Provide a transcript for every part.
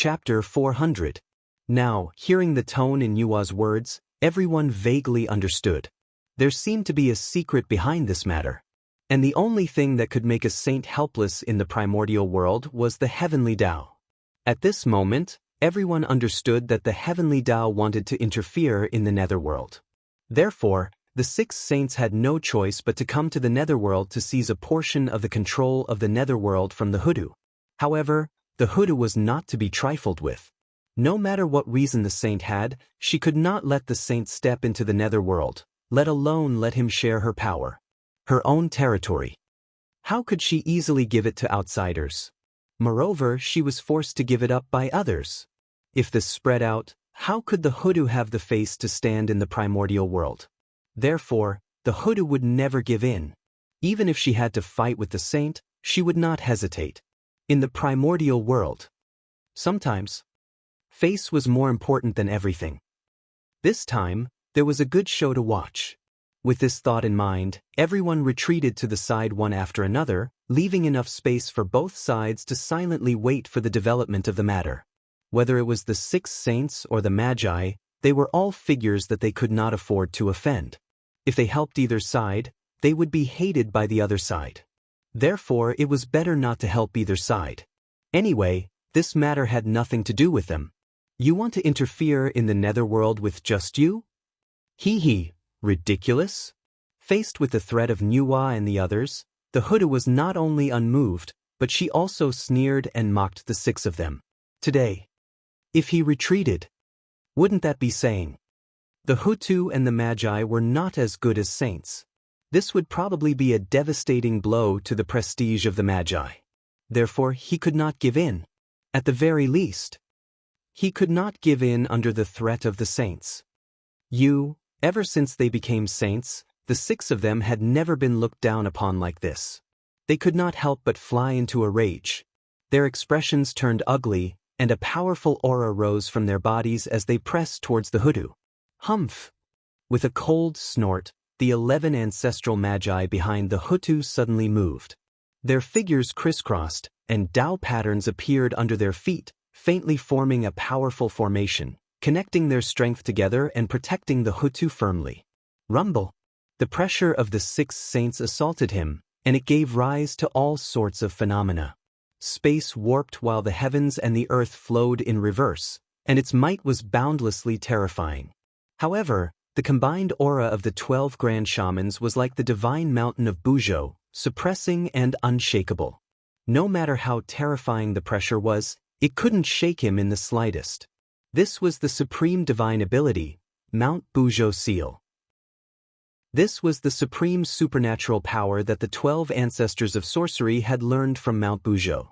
Chapter 400. Now, hearing the tone in Yua's words, everyone vaguely understood. There seemed to be a secret behind this matter. And the only thing that could make a saint helpless in the primordial world was the heavenly Tao. At this moment, everyone understood that the heavenly Tao wanted to interfere in the netherworld. Therefore, the 6 saints had no choice but to come to the netherworld to seize a portion of the control of the netherworld from the hoodoo. However, the hoodoo was not to be trifled with. No matter what reason the saint had, she could not let the saint step into the netherworld, let alone let him share her power. Her own territory. How could she easily give it to outsiders? Moreover, she was forced to give it up by others. If this spread out, how could the hoodoo have the face to stand in the primordial world? Therefore, the hoodoo would never give in. Even if she had to fight with the saint, she would not hesitate. In the primordial world, sometimes, face was more important than everything. This time, there was a good show to watch. With this thought in mind, everyone retreated to the side one after another, leaving enough space for both sides to silently wait for the development of the matter. Whether it was the 6 saints or the magi, they were all figures that they could not afford to offend. If they helped either side, they would be hated by the other side. Therefore, it was better not to help either side. Anyway, this matter had nothing to do with them. You want to interfere in the netherworld with just you? Hee, ridiculous? Faced with the threat of Nuwa and the others, the hoodoo was not only unmoved, but she also sneered and mocked the 6 of them. Today, if he retreated, wouldn't that be saying? The hoodoo and the magi were not as good as saints. This would probably be a devastating blow to the prestige of the magi. Therefore, he could not give in. At the very least, he could not give in under the threat of the saints. Ever since they became saints, the 6 of them had never been looked down upon like this. They could not help but fly into a rage. Their expressions turned ugly, and a powerful aura rose from their bodies as they pressed towards the hoodoo. Humph! With a cold snort, the 11 ancestral magi behind the hoodoo suddenly moved. Their figures crisscrossed, and Tao patterns appeared under their feet, faintly forming a powerful formation, connecting their strength together and protecting the hoodoo firmly. Rumble! The pressure of the 6 saints assaulted him, and it gave rise to all sorts of phenomena. Space warped while the heavens and the earth flowed in reverse, and its might was boundlessly terrifying. However, the combined aura of the 12 grand shamans was like the divine mountain of Buzhou, suppressing and unshakable. No matter how terrifying the pressure was, it couldn't shake him in the slightest. This was the supreme divine ability, Mount Buzhou Seal. This was the supreme supernatural power that the 12 ancestors of sorcery had learned from Mount Buzhou.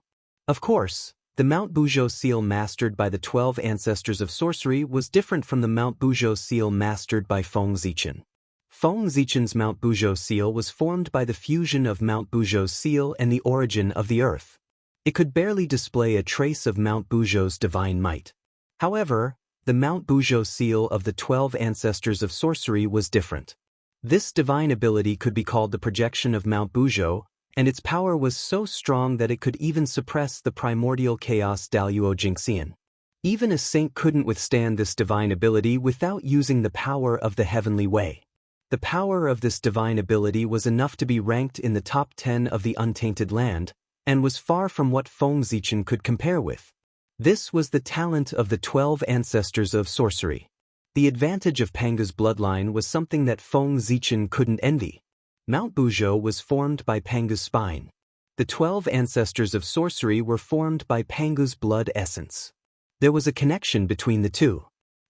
Of course, the Mount Buzhou Seal mastered by the 12 ancestors of sorcery was different from the Mount Buzhou Seal mastered by Feng Zichen. Feng Zichen's Mount Buzhou Seal was formed by the fusion of Mount Buzhou Seal and the origin of the earth. It could barely display a trace of Mount Buzhou's divine might. However, the Mount Buzhou Seal of the 12 ancestors of sorcery was different. This divine ability could be called the projection of Mount Buzhou, and its power was so strong that it could even suppress the primordial chaos Daluo Jingxian. Even a saint couldn't withstand this divine ability without using the power of the heavenly way. The power of this divine ability was enough to be ranked in the top 10 of the untainted land, and was far from what Feng Zichen could compare with. This was the talent of the 12 ancestors of sorcery. The advantage of Pangu's bloodline was something that Feng Zichen couldn't envy. Mount Buzhou was formed by Pangu's spine. The 12 ancestors of sorcery were formed by Pangu's blood essence. There was a connection between the two.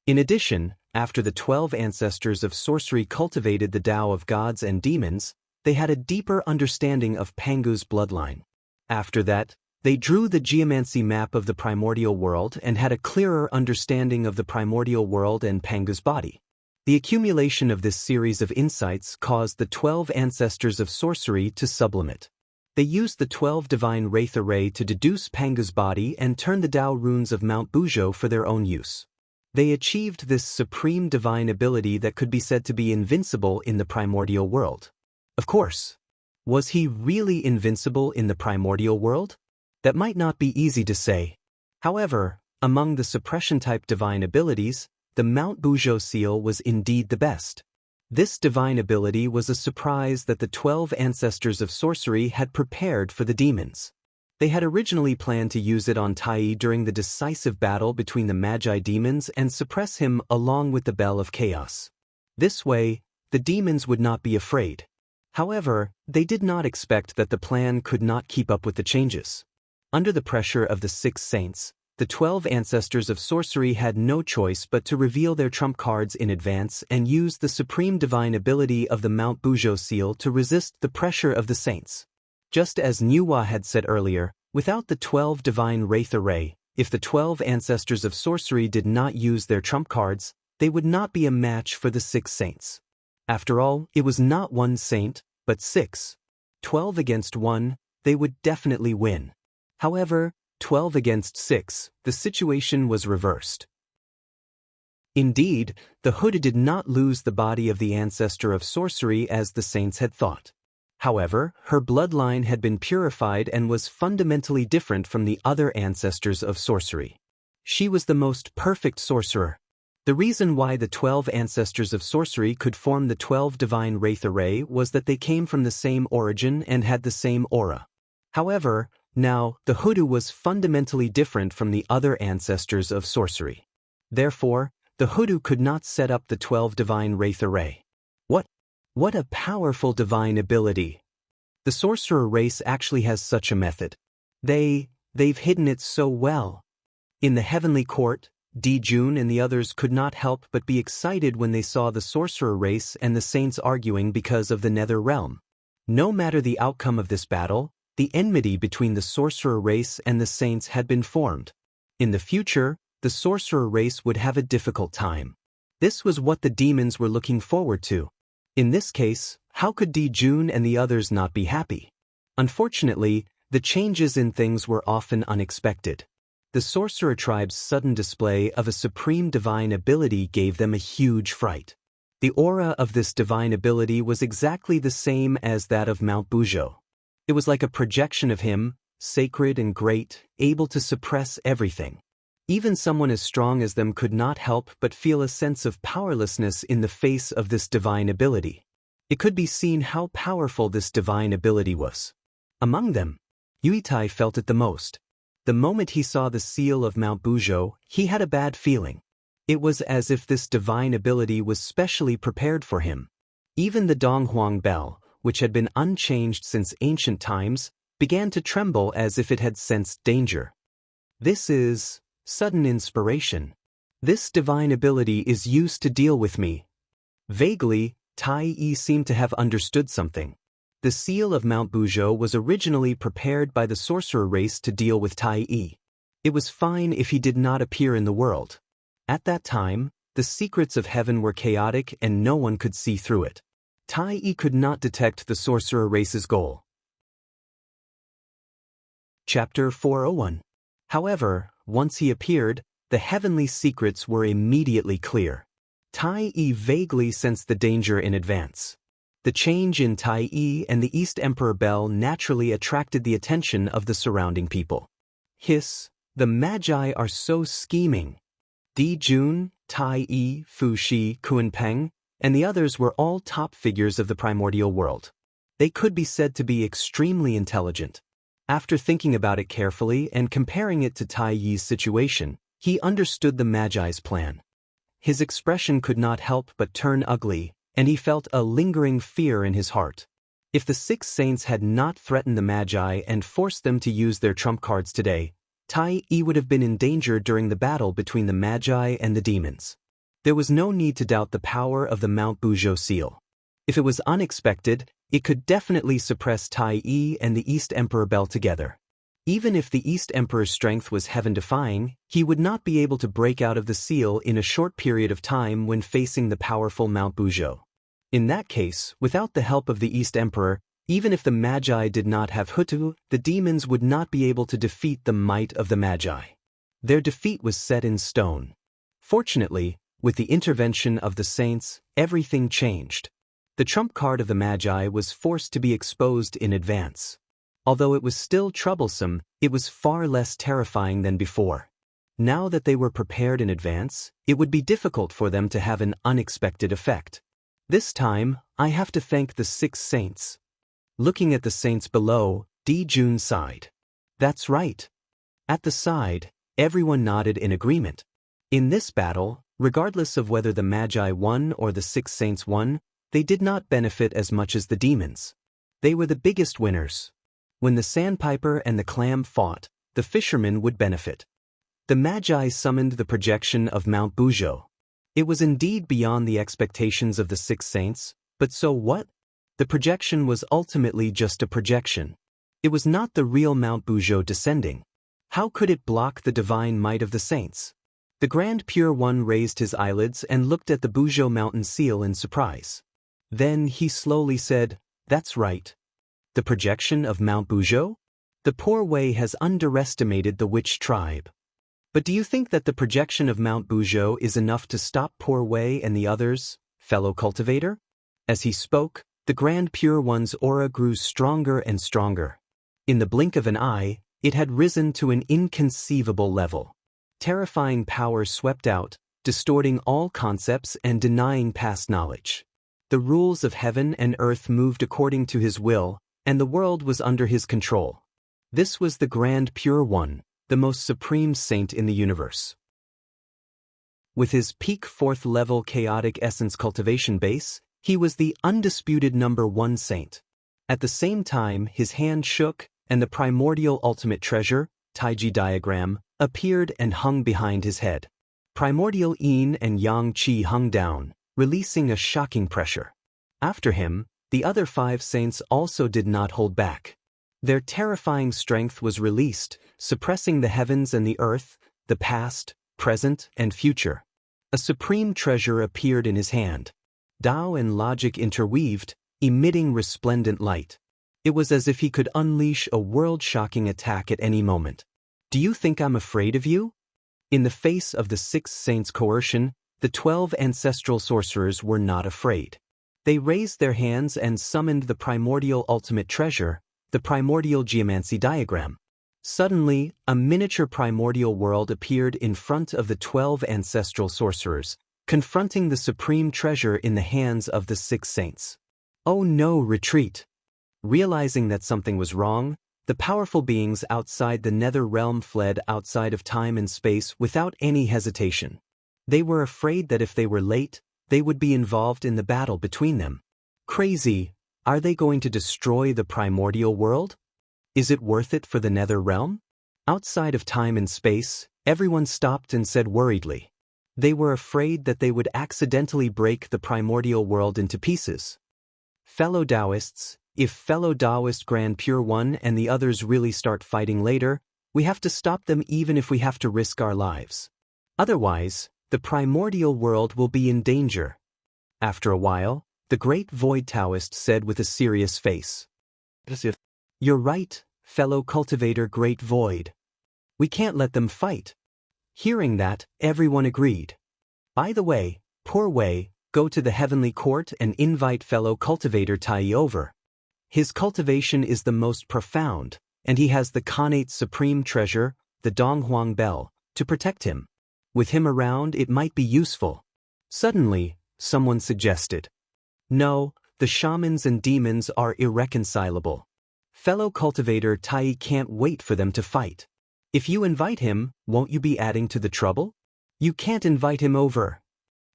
In addition, after the 12 ancestors of sorcery cultivated the Tao of gods and demons, they had a deeper understanding of Pangu's bloodline. After that, they drew the geomancy map of the primordial world and had a clearer understanding of the primordial world and Pangu's body. The accumulation of this series of insights caused the 12 ancestors of sorcery to sublimate. They used the 12 divine wraith array to deduce Pangu's body and turn the Tao runes of Mount Buzhou for their own use. They achieved this supreme divine ability that could be said to be invincible in the primordial world. Of course, was he really invincible in the primordial world? That might not be easy to say. However, Among the suppression-type divine abilities, the Mount Buzhou seal was indeed the best. This divine ability was a surprise that the 12 ancestors of sorcery had prepared for the demons. They had originally planned to use it on Tai during the decisive battle between the Magi demons and suppress him along with the Bell of Chaos. This way, the demons would not be afraid. However, they did not expect that the plan could not keep up with the changes. Under the pressure of the 6 saints, the 12 ancestors of sorcery had no choice but to reveal their trump cards in advance and use the supreme divine ability of the Mount Buzhou seal to resist the pressure of the saints. Just as Niuhua had said earlier, without the 12 divine wraith array, if the 12 ancestors of sorcery did not use their trump cards, they would not be a match for the 6 saints. After all, it was not 1 saint, but 6. 12 against 1, they would definitely win. However, 12 against 6, the situation was reversed. Indeed, the Huda did not lose the body of the ancestor of sorcery as the saints had thought. However, her bloodline had been purified and was fundamentally different from the other ancestors of sorcery. She was the most perfect sorcerer. The reason why the 12 ancestors of sorcery could form the 12 divine wraith array was that they came from the same origin and had the same aura. However, now, the Huda was fundamentally different from the other ancestors of sorcery. Therefore, the Huda could not set up the 12 divine wraith array. What a powerful divine ability! The sorcerer race actually has such a method. They've hidden it so well. In the heavenly court, Di Jun and the others could not help but be excited when they saw the sorcerer race and the saints arguing because of the nether realm. No matter the outcome of this battle, the enmity between the sorcerer race and the saints had been formed. In the future, the sorcerer race would have a difficult time. This was what the demons were looking forward to. In this case, how could Di Jun and the others not be happy? Unfortunately, the changes in things were often unexpected. The sorcerer tribe's sudden display of a supreme divine ability gave them a huge fright. The aura of this divine ability was exactly the same as that of Mount Buzhou. It was like a projection of him, sacred and great, able to suppress everything. Even someone as strong as them could not help but feel a sense of powerlessness in the face of this divine ability. It could be seen how powerful this divine ability was. Among them, Yuitai felt it the most. The moment he saw the seal of Mount Buzhou, he had a bad feeling. It was as if this divine ability was specially prepared for him. Even the Donghuang bell, which had been unchanged since ancient times, began to tremble as if it had sensed danger. This is sudden inspiration. This divine ability is used to deal with me. Vaguely, Tai Yi seemed to have understood something. The seal of Mount Buzhou was originally prepared by the sorcerer race to deal with Tai Yi. It was fine if he did not appear in the world. At that time, the secrets of heaven were chaotic and no one could see through it. Tai Yi could not detect the sorcerer race's goal. Chapter 401. However, once he appeared, the heavenly secrets were immediately clear. Tai Yi vaguely sensed the danger in advance. The change in Tai Yi and the East Emperor Bell naturally attracted the attention of the surrounding people. Hiss, the Magi are so scheming. Di Jun, Tai Yi, Fu Shi, Kunpeng, and the others were all top figures of the primordial world. They could be said to be extremely intelligent. After thinking about it carefully and comparing it to Tai Yi's situation, he understood the Magi's plan. His expression could not help but turn ugly, and he felt a lingering fear in his heart. If the 6 saints had not threatened the Magi and forced them to use their trump cards today, Tai Yi would have been in danger during the battle between the Magi and the demons. There was no need to doubt the power of the Mount Buzhou seal. If it was unexpected, it could definitely suppress Tai Yi and the East Emperor Bell together. Even if the East Emperor's strength was heaven-defying, he would not be able to break out of the seal in a short period of time when facing the powerful Mount Buzhou. In that case, without the help of the East Emperor, even if the Magi did not have Hutu, the demons would not be able to defeat the might of the Magi. Their defeat was set in stone. Fortunately, with the intervention of the saints, everything changed. The trump card of the Magi was forced to be exposed in advance. Although it was still troublesome, it was far less terrifying than before. Now that they were prepared in advance, it would be difficult for them to have an unexpected effect. This time, I have to thank the 6 saints. Looking at the saints below, Jun sighed. That's right. At the side, everyone nodded in agreement. In this battle, regardless of whether the Magi won or the 6 saints won, they did not benefit as much as the demons. They were the biggest winners. When the sandpiper and the clam fought, the fishermen would benefit. The Magi summoned the projection of Mount Buzhou. It was indeed beyond the expectations of the 6 saints, but so what? The projection was ultimately just a projection. It was not the real Mount Buzhou descending. How could it block the divine might of the saints? The Grand Pure One raised his eyelids and looked at the Buzhou mountain seal in surprise. Then he slowly said, "That's right. The projection of Mount Buzhou? The poor Wei has underestimated the witch tribe. But do you think that the projection of Mount Buzhou is enough to stop poor Wei and the others, fellow cultivator?" As he spoke, the Grand Pure One's aura grew stronger and stronger. In the blink of an eye, it had risen to an inconceivable level. Terrifying power swept out, distorting all concepts and denying past knowledge. The rules of heaven and earth moved according to his will, and the world was under his control. This was the Grand Pure One, the most supreme saint in the universe. With his peak 4th level chaotic essence cultivation base, he was the undisputed #1 saint. At the same time, his hand shook, and the primordial ultimate treasure, Taiji diagram, appeared and hung behind his head. Primordial yin and yang qi hung down, releasing a shocking pressure. After him, the other 5 saints also did not hold back. Their terrifying strength was released, suppressing the heavens and the earth, the past, present, and future. A supreme treasure appeared in his hand. Tao and logic interweaved, emitting resplendent light. It was as if he could unleash a world-shocking attack at any moment. "Do you think I'm afraid of you?" In the face of the 6 saints' coercion, the 12 ancestral sorcerers were not afraid. They raised their hands and summoned the primordial ultimate treasure, the primordial geomancy diagram. Suddenly, a miniature primordial world appeared in front of the 12 ancestral sorcerers, confronting the supreme treasure in the hands of the 6 saints. Oh no, retreat! Realizing that something was wrong, the powerful beings outside the nether realm fled outside of time and space without any hesitation. They were afraid that if they were late, they would be involved in the battle between them. Crazy! Are they going to destroy the primordial world? Is it worth it for the nether realm? Outside of time and space, everyone stopped and said worriedly. They were afraid that they would accidentally break the primordial world into pieces. Fellow Taoists, if fellow Taoist Grand Pure One and the others really start fighting later, we have to stop them even if we have to risk our lives. Otherwise, the primordial world will be in danger. After a while, the great Void Taoist said with a serious face. "You're right, fellow cultivator Great Void. We can't let them fight." Hearing that, everyone agreed. "By the way, poor Wei, go to the heavenly court and invite fellow cultivator Tai over. His cultivation is the most profound, and he has the Khanate supreme treasure, the Donghuang Bell, to protect him. With him around, it might be useful." Suddenly, someone suggested. "No, the shamans and demons are irreconcilable. Fellow cultivator Tai can't wait for them to fight. If you invite him, won't you be adding to the trouble? You can't invite him over."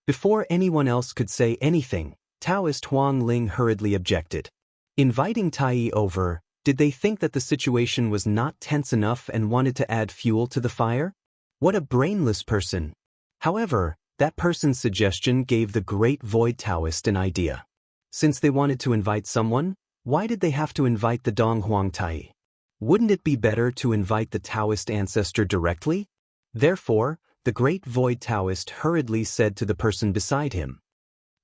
Before anyone else could say anything, Taoist Huang Ling hurriedly objected. Inviting Tai over, did they think that the situation was not tense enough and wanted to add fuel to the fire? What a brainless person. However, that person's suggestion gave the great Void Taoist an idea. Since they wanted to invite someone, why did they have to invite the Donghuang Tai? Wouldn't it be better to invite the Taoist ancestor directly? Therefore, the great Void Taoist hurriedly said to the person beside him,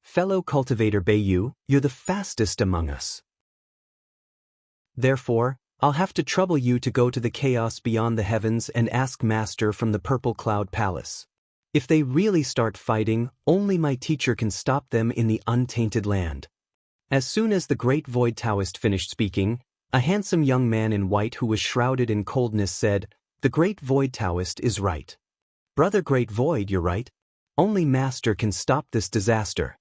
"Fellow cultivator Beiyu, you're the fastest among us. Therefore, I'll have to trouble you to go to the chaos beyond the heavens and ask Master from the Purple Cloud Palace. If they really start fighting, only my teacher can stop them in the untainted land." As soon as the great Void Taoist finished speaking, a handsome young man in white who was shrouded in coldness said, "The great Void Taoist is right. Brother Great Void, you're right. Only Master can stop this disaster.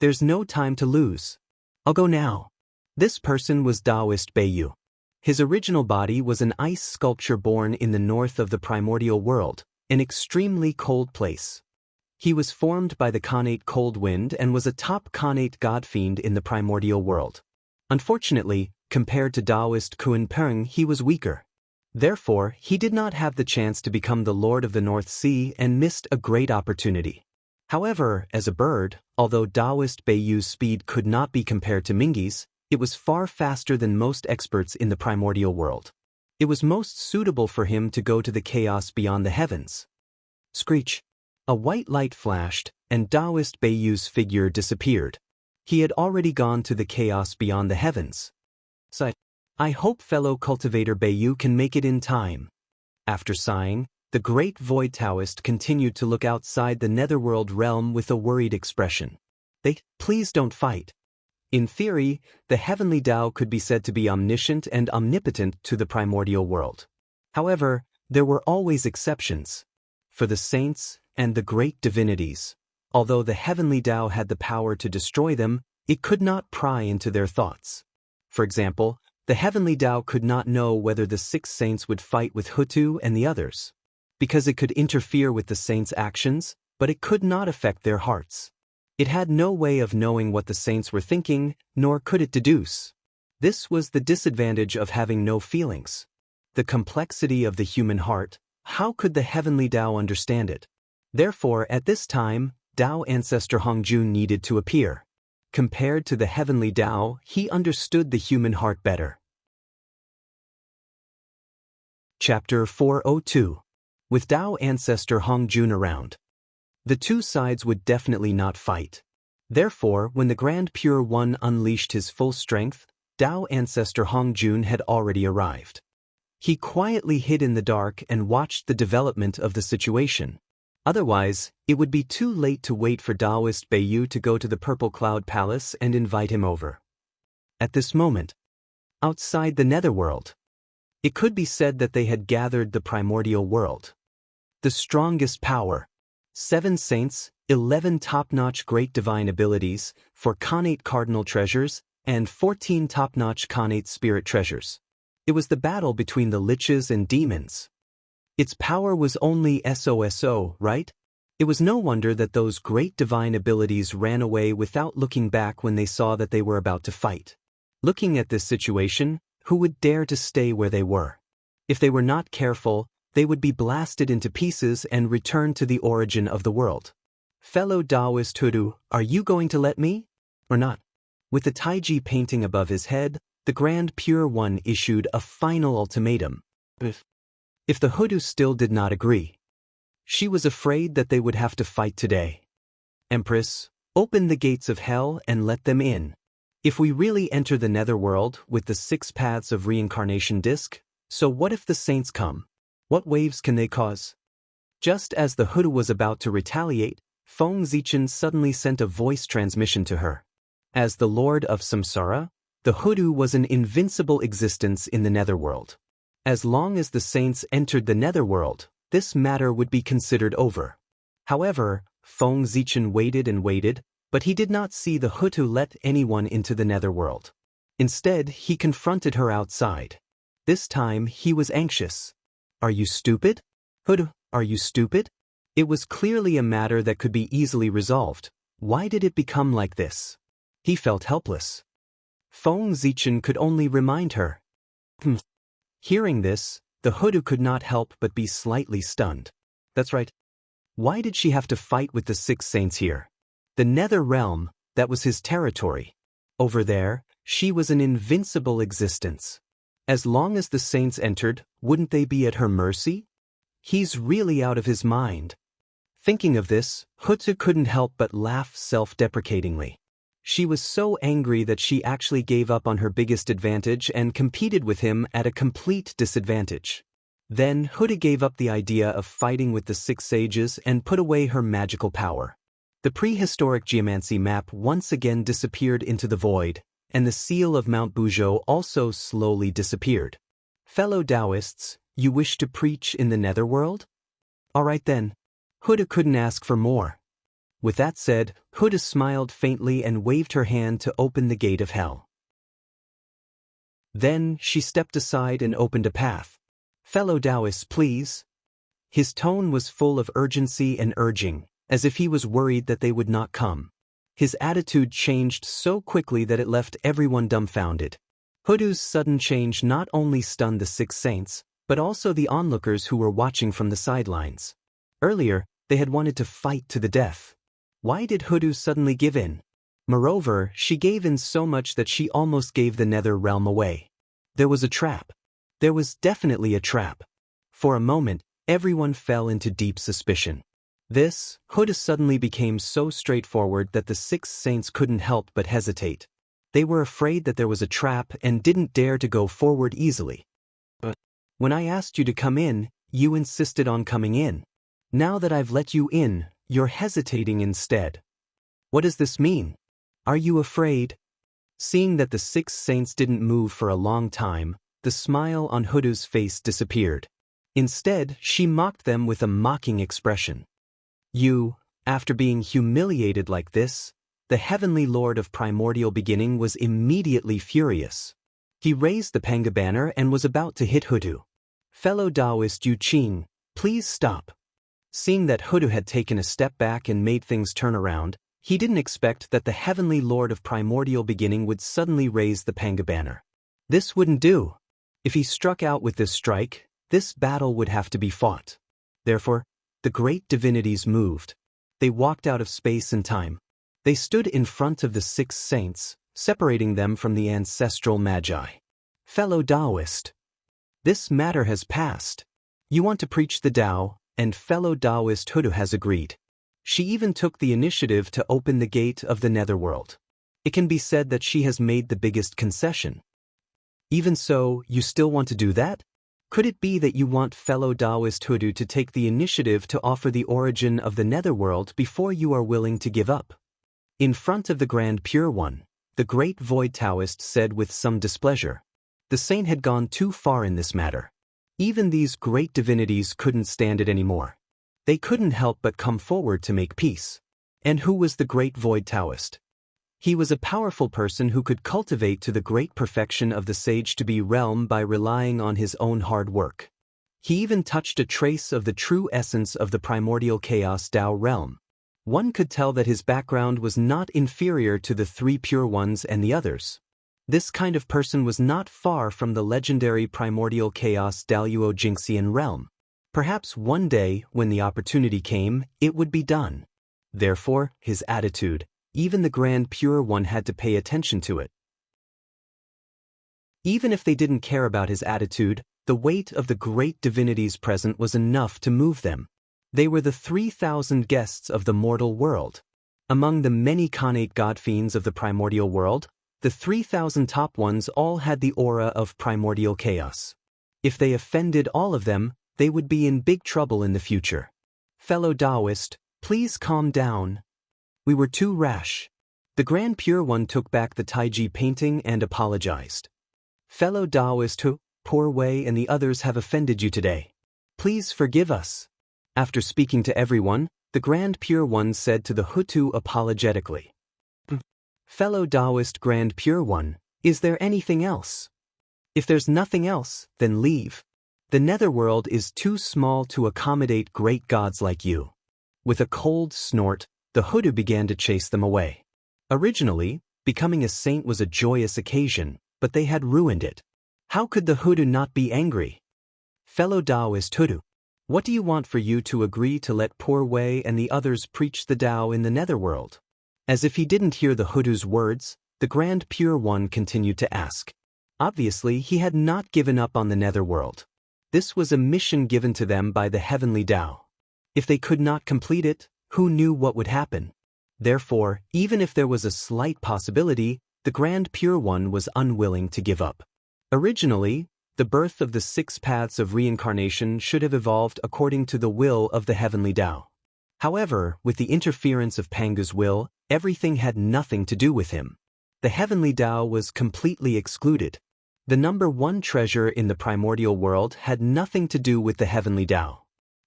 There's no time to lose. I'll go now. This person was Taoist Beiyu. His original body was an ice sculpture born in the north of the primordial world, an extremely cold place. He was formed by the Khanate Cold Wind and was a top Khanate godfiend in the primordial world. Unfortunately, compared to Taoist Kunpeng, he was weaker. Therefore, he did not have the chance to become the Lord of the North Sea and missed a great opportunity. However, as a bird, although Taoist Beiyu's speed could not be compared to Mingyi's, it was far faster than most experts in the primordial world. It was most suitable for him to go to the chaos beyond the heavens. Screech! A white light flashed, and Taoist Beiyu's figure disappeared. He had already gone to the chaos beyond the heavens. Sigh. I hope fellow cultivator Beiyu can make it in time. After sighing, the great void Taoist continued to look outside the netherworld realm with a worried expression. Please don't fight. In theory, the heavenly Tao could be said to be omniscient and omnipotent to the primordial world. However, there were always exceptions. For the saints and the great divinities, although the heavenly Tao had the power to destroy them, it could not pry into their thoughts. For example, the heavenly Tao could not know whether the 6 saints would fight with Hutu and the others. Because it could interfere with the saints' actions, but it could not affect their hearts. It had no way of knowing what the saints were thinking, nor could it deduce. This was the disadvantage of having no feelings. The complexity of the human heart, how could the heavenly Tao understand it? Therefore, at this time, Tao ancestor Hongjun needed to appear. Compared to the heavenly Tao, he understood the human heart better. Chapter 402. With Tao ancestor Hongjun around. The two sides would definitely not fight. Therefore, when the Grand Pure One unleashed his full strength, Tao ancestor Hongjun had already arrived. He quietly hid in the dark and watched the development of the situation. Otherwise, it would be too late to wait for Taoist Beiyu to go to the Purple Cloud Palace and invite him over. At this moment, outside the netherworld, it could be said that they had gathered the primordial world. The strongest power, 7 saints, 11 top-notch great divine abilities, 4 Khanate cardinal treasures, and 14 top-notch Khanate spirit treasures. It was the battle between the liches and demons. Its power was only SOSO, right? It was no wonder that those great divine abilities ran away without looking back when they saw that they were about to fight. Looking at this situation, who would dare to stay where they were? If they were not careful, they would be blasted into pieces and return to the origin of the world. Fellow Taoist Hudu, are you going to let me? Or not? With the Taiji painting above his head, the Grand Pure One issued a final ultimatum. If the Hudu still did not agree, she was afraid that they would have to fight today. Empress, open the gates of hell and let them in. If we really enter the netherworld with the 6 paths of reincarnation disc, so what if the saints come? What waves can they cause? Just as the Hudu was about to retaliate, Feng Zichen suddenly sent a voice transmission to her. As the Lord of Samsara, the Hudu was an invincible existence in the netherworld. As long as the saints entered the netherworld, this matter would be considered over. However, Feng Zichen waited and waited, but he did not see the Hutu let anyone into the netherworld. Instead, he confronted her outside. This time, he was anxious. Are you stupid? Hutu, are you stupid? It was clearly a matter that could be easily resolved. Why did it become like this? He felt helpless. Feng Zichen could only remind her. Hearing this, the Hudu could not help but be slightly stunned. That's right. Why did she have to fight with the 6 saints here? The nether realm, that was his territory. Over there, she was an invincible existence. As long as the saints entered, wouldn't they be at her mercy? He's really out of his mind. Thinking of this, Hutu couldn't help but laugh self-deprecatingly. She was so angry that she actually gave up on her biggest advantage and competed with him at a complete disadvantage. Then Hutu gave up the idea of fighting with the 6 sages and put away her magical power. The prehistoric geomancy map once again disappeared into the void, and the seal of Mount Buzhou also slowly disappeared. Fellow Taoists, you wish to preach in the netherworld? All right then. Huda couldn't ask for more. With that said, Huda smiled faintly and waved her hand to open the gate of hell. Then, she stepped aside and opened a path. Fellow Taoists, please. His tone was full of urgency and urging, as if he was worried that they would not come. His attitude changed so quickly that it left everyone dumbfounded. Hudu's sudden change not only stunned the six saints, but also the onlookers who were watching from the sidelines. Earlier, they had wanted to fight to the death. Why did Hudu suddenly give in? Moreover, she gave in so much that she almost gave the nether realm away. There was a trap. There was definitely a trap. For a moment, everyone fell into deep suspicion. Huda suddenly became so straightforward that the six saints couldn't help but hesitate. They were afraid that there was a trap and didn't dare to go forward easily. But when I asked you to come in, you insisted on coming in. Now that I've let you in, you're hesitating instead. What does this mean? Are you afraid? Seeing that the six saints didn't move for a long time, the smile on Hudu's face disappeared. Instead, she mocked them with a mocking expression. You, after being humiliated like this, the heavenly lord of primordial beginning was immediately furious. He raised the Panga banner and was about to hit Hudu. Fellow Taoist Yu Qing, please stop. Seeing that Hudu had taken a step back and made things turn around, he didn't expect that the heavenly lord of primordial beginning would suddenly raise the Panga banner. This wouldn't do. If he struck out with this strike, this battle would have to be fought. Therefore, the great divinities moved. They walked out of space and time. They stood in front of the six saints, separating them from the ancestral magi. Fellow Taoist, this matter has passed. You want to preach the Tao, and fellow Taoist Hudu has agreed. She even took the initiative to open the gate of the netherworld. It can be said that she has made the biggest concession. Even so, you still want to do that? Could it be that you want fellow Taoist Hudu to take the initiative to offer the origin of the netherworld before you are willing to give up? In front of the Grand Pure One, the great Void Taoist said with some displeasure. The saint had gone too far in this matter. Even these great divinities couldn't stand it anymore. They couldn't help but come forward to make peace. And who was the great Void Taoist? He was a powerful person who could cultivate to the great perfection of the sage to be realm by relying on his own hard work. He even touched a trace of the true essence of the primordial chaos Tao realm. One could tell that his background was not inferior to the three pure ones and the others. This kind of person was not far from the legendary primordial chaos Daluo Jinxian realm. Perhaps one day, when the opportunity came, it would be done. Therefore, his attitude, even the Grand Pure One had to pay attention to it. Even if they didn't care about his attitude, the weight of the great divinities present was enough to move them. They were the 3,000 guests of the mortal world. Among the many connate god-fiends of the primordial world, the 3,000 top ones all had the aura of primordial chaos. If they offended all of them, they would be in big trouble in the future. Fellow Taoist, please calm down. We were too rash. The Grand Pure One took back the Taiji painting and apologized. Fellow Taoist Hu, Poor Wei and the others have offended you today. Please forgive us. After speaking to everyone, the Grand Pure One said to the Hutu apologetically. Fellow Taoist Grand Pure One, is there anything else? If there's nothing else, then leave. The netherworld is too small to accommodate great gods like you. With a cold snort, the Hudu began to chase them away. Originally, becoming a saint was a joyous occasion, but they had ruined it. How could the Hudu not be angry? Fellow Taoist Hudu, what do you want for you to agree to let Poor Wei and the others preach the Tao in the netherworld? As if he didn't hear the Hudu's words, the Grand Pure One continued to ask. Obviously, he had not given up on the netherworld. This was a mission given to them by the heavenly Tao. If they could not complete it, who knew what would happen? Therefore, even if there was a slight possibility, the Grand Pure One was unwilling to give up. Originally, the birth of the 6 paths of reincarnation should have evolved according to the will of the heavenly Tao. However, with the interference of Panga's will, everything had nothing to do with him. The heavenly Tao was completely excluded. The number 1 treasure in the primordial world had nothing to do with the heavenly Tao.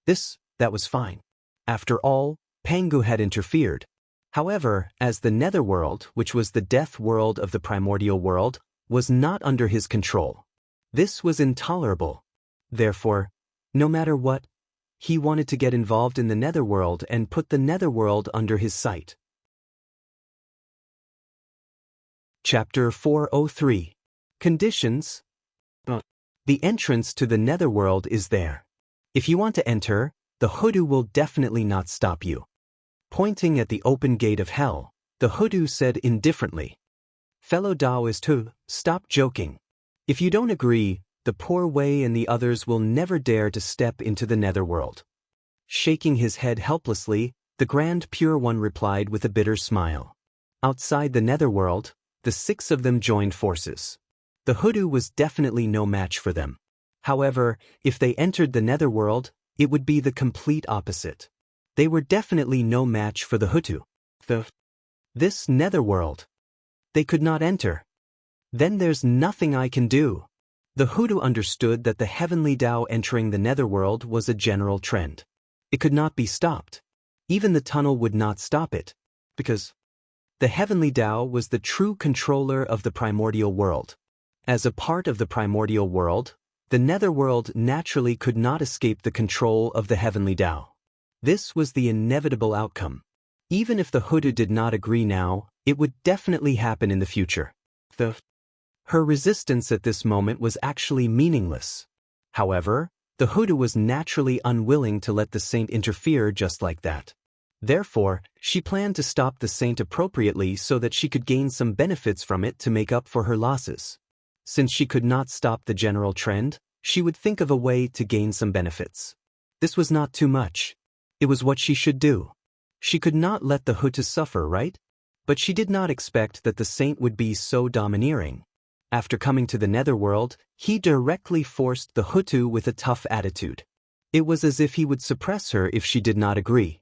This that was fine. After all, Pangu had interfered. However, as the netherworld, which was the death world of the primordial world, was not under his control, this was intolerable. Therefore, no matter what, he wanted to get involved in the netherworld and put the netherworld under his sight. Chapter 403. Conditions. The entrance to the netherworld is there. If you want to enter, the hoodoo will definitely not stop you. Pointing at the open gate of hell, the hoodoo said indifferently, "Fellow Taoist Hu, stop joking. If you don't agree, the poor Wei and the others will never dare to step into the netherworld." Shaking his head helplessly, the Grand Pure One replied with a bitter smile. Outside the netherworld, the 6 of them joined forces. The hoodoo was definitely no match for them. However, if they entered the netherworld, it would be the complete opposite. They were definitely no match for the hoodoo. This netherworld. They could not enter. Then there's nothing I can do. The hoodoo understood that the heavenly Tao entering the netherworld was a general trend. It could not be stopped. Even the tunnel would not stop it, because the heavenly Tao was the true controller of the primordial world. As a part of the primordial world, the netherworld naturally could not escape the control of the heavenly Tao. This was the inevitable outcome. Even if the hoodoo did not agree now, it would definitely happen in the future. Her resistance at this moment was actually meaningless. However, the hoodoo was naturally unwilling to let the saint interfere just like that. Therefore, she planned to stop the saint appropriately so that she could gain some benefits from it to make up for her losses. Since she could not stop the general trend, she would think of a way to gain some benefits. This was not too much. It was what she should do. She could not let the hoodoo suffer, right? But she did not expect that the saint would be so domineering. After coming to the netherworld, he directly forced the hoodoo with a tough attitude. It was as if he would suppress her if she did not agree.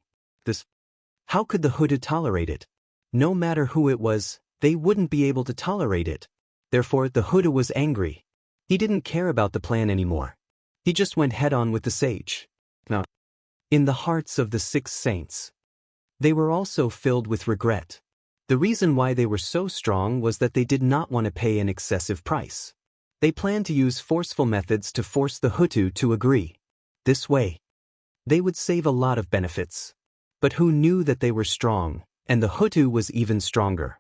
How could the hoodoo tolerate it? No matter who it was, they wouldn't be able to tolerate it. Therefore, the hoodoo was angry. He didn't care about the plan anymore. He just went head-on with the sage. Now, in the hearts of the 6 saints, they were also filled with regret. The reason why they were so strong was that they did not want to pay an excessive price. They planned to use forceful methods to force the hoodoo to agree. This way, they would save a lot of benefits. But who knew that they were strong, and the hoodoo was even stronger.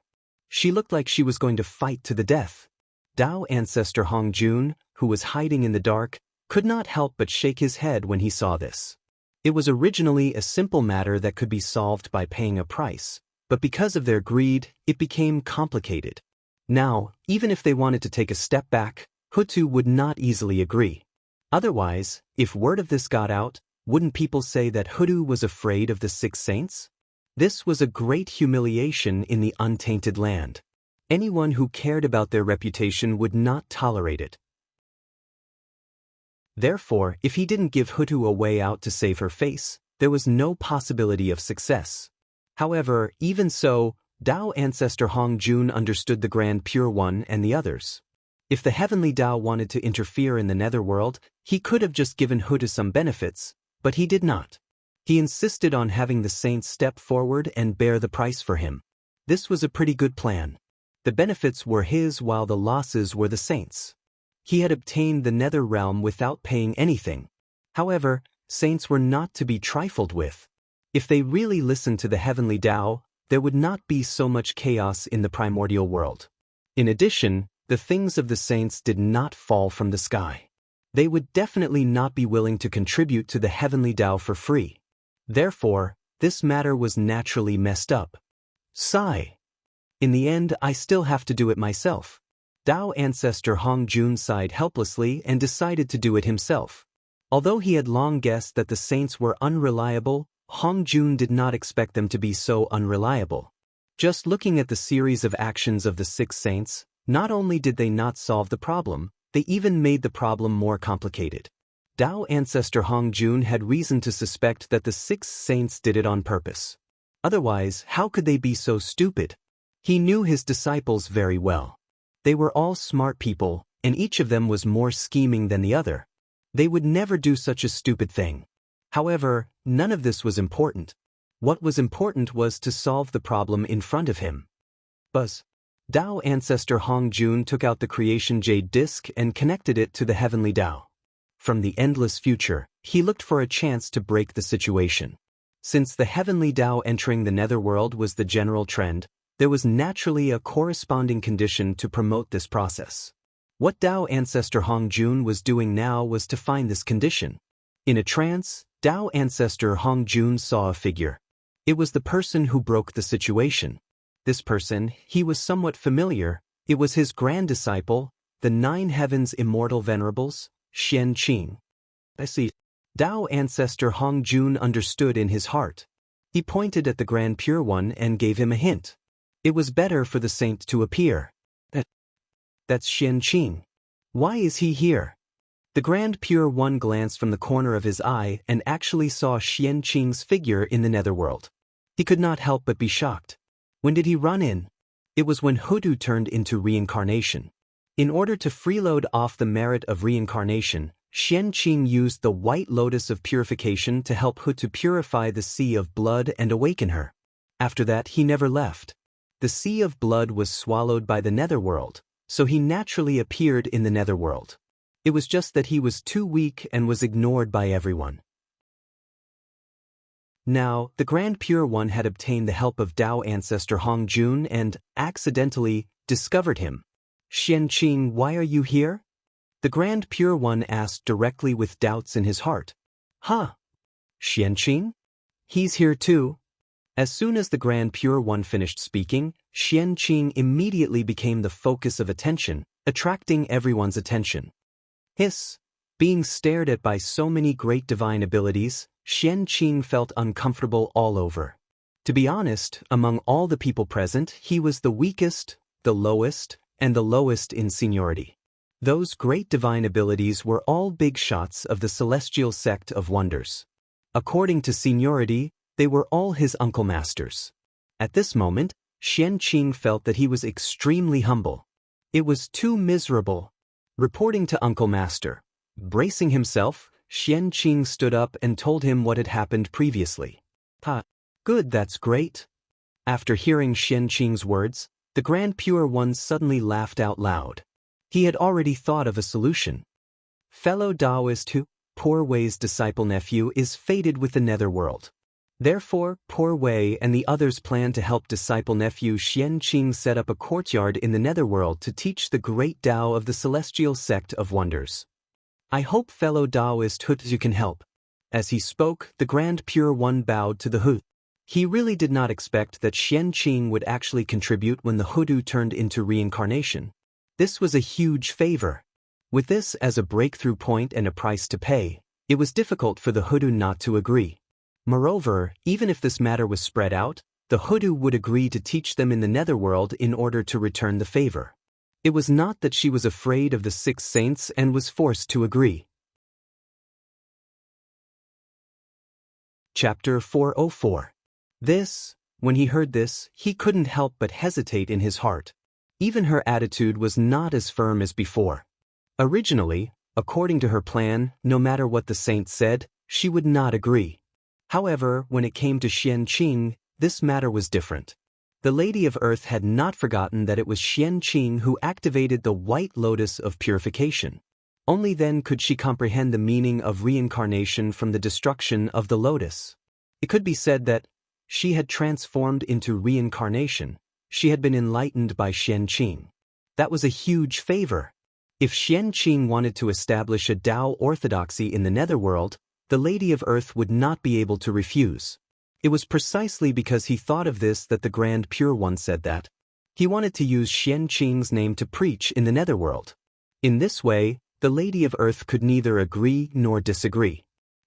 She looked like she was going to fight to the death. Tao ancestor Hong Jun, who was hiding in the dark, could not help but shake his head when he saw this. It was originally a simple matter that could be solved by paying a price, but because of their greed, it became complicated. Now, even if they wanted to take a step back, hoodoo would not easily agree. Otherwise, if word of this got out, wouldn't people say that hoodoo was afraid of the 6 saints? This was a great humiliation in the untainted land. Anyone who cared about their reputation would not tolerate it. Therefore, if he didn't give hoodoo a way out to save her face, there was no possibility of success. However, even so, Tao ancestor Hong Jun understood the Grand Pure One and the others. If the heavenly Tao wanted to interfere in the netherworld, he could have just given hoodoo some benefits, but he did not. He insisted on having the saints step forward and bear the price for him. This was a pretty good plan. The benefits were his while the losses were the saints. He had obtained the nether realm without paying anything. However, saints were not to be trifled with. If they really listened to the heavenly Tao, there would not be so much chaos in the primordial world. In addition, the things of the saints did not fall from the sky. They would definitely not be willing to contribute to the heavenly Tao for free. Therefore, this matter was naturally messed up. Sigh. In the end, I still have to do it myself. Tao ancestor Hong Jun sighed helplessly and decided to do it himself. Although he had long guessed that the saints were unreliable, Hong Jun did not expect them to be so unreliable. Just looking at the series of actions of the 6 saints, not only did they not solve the problem, they even made the problem more complicated. Tao ancestor Hong Jun had reason to suspect that the 6 saints did it on purpose. Otherwise, how could they be so stupid? He knew his disciples very well. They were all smart people, and each of them was more scheming than the other. They would never do such a stupid thing. However, none of this was important. What was important was to solve the problem in front of him. Buzz. Tao ancestor Hong Jun took out the creation jade disc and connected it to the heavenly Tao. From the endless future, he looked for a chance to break the situation. Since the heavenly Tao entering the netherworld was the general trend, there was naturally a corresponding condition to promote this process. What Tao ancestor Hong Jun was doing now was to find this condition. In a trance, Tao ancestor Hong Jun saw a figure. It was the person who broke the situation. This person, he was somewhat familiar. It was his grand disciple, the 9 heavens immortal venerables, Xianxia. I see. Tao ancestor Hong Jun understood in his heart. He pointed at the Grand Pure One and gave him a hint. It was better for the saint to appear. That's Xianxia. Why is he here? The Grand Pure One glanced from the corner of his eye and actually saw Xianxia's figure in the netherworld. He could not help but be shocked. When did he run in? It was when Hudu turned into reincarnation. In order to freeload off the merit of reincarnation, Xianxia used the white lotus of purification to help Hutu purify the sea of blood and awaken her. After that, he never left. The sea of blood was swallowed by the netherworld, so he naturally appeared in the netherworld. It was just that he was too weak and was ignored by everyone. Now, the Grand Pure One had obtained the help of Tao ancestor Hong Jun and, accidentally, discovered him. Xianxia, why are you here? The Grand Pure One asked directly with doubts in his heart. Huh? Xianxia? He's here too. As soon as the Grand Pure One finished speaking, Xianxia immediately became the focus of attention, attracting everyone's attention. Hiss! Being stared at by so many great divine abilities, Xianxia felt uncomfortable all over. To be honest, among all the people present, he was the weakest, the lowest, and the lowest in seniority. Those great divine abilities were all big shots of the celestial sect of wonders. According to seniority, they were all his uncle masters. At this moment, Xianxia felt that he was extremely humble. It was too miserable. Reporting to Uncle Master. Bracing himself, Xianxia stood up and told him what had happened previously. Good, that's great. After hearing Xianxia's words, the Grand Pure One suddenly laughed out loud. He had already thought of a solution. Fellow Taoist Hu, Poor Wei's disciple nephew is fated with the netherworld. Therefore, Poor Wei and the others plan to help disciple nephew Xianxia set up a courtyard in the netherworld to teach the great Tao of the celestial sect of wonders. I hope fellow Taoist Hutu can help. As he spoke, the Grand Pure One bowed to the Hu. He really did not expect that Xianxia would actually contribute when the Hudu turned into reincarnation. This was a huge favor. With this as a breakthrough point and a price to pay, it was difficult for the Hudu not to agree. Moreover, even if this matter was spread out, the Hudu would agree to teach them in the netherworld in order to return the favor. It was not that she was afraid of the 6 saints and was forced to agree. Chapter 404. When he heard this, he couldn't help but hesitate in his heart. Even her attitude was not as firm as before. Originally, according to her plan, no matter what the saint said, she would not agree. However, when it came to Xianxia, this matter was different. The Lady of Earth had not forgotten that it was Xianxia who activated the white lotus of purification. Only then could she comprehend the meaning of reincarnation from the destruction of the lotus. It could be said that she had transformed into reincarnation. She had been enlightened by Xianxia. That was a huge favor. If Xianxia wanted to establish a Tao orthodoxy in the netherworld, the Lady of Earth would not be able to refuse. It was precisely because he thought of this that the Grand Pure One said that. He wanted to use Xianxia's name to preach in the netherworld. In this way, the Lady of Earth could neither agree nor disagree.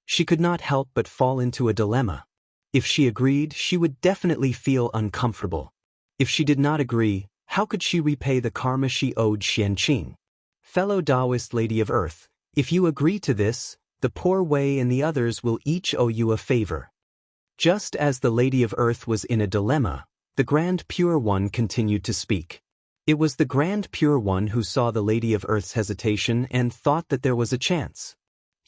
She could not help but fall into a dilemma. If she agreed, she would definitely feel uncomfortable. If she did not agree, how could she repay the karma she owed Xianxia? Fellow Taoist Lady of Earth, if you agree to this, the Poor Wei and the others will each owe you a favor. Just as the Lady of Earth was in a dilemma, the Grand Pure One continued to speak. It was the Grand Pure One who saw the Lady of Earth's hesitation and thought that there was a chance.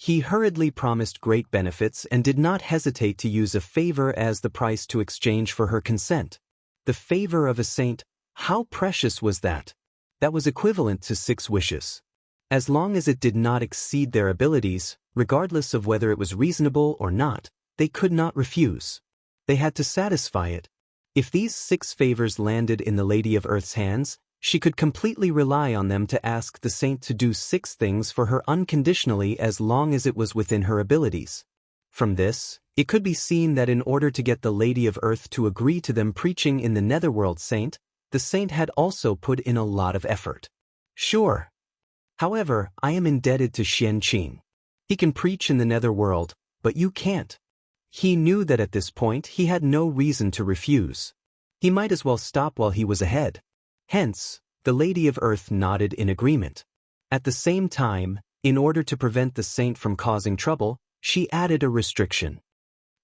He hurriedly promised great benefits and did not hesitate to use a favor as the price to exchange for her consent. The favor of a saint, how precious was that? That was equivalent to 6 wishes. As long as it did not exceed their abilities, regardless of whether it was reasonable or not, they could not refuse. They had to satisfy it. If these 6 favors landed in the Lady of Earth's hands, she could completely rely on them to ask the saint to do 6 things for her unconditionally as long as it was within her abilities. From this, it could be seen that in order to get the Lady of Earth to agree to them preaching in the Netherworld the saint had also put in a lot of effort. Sure. However, I am indebted to Xianxia. He can preach in the Netherworld, but you can't. He knew that at this point he had no reason to refuse. He might as well stop while he was ahead. Hence, the Lady of Earth nodded in agreement. At the same time, in order to prevent the saint from causing trouble, she added a restriction.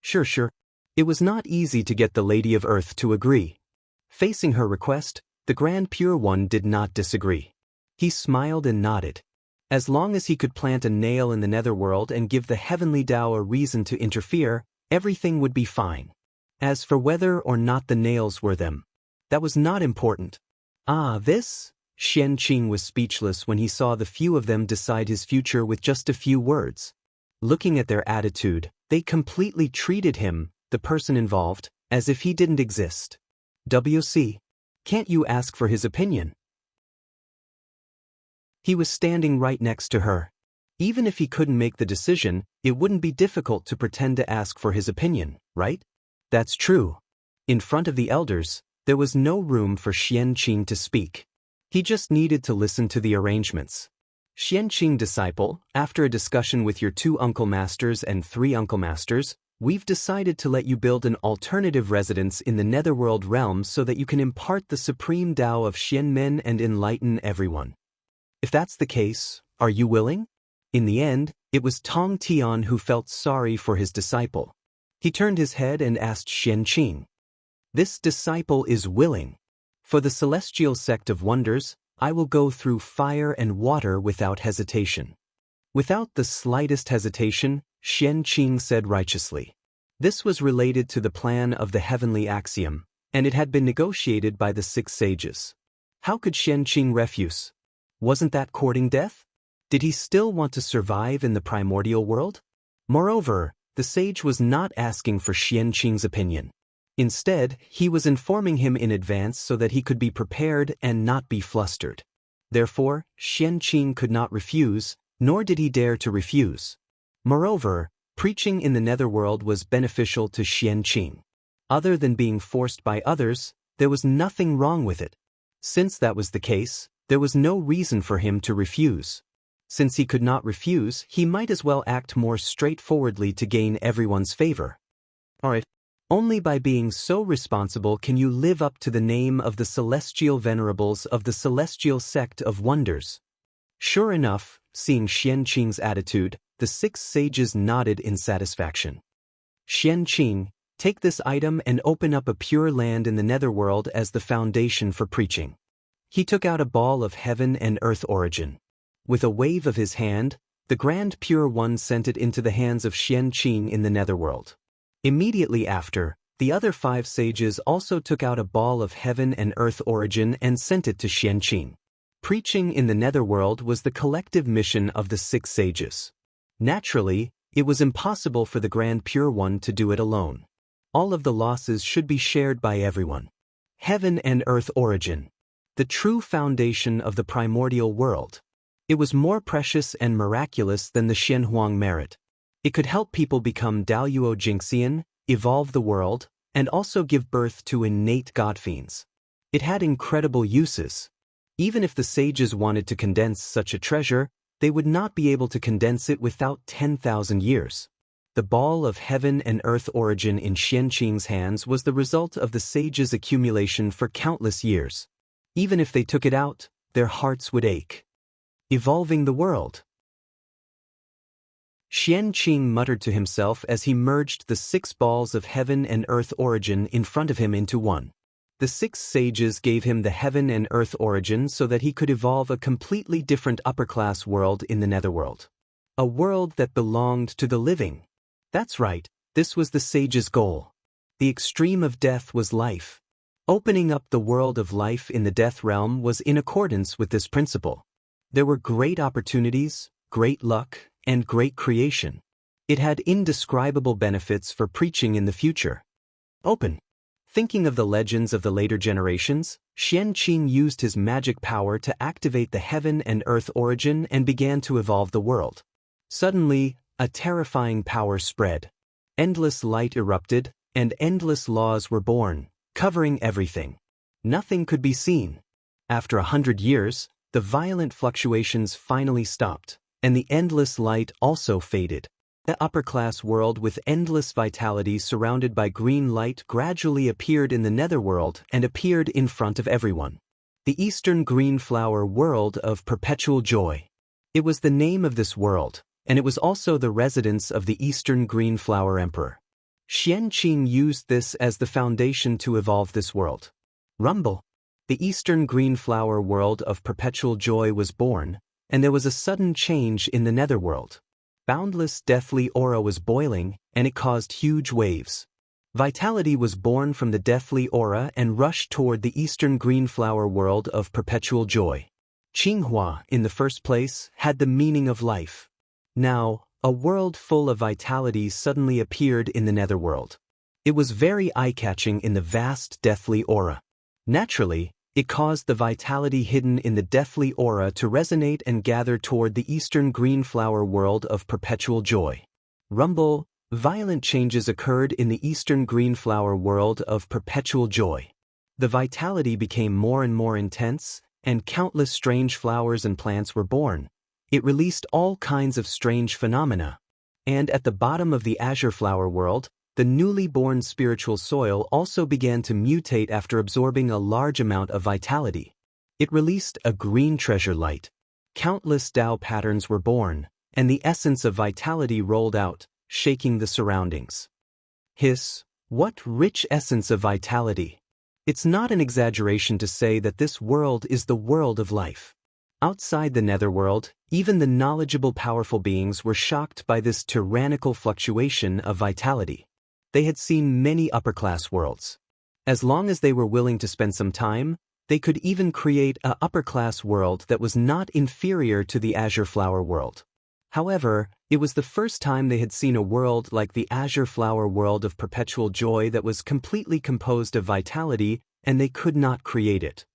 Sure. It was not easy to get the Lady of Earth to agree. Facing her request, the Grand Pure One did not disagree. He smiled and nodded. As long as he could plant a nail in the Netherworld and give the Heavenly Tao a reason to interfere, everything would be fine. As for whether or not the nails were them, that was not important. Xianxia was speechless when he saw the few of them decide his future with just a few words. Looking at their attitude, they completely treated him, the person involved, as if he didn't exist. WC, can't you ask for his opinion? He was standing right next to her. Even if he couldn't make the decision, it wouldn't be difficult to pretend to ask for his opinion, right? That's true. In front of the elders, there was no room for Xianxia to speak. He just needed to listen to the arrangements. Xianxia disciple, after a discussion with your 2 uncle masters and 3 uncle masters, we've decided to let you build an alternative residence in the Netherworld realm so that you can impart the supreme Tao of Xianmen and enlighten everyone. If that's the case, are you willing? In the end, it was Tong Tian who felt sorry for his disciple. He turned his head and asked Xianxia. This disciple is willing. For the celestial sect of wonders, I will go through fire and water without hesitation. Without the slightest hesitation, Xianxia said righteously. This was related to the plan of the heavenly axiom, and it had been negotiated by the 6 sages. How could Xianxia refuse? Wasn't that courting death? Did he still want to survive in the primordial world? Moreover, the sage was not asking for Xianxia's opinion. Instead, he was informing him in advance so that he could be prepared and not be flustered. Therefore, Xianxia could not refuse, nor did he dare to refuse. Moreover, preaching in the Netherworld was beneficial to Xianxia. Other than being forced by others, there was nothing wrong with it. Since that was the case, there was no reason for him to refuse. Since he could not refuse, he might as well act more straightforwardly to gain everyone's favor. Alright. Only by being so responsible can you live up to the name of the celestial venerables of the celestial sect of wonders. Sure enough, seeing Xianxia's attitude, the 6 sages nodded in satisfaction. Xianxia, take this item and open up a pure land in the Netherworld as the foundation for preaching. He took out a ball of heaven and earth origin. With a wave of his hand, the Grand Pure One sent it into the hands of Xianxia in the Netherworld. Immediately after, the other 5 sages also took out a ball of heaven and earth origin and sent it to Xianxia. Preaching in the Netherworld was the collective mission of the 6 sages. Naturally, it was impossible for the Grand Pure One to do it alone. All of the losses should be shared by everyone. Heaven and earth origin. The true foundation of the primordial world. It was more precious and miraculous than the Shenhuang merit. It could help people become Daoyuo Jingxian, evolve the world, and also give birth to innate godfiends. It had incredible uses. Even if the sages wanted to condense such a treasure, they would not be able to condense it without 10,000 years. The ball of heaven and earth origin in Xianxing's hands was the result of the sages' accumulation for countless years. Even if they took it out, their hearts would ache. Evolving the world. Xianxia muttered to himself as he merged the 6 balls of heaven and earth origin in front of him into one. The 6 sages gave him the heaven and earth origin so that he could evolve a completely different upper-class world in the Netherworld. A world that belonged to the living. That's right, this was the sage's goal. The extreme of death was life. Opening up the world of life in the death realm was in accordance with this principle. There were great opportunities, great luck, and great creation. It had indescribable benefits for preaching in the future. Open. Thinking of the legends of the later generations, Xianxia used his magic power to activate the heaven and earth origin and began to evolve the world. Suddenly, a terrifying power spread. Endless light erupted, and endless laws were born, covering everything. Nothing could be seen. After 100 years, the violent fluctuations finally stopped, and the endless light also faded. The upper-class world with endless vitality surrounded by green light gradually appeared in the netherworld and appeared in front of everyone. The Eastern Green Flower World of Perpetual Joy. It was the name of this world, and it was also the residence of the Eastern Green Flower Emperor. Xianxia used this as the foundation to evolve this world. Rumble. The Eastern Green Flower World of Perpetual Joy was born, and there was a sudden change in the netherworld. Boundless deathly aura was boiling, and it caused huge waves. Vitality was born from the deathly aura and rushed toward the Eastern Green Flower World of Perpetual Joy. Qinghua, in the first place, had the meaning of life. Now, a world full of vitality suddenly appeared in the netherworld. It was very eye-catching in the vast deathly aura. Naturally, it caused the vitality hidden in the deathly aura to resonate and gather toward the Eastern Green Flower World of Perpetual Joy. Rumble. Violent changes occurred in the Eastern Green Flower World of Perpetual Joy. The vitality became more and more intense, and countless strange flowers and plants were born. It released all kinds of strange phenomena. And at the bottom of the Azure Flower World, the newly born spiritual soil also began to mutate after absorbing a large amount of vitality. It released a green treasure light. Countless Tao patterns were born, and the essence of vitality rolled out, shaking the surroundings. Hiss, what rich essence of vitality! It's not an exaggeration to say that this world is the world of life. Outside the netherworld, even the knowledgeable powerful beings were shocked by this tyrannical fluctuation of vitality. They had seen many upper-class worlds. As long as they were willing to spend some time, they could even create an upper-class world that was not inferior to the Azure Flower World. However, it was the first time they had seen a world like the Azure Flower World of Perpetual Joy that was completely composed of vitality, and they could not create it.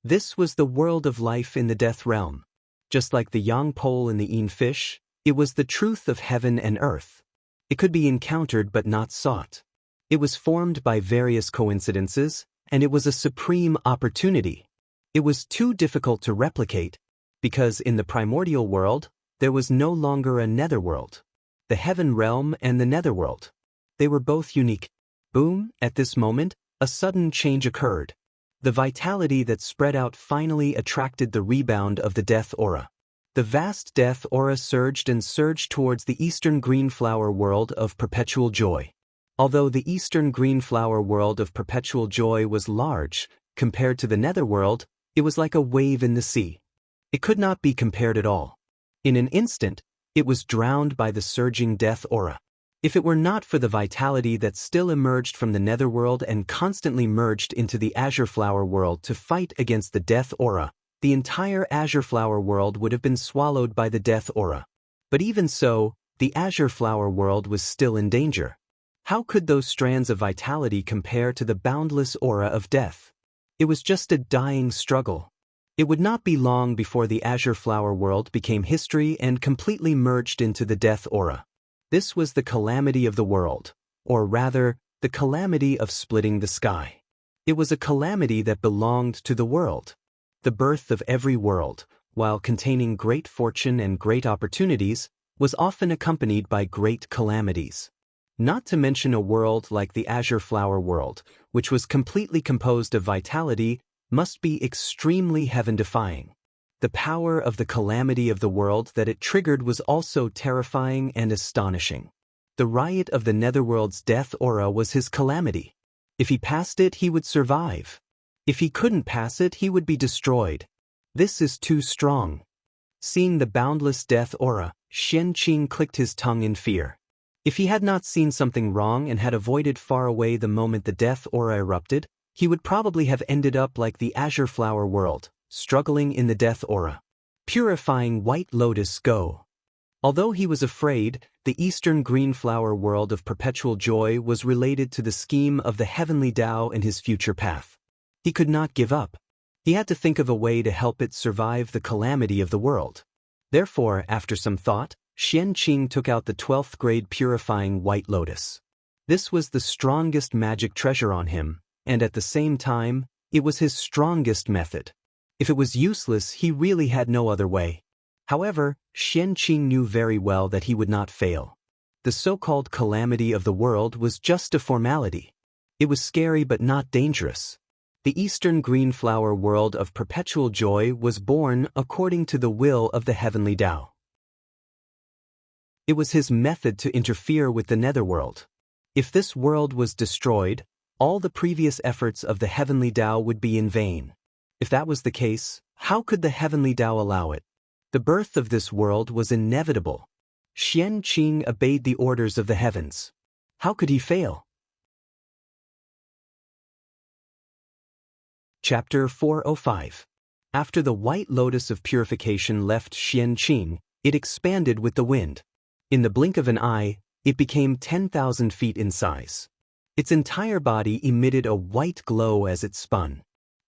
This was the world of life in the death realm. Just like the yang pole and the yin fish, it was the truth of heaven and earth. It could be encountered but not sought. It was formed by various coincidences, and it was a supreme opportunity. It was too difficult to replicate, because in the primordial world, there was no longer a netherworld. The heaven realm and the netherworld. They were both unique. Boom, at this moment, a sudden change occurred. The vitality that spread out finally attracted the rebound of the death aura. The vast death aura surged and surged towards the Eastern Green Flower World of Perpetual Joy. Although the Eastern Green Flower World of Perpetual Joy was large, compared to the netherworld, it was like a wave in the sea. It could not be compared at all. In an instant, it was drowned by the surging death aura. If it were not for the vitality that still emerged from the netherworld and constantly merged into the Azure Flower World to fight against the death aura, the entire Azure Flower World would have been swallowed by the death aura. But even so, the Azure Flower World was still in danger. How could those strands of vitality compare to the boundless aura of death? It was just a dying struggle. It would not be long before the Azure Flower World became history and completely merged into the death aura. This was the calamity of the world, or rather, the calamity of splitting the sky. It was a calamity that belonged to the world. The birth of every world, while containing great fortune and great opportunities, was often accompanied by great calamities. Not to mention a world like the Azure Flower World, which was completely composed of vitality, must be extremely heaven-defying. The power of the calamity of the world that it triggered was also terrifying and astonishing. The riot of the netherworld's death aura was his calamity. If he passed it, he would survive. If he couldn't pass it, he would be destroyed. This is too strong. Seeing the boundless death aura, Xianxia clicked his tongue in fear. If he had not seen something wrong and had avoided far away the moment the death aura erupted, he would probably have ended up like the azure flower world, struggling in the death aura. Purifying White Lotus Go. Although he was afraid, the eastern green flower world of perpetual joy was related to the scheme of the heavenly Tao and his future path. He could not give up. He had to think of a way to help it survive the calamity of the world. Therefore, after some thought, Xianxia took out the 12th grade Purifying White Lotus. This was the strongest magic treasure on him, and at the same time, it was his strongest method. If it was useless, he really had no other way. However, Xianxia knew very well that he would not fail. The so-called calamity of the world was just a formality. It was scary but not dangerous. The eastern green flower world of perpetual joy was born according to the will of the heavenly Tao. It was his method to interfere with the netherworld. If this world was destroyed, all the previous efforts of the heavenly Tao would be in vain. If that was the case, how could the heavenly Tao allow it? The birth of this world was inevitable. Xianxia obeyed the orders of the heavens. How could he fail? Chapter 405. After the White Lotus of Purification left Xianxia, it expanded with the wind. In the blink of an eye, it became 10,000 feet in size. Its entire body emitted a white glow as it spun.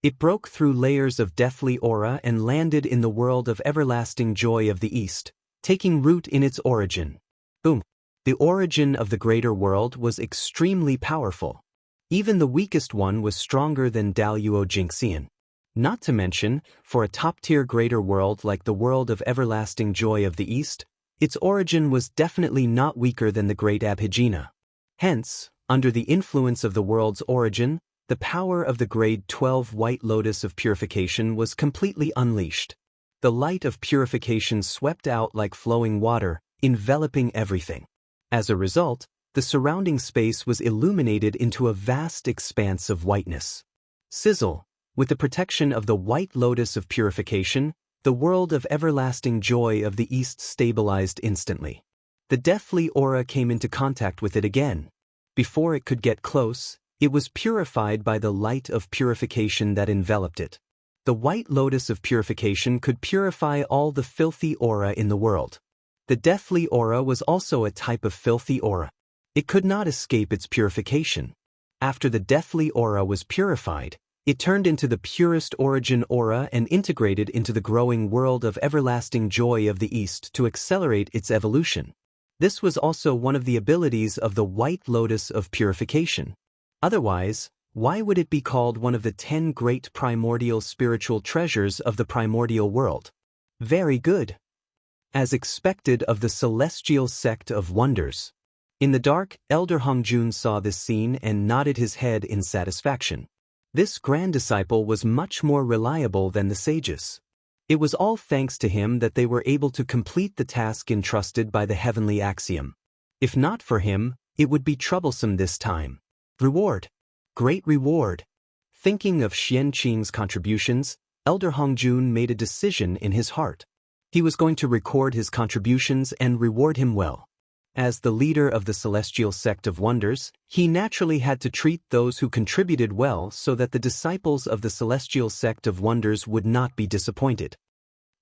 It broke through layers of deathly aura and landed in the world of everlasting joy of the East, taking root in its origin. Boom! The origin of the greater world was extremely powerful. Even the weakest one was stronger than Daluo Jingxian. Not to mention, for a top-tier greater world like the world of everlasting joy of the East, its origin was definitely not weaker than the great Abhijna. Hence, under the influence of the world's origin, the power of the grade 12 White Lotus of Purification was completely unleashed. The light of purification swept out like flowing water, enveloping everything. As a result, the surrounding space was illuminated into a vast expanse of whiteness. Sizzle, with the protection of the White Lotus of Purification, the world of everlasting joy of the East stabilized instantly. The deathly aura came into contact with it again. Before it could get close, it was purified by the light of purification that enveloped it. The White Lotus of Purification could purify all the filthy aura in the world. The deathly aura was also a type of filthy aura. It could not escape its purification. After the deathly aura was purified, it turned into the purest origin aura and integrated into the growing world of everlasting joy of the East to accelerate its evolution. This was also one of the abilities of the White Lotus of Purification. Otherwise, why would it be called one of the 10 great primordial spiritual treasures of the primordial world? Very good. As expected of the celestial sect of wonders. In the dark, Elder Hongjun saw this scene and nodded his head in satisfaction. This grand disciple was much more reliable than the sages. It was all thanks to him that they were able to complete the task entrusted by the heavenly axiom. If not for him, it would be troublesome this time. Reward. Great reward. Thinking of Xianxia's contributions, Elder Hongjun made a decision in his heart. He was going to record his contributions and reward him well. As the leader of the celestial sect of wonders, he naturally had to treat those who contributed well so that the disciples of the celestial sect of wonders would not be disappointed.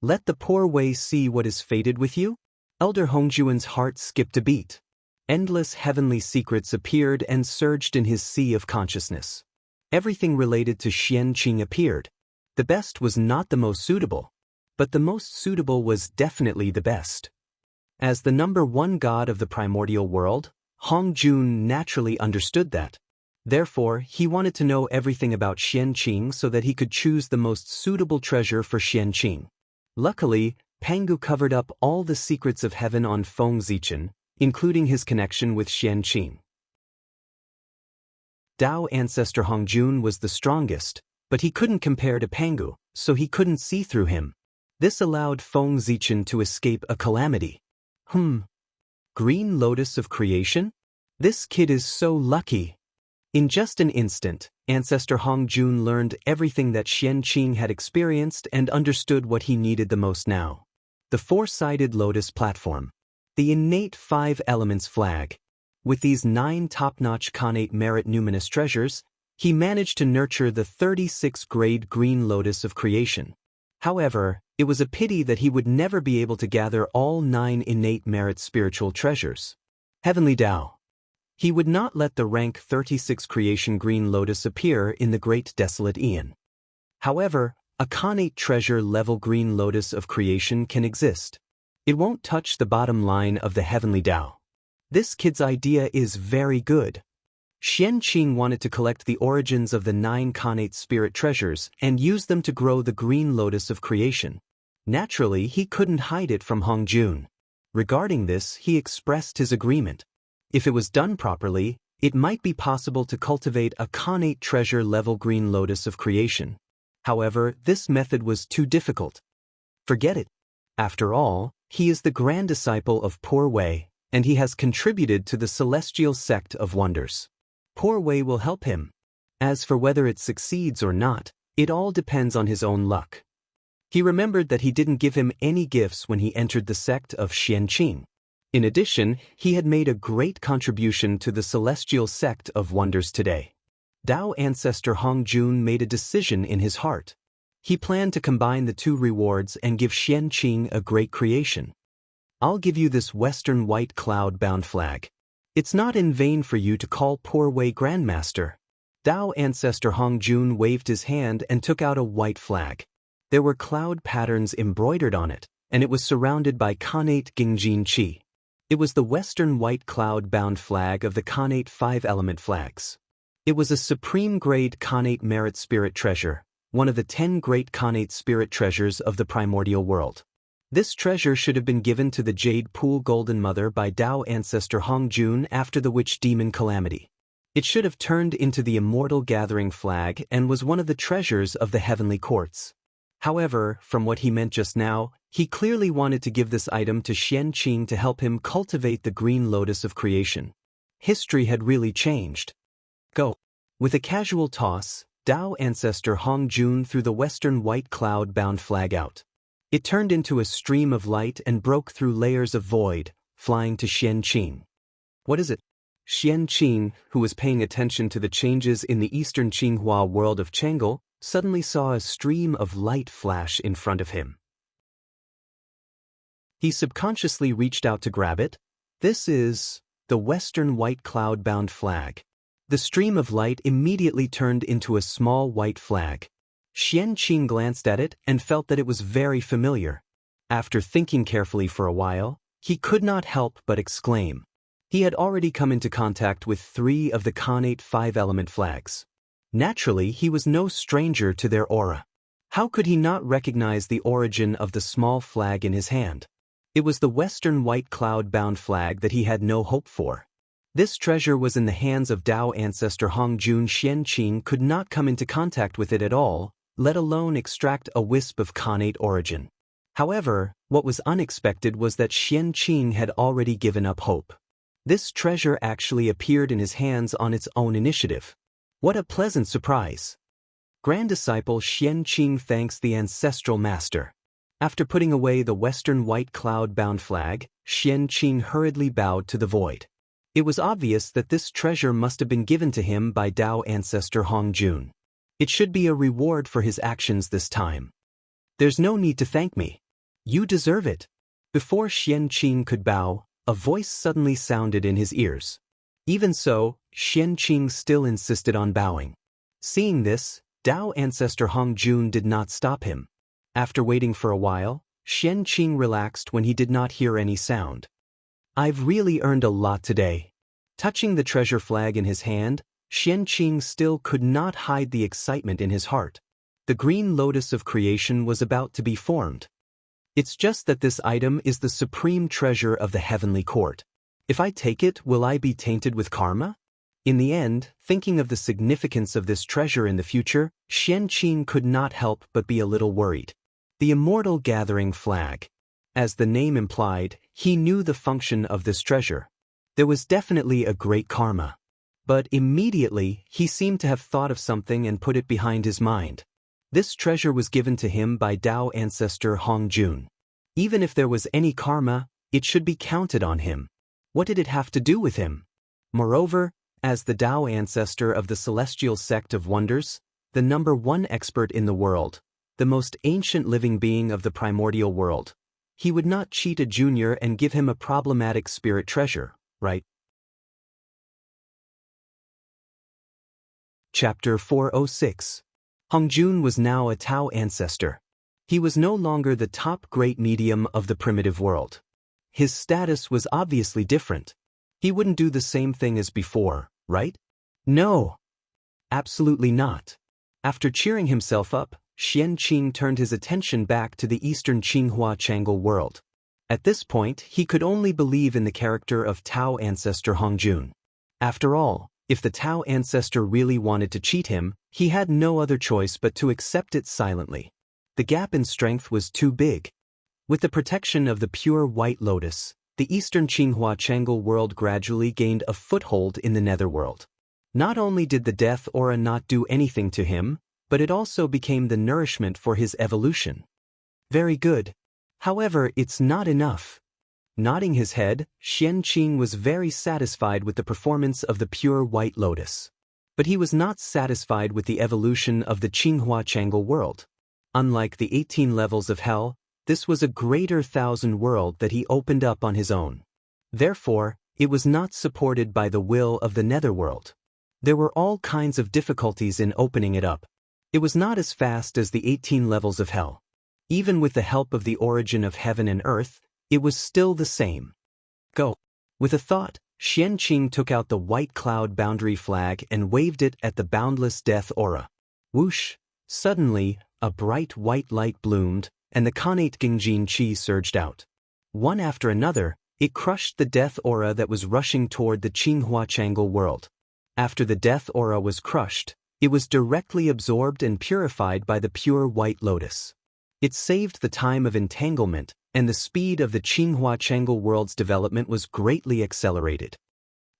Let the poor way see what is fated with you? Elder Hongjun's heart skipped a beat. Endless heavenly secrets appeared and surged in his sea of consciousness. Everything related to Xianxia appeared. The best was not the most suitable, but the most suitable was definitely the best. As the number one god of the primordial world, Hongjun naturally understood that. Therefore, he wanted to know everything about Xianxia so that he could choose the most suitable treasure for Xianxia. Luckily, Pangu covered up all the secrets of heaven on Feng Zichen, including his connection with Xianxia. Dao ancestor Hongjun was the strongest, but he couldn't compare to Pangu, so he couldn't see through him. This allowed Feng Zichen to escape a calamity. Green Lotus of Creation? This kid is so lucky. In just an instant, Ancestor Hongjun learned everything that Xianxia had experienced and understood what he needed the most now. the four-sided lotus platform, the innate 5 elements flag. With these 9 top-notch Khanate merit numinous treasures, he managed to nurture the 36-grade green lotus of creation. However, it was a pity that he would never be able to gather all 9 innate merit spiritual treasures. Heavenly Tao. He would not let the rank 36 creation green lotus appear in the great desolate Aeon. However, a Khanate treasure level green lotus of creation can exist. It won't touch the bottom line of the Heavenly Tao. This kid's idea is very good. Xianxia wanted to collect the origins of the 9 Khanate spirit treasures and use them to grow the green lotus of creation. Naturally, he couldn't hide it from Hongjun. Regarding this, he expressed his agreement. If it was done properly, it might be possible to cultivate a Khanate treasure level green lotus of creation. However, this method was too difficult. Forget it. After all, he is the grand disciple of Poor Wei, and he has contributed to the celestial sect of wonders. Poor Wei will help him. As for whether it succeeds or not, it all depends on his own luck. He remembered that he didn't give him any gifts when he entered the sect of Xianxia. In addition, he had made a great contribution to the celestial sect of wonders today. Tao ancestor Hongjun made a decision in his heart. He planned to combine the 2 rewards and give Xianxia a great creation. I'll give you this western white cloud-bound flag. It's not in vain for you to call Poor Wei Grandmaster. Tao ancestor Hongjun waved his hand and took out a white flag. There were cloud patterns embroidered on it, and it was surrounded by Khanate Gingjin Qi. It was the western white cloud-bound flag of the Khanate 5-element flags. It was a supreme-grade Khanate merit spirit treasure, one of the 10 great Khanate spirit treasures of the primordial world. This treasure should have been given to the Jade Pool Golden Mother by Tao ancestor Hongjun after the witch demon calamity. It should have turned into the immortal gathering flag and was one of the treasures of the heavenly courts. However, from what he meant just now, he clearly wanted to give this item to Xianxia to help him cultivate the green lotus of creation. History had really changed. Go. With a casual toss, Tao ancestor Hongjun threw the western white cloud-bound flag out. It turned into a stream of light and broke through layers of void, flying to Xianxia. What is it? Xianxia, who was paying attention to the changes in the eastern Qinghua world of Chang'e, suddenly saw a stream of light flash in front of him. He subconsciously reached out to grab it. This is the western white cloud-bound flag. The stream of light immediately turned into a small white flag. Xianxia glanced at it and felt that it was very familiar. After thinking carefully for a while, he could not help but exclaim. He had already come into contact with 3 of the Khanate 5-element flags. Naturally, he was no stranger to their aura. How could he not recognize the origin of the small flag in his hand? It was the western white cloud-bound flag that he had no hope for. This treasure was in the hands of Tao ancestor Hongjun. Xianxia could not come into contact with it at all, let alone extract a wisp of Khanate origin. However, what was unexpected was that Xianxia had already given up hope. This treasure actually appeared in his hands on its own initiative. What a pleasant surprise! Grand Disciple Xianxia thanks the ancestral master. After putting away the western white cloud-bound flag, Xianxia hurriedly bowed to the void. It was obvious that this treasure must have been given to him by Tao ancestor Hongjun. It should be a reward for his actions this time. There's no need to thank me. You deserve it. Before Xianxia could bow, a voice suddenly sounded in his ears. Even so, Xianxia still insisted on bowing. Seeing this, Tao ancestor Hongjun did not stop him. After waiting for a while, Xianxia relaxed when he did not hear any sound. I've really earned a lot today. Touching the treasure flag in his hand, Xianxia still could not hide the excitement in his heart. The green lotus of creation was about to be formed. It's just that this item is the supreme treasure of the heavenly court. If I take it, will I be tainted with karma? In the end, thinking of the significance of this treasure in the future, Xianxia could not help but be a little worried. The immortal gathering flag. As the name implied, he knew the function of this treasure. There was definitely a great karma. But immediately, he seemed to have thought of something and put it behind his mind. This treasure was given to him by Tao ancestor Hongjun. Even if there was any karma, it should be counted on him. What did it have to do with him? Moreover, as the Tao ancestor of the celestial sect of wonders, the #1 expert in the world, the most ancient living being of the primordial world, he would not cheat a junior and give him a problematic spirit treasure, right? Chapter 406. Hongjun was now a Tao ancestor. He was no longer the top great medium of the primitive world. His status was obviously different. He wouldn't do the same thing as before, right? No. Absolutely not. After cheering himself up, Xianxia turned his attention back to the eastern Qinghua Changle world. At this point, he could only believe in the character of Tao ancestor Hongjun. After all, if the Tao ancestor really wanted to cheat him, he had no other choice but to accept it silently. The gap in strength was too big. With the protection of the pure white lotus, the eastern Qinghua Changle world gradually gained a foothold in the netherworld. Not only did the death aura not do anything to him, but it also became the nourishment for his evolution. Very good. However, it's not enough. Nodding his head, Xianxia was very satisfied with the performance of the pure white lotus. But he was not satisfied with the evolution of the Qinghua Changle world. Unlike the 18 levels of hell, this was a greater 1,000 world that he opened up on his own. Therefore, it was not supported by the will of the netherworld. There were all kinds of difficulties in opening it up. It was not as fast as the 18 levels of hell. Even with the help of the origin of heaven and earth, it was still the same. Go. With a thought, Xianxia took out the white cloud boundary flag and waved it at the boundless death aura. Whoosh! Suddenly, a bright white light bloomed, and the Khanate Gingjin Qi surged out. One after another, it crushed the death aura that was rushing toward the Qinghua Changle world. After the death aura was crushed, it was directly absorbed and purified by the pure white lotus. It saved the time of entanglement, and the speed of the Qinghua Changle world's development was greatly accelerated.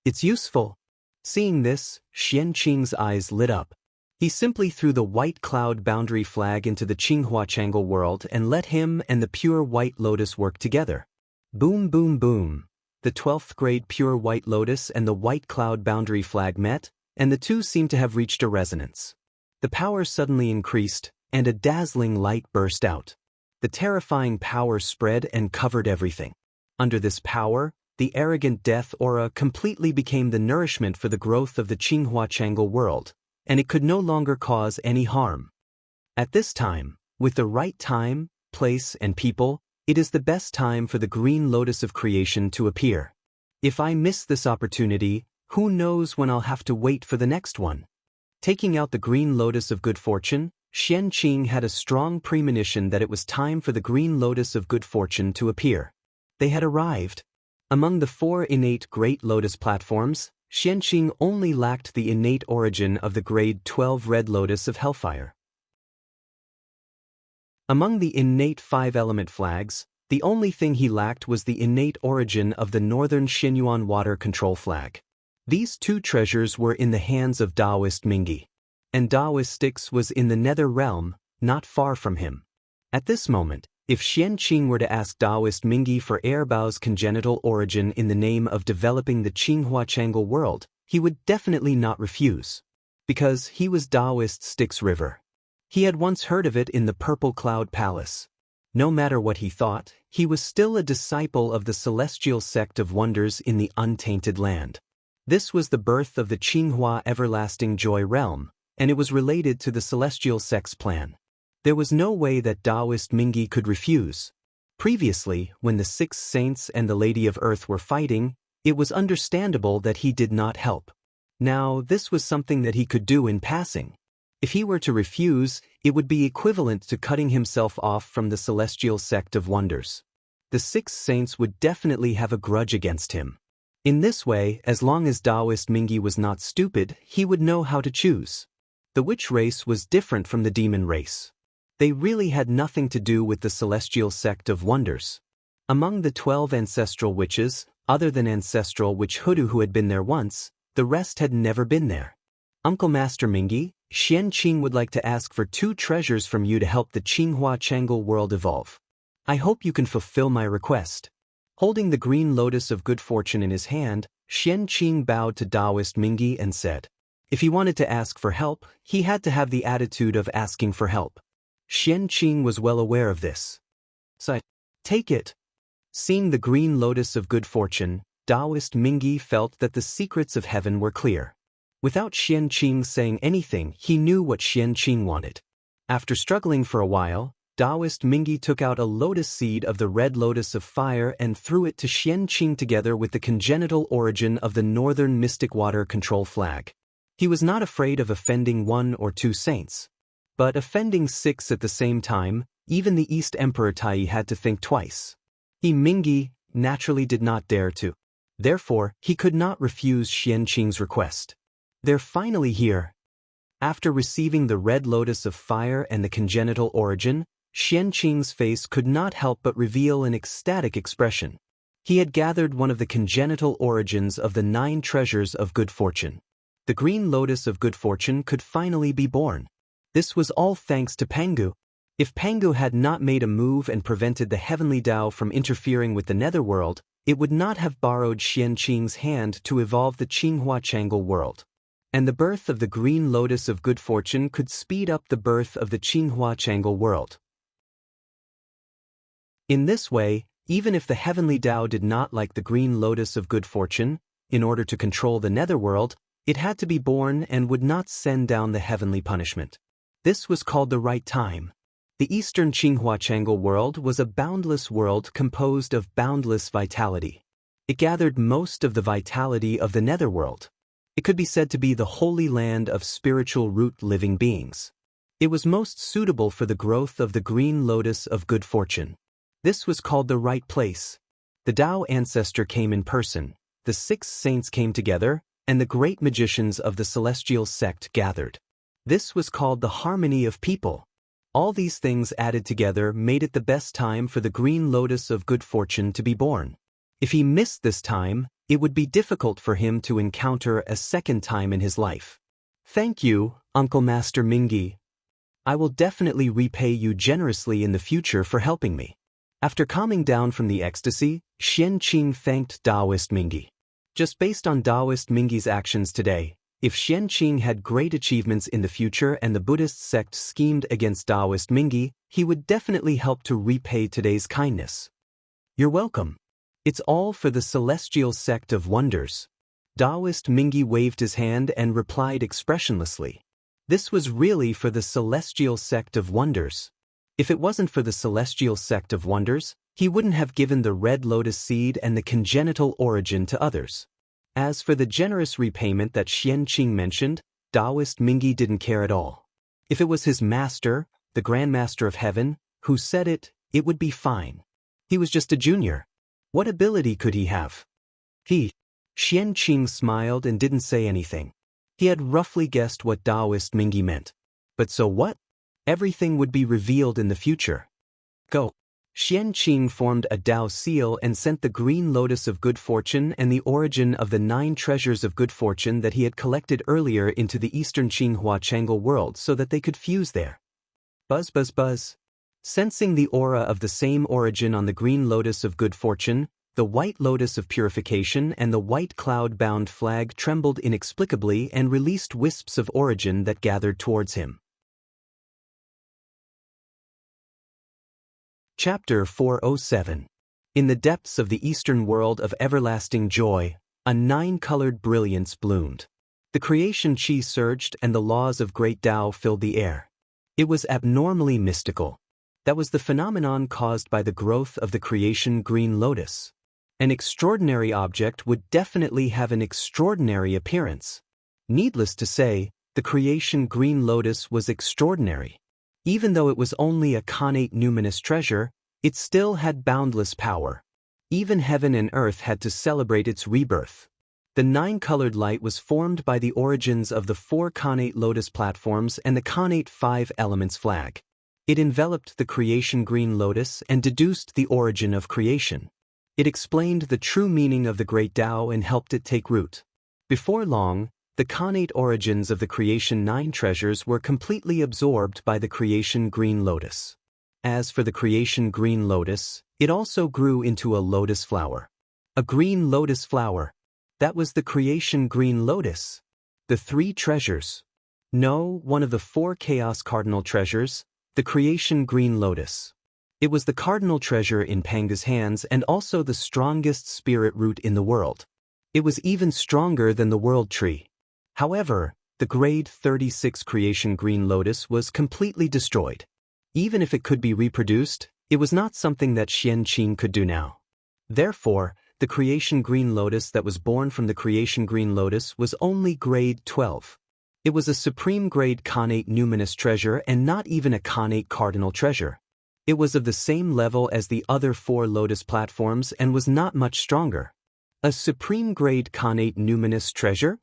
It's useful. Seeing this, Xianxia's eyes lit up. He simply threw the white cloud boundary flag into the Qinghua Changle world and let him and the pure white lotus work together. Boom boom boom. The 12th grade pure white lotus and the white cloud boundary flag met, and the two seemed to have reached a resonance. The power suddenly increased, and a dazzling light burst out. The terrifying power spread and covered everything. Under this power, the arrogant death aura completely became the nourishment for the growth of the Qinghua Changle world, and it could no longer cause any harm. At this time, with the right time, place, and people, it is the best time for the green lotus of creation to appear. If I miss this opportunity, who knows when I'll have to wait for the next one? Taking out the green lotus of good fortune, Xianxia had a strong premonition that it was time for the green lotus of good fortune to appear. They had arrived. Among the 4 innate great lotus platforms, Xianxia only lacked the innate origin of the grade 12 red lotus of hellfire. Among the innate 5-element flags, the only thing he lacked was the innate origin of the northern Xinyuan water control flag. These 2 treasures were in the hands of Taoist Mingi. And Taoist Styx was in the nether realm, not far from him. At this moment, if Xianxia were to ask Taoist Mingi for Airbao's congenital origin in the name of developing the Qinghua Changle world, he would definitely not refuse. Because he was Taoist Styx River. He had once heard of it in the Purple Cloud Palace. No matter what he thought, he was still a disciple of the celestial sect of wonders in the untainted land. This was the birth of the Qinghua Everlasting Joy Realm, and it was related to the celestial sect's plan. There was no way that Taoist Mingi could refuse. Previously, when the 6 saints and the Lady of Earth were fighting, it was understandable that he did not help. Now, this was something that he could do in passing. If he were to refuse, it would be equivalent to cutting himself off from the celestial sect of wonders. The 6 saints would definitely have a grudge against him. In this way, as long as Taoist Mingi was not stupid, he would know how to choose. The witch race was different from the demon race. They really had nothing to do with the celestial sect of wonders. Among the 12 ancestral witches, other than ancestral witch Hudu who had been there once, the rest had never been there. Uncle Master Mingi, Xianxia would like to ask for 2 treasures from you to help the Qinghua Changle world evolve. I hope you can fulfill my request. Holding the green lotus of good fortune in his hand, Xianxia bowed to Taoist Mingi and said, if he wanted to ask for help, he had to have the attitude of asking for help. Xianxia was well aware of this. So, take it. Seeing the green lotus of good fortune, Taoist Mingi felt that the secrets of heaven were clear. Without Xianxia saying anything, he knew what Xianxia wanted. After struggling for a while, Taoist Mingi took out a lotus seed of the red lotus of fire and threw it to Xianxia together with the congenital origin of the northern mystic water control flag. He was not afraid of offending 1 or 2 saints. But offending 6 at the same time, even the East Emperor Tai had to think twice. He Mingi naturally did not dare to. Therefore, he could not refuse Xianxia's request. They're finally here. After receiving the red lotus of fire and the congenital origin, Xianxia's face could not help but reveal an ecstatic expression. He had gathered one of the congenital origins of the 9 treasures of good fortune. The green lotus of good fortune could finally be born. This was all thanks to Pangu. If Pangu had not made a move and prevented the heavenly Tao from interfering with the netherworld, it would not have borrowed Xianxia's hand to evolve the Qinghua Changle world. And the birth of the green lotus of good fortune could speed up the birth of the Qinghua Changle world. In this way, even if the heavenly Tao did not like the green lotus of good fortune, in order to control the netherworld, it had to be born and would not send down the heavenly punishment. This was called the right time. The eastern Qinghua Changle world was a boundless world composed of boundless vitality. It gathered most of the vitality of the netherworld. It could be said to be the holy land of spiritual root living beings. It was most suitable for the growth of the green lotus of good fortune. This was called the right place. The Tao ancestor came in person, the 6 saints came together, and the great magicians of the celestial sect gathered. This was called the harmony of people. All these things added together made it the best time for the green lotus of good fortune to be born. If he missed this time, it would be difficult for him to encounter a second time in his life. Thank you, Uncle Master Mingi. I will definitely repay you generously in the future for helping me. After calming down from the ecstasy, Xianxia thanked Taoist Mingi. Just based on Taoist Mingi's actions today, if Xianxia had great achievements in the future and the Buddhist sect schemed against Taoist Mingi, he would definitely help to repay today's kindness. You're welcome. It's all for the celestial sect of wonders. Taoist Mingi waved his hand and replied expressionlessly. This was really for the celestial sect of wonders. If it wasn't for the celestial sect of wonders, he wouldn't have given the red lotus seed and the congenital origin to others. As for the generous repayment that Xianxia mentioned, Taoist Mingi didn't care at all. If it was his master, the Grand Master of Heaven, who said it, it would be fine. He was just a junior. What ability could he have? Xianxia smiled and didn't say anything. He had roughly guessed what Taoist Mingi meant. But so what? Everything would be revealed in the future. Go. Xianxia formed a Tao seal and sent the green lotus of good fortune and the origin of the 9 treasures of good fortune that he had collected earlier into the eastern Qinghua Changle world so that they could fuse there. Buzz buzz buzz. Sensing the aura of the same origin on the green lotus of good fortune, the white lotus of purification and the white cloud-bound flag trembled inexplicably and released wisps of origin that gathered towards him. Chapter 407. In the depths of the eastern world of everlasting joy, a 9-colored brilliance bloomed. The creation chi surged and the laws of great Tao filled the air. It was abnormally mystical. That was the phenomenon caused by the growth of the creation green lotus. An extraordinary object would definitely have an extraordinary appearance. Needless to say, the creation green lotus was extraordinary. Even though it was only a connate numinous treasure, it still had boundless power. Even heaven and earth had to celebrate its rebirth. The 9-colored light was formed by the origins of the 4 connate lotus platforms and the connate 5 elements flag. It enveloped the creation green lotus and deduced the origin of creation. It explained the true meaning of the great Tao and helped it take root. Before long, the connate origins of the creation 9 treasures were completely absorbed by the creation green lotus. As for the creation green lotus, it also grew into a lotus flower. A green lotus flower. That was the creation green lotus. The 3 treasures. No, one of the 4 chaos cardinal treasures, the creation green lotus. It was the cardinal treasure in Panga's hands and also the strongest spirit root in the world. It was even stronger than the world tree. However, the grade 36 creation green lotus was completely destroyed. Even if it could be reproduced, it was not something that Xianxia could do now. Therefore, the creation green lotus that was born from the creation green lotus was only grade 12. It was a supreme grade connate numinous treasure and not even a connate cardinal treasure. It was of the same level as the other 4 lotus platforms and was not much stronger. A supreme grade connate numinous treasure?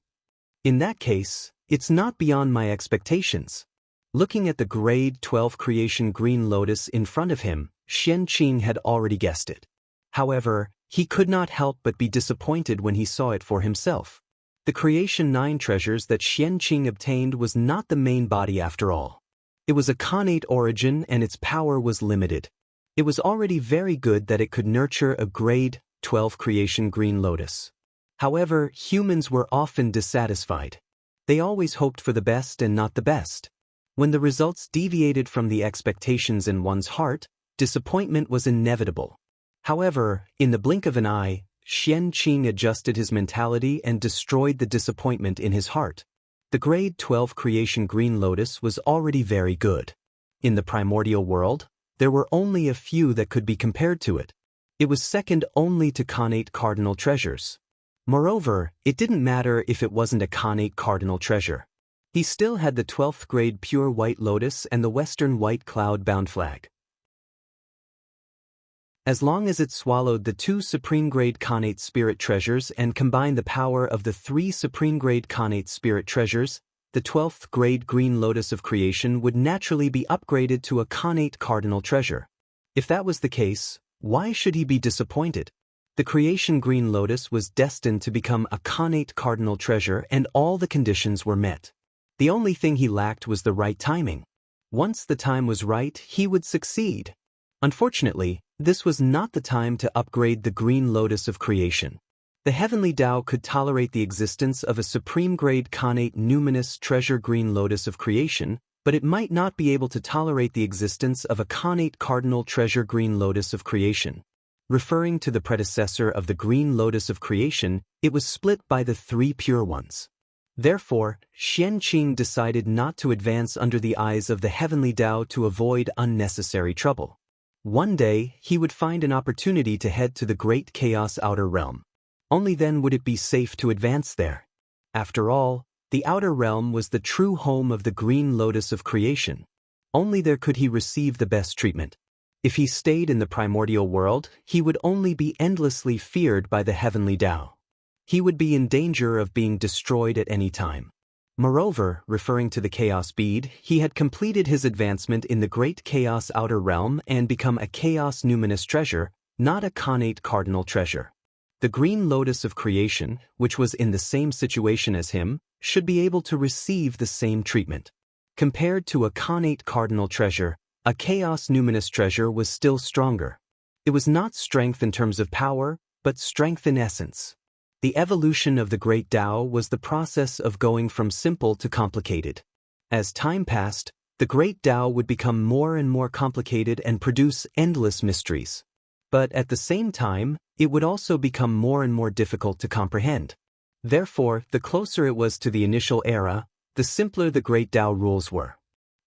In that case, it's not beyond my expectations. Looking at the grade 12 creation green lotus in front of him, Xianxia had already guessed it. However, he could not help but be disappointed when he saw it for himself. The creation 9 treasures that Xianxia obtained was not the main body after all. It was a connate origin and its power was limited. It was already very good that it could nurture a grade 12 creation green lotus. However, humans were often dissatisfied. They always hoped for the best and not the best. When the results deviated from the expectations in one's heart, disappointment was inevitable. However, in the blink of an eye, Xianxia adjusted his mentality and destroyed the disappointment in his heart. The grade 12 creation green lotus was already very good. In the primordial world, there were only a few that could be compared to it. It was second only to connate cardinal treasures. Moreover, it didn't matter if it wasn't a connate cardinal treasure. He still had the 12th grade pure white lotus and the western white cloud-bound flag. As long as it swallowed the 2 supreme grade connate spirit treasures and combined the power of the 3 supreme grade connate spirit treasures, the 12th grade green lotus of creation would naturally be upgraded to a connate cardinal treasure. If that was the case, why should he be disappointed? The creation green lotus was destined to become a connate cardinal treasure and all the conditions were met. The only thing he lacked was the right timing. Once the time was right, he would succeed. Unfortunately, this was not the time to upgrade the green lotus of creation. The heavenly Tao could tolerate the existence of a supreme grade connate numinous treasure green lotus of creation, but it might not be able to tolerate the existence of a connate cardinal treasure green lotus of creation. Referring to the predecessor of the green lotus of creation, it was split by the 3 pure ones. Therefore, Xianxia decided not to advance under the eyes of the heavenly Tao to avoid unnecessary trouble. One day, he would find an opportunity to head to the great chaos outer realm. Only then would it be safe to advance there. After all, the outer realm was the true home of the green lotus of creation. Only there could he receive the best treatment. If he stayed in the primordial world, he would only be endlessly feared by the heavenly Tao. He would be in danger of being destroyed at any time. Moreover, referring to the chaos bead, he had completed his advancement in the great chaos outer realm and become a chaos numinous treasure, not a connate cardinal treasure. The green lotus of creation, which was in the same situation as him, should be able to receive the same treatment. Compared to a connate cardinal treasure, a chaos numinous treasure was still stronger. It was not strength in terms of power, but strength in essence. The evolution of the great Tao was the process of going from simple to complicated. As time passed, the great Tao would become more and more complicated and produce endless mysteries. But at the same time, it would also become more and more difficult to comprehend. Therefore, the closer it was to the initial era, the simpler the great Tao rules were.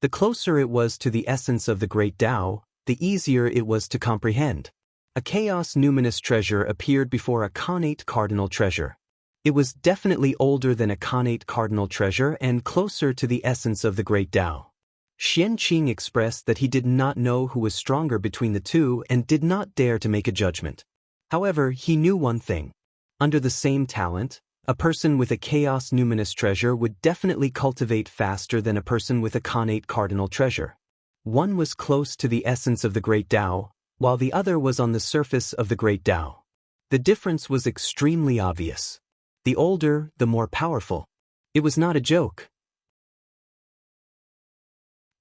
The closer it was to the essence of the great Tao, the easier it was to comprehend. A chaos numinous treasure appeared before a connate cardinal treasure. It was definitely older than a connate cardinal treasure and closer to the essence of the great Tao. Xianxia expressed that he did not know who was stronger between the two and did not dare to make a judgment. However, he knew one thing. Under the same talent, a person with a chaos numinous treasure would definitely cultivate faster than a person with a connate cardinal treasure. One was close to the essence of the great Tao, while the other was on the surface of the great Tao. The difference was extremely obvious. The older, the more powerful. It was not a joke.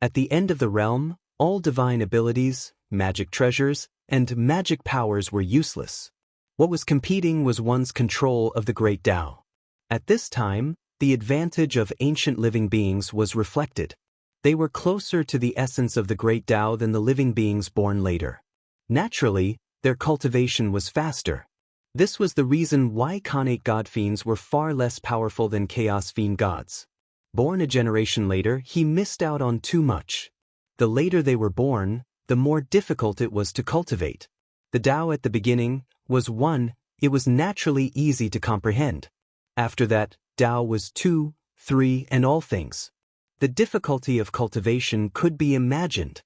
At the end of the realm, All divine abilities, magic treasures, and magic powers were useless. What was competing was one's control of the great Tao. At this time, the advantage of ancient living beings was reflected. They were closer to the essence of the great Tao than the living beings born later. Naturally, their cultivation was faster. This was the reason why Khanate god fiends were far less powerful than chaos fiend gods. Born a generation later, he missed out on too much. The later they were born, the more difficult it was to cultivate. The Tao at the beginning was 1, it was naturally easy to comprehend. After that, Tao was 2, 3, and all things. The difficulty of cultivation could be imagined.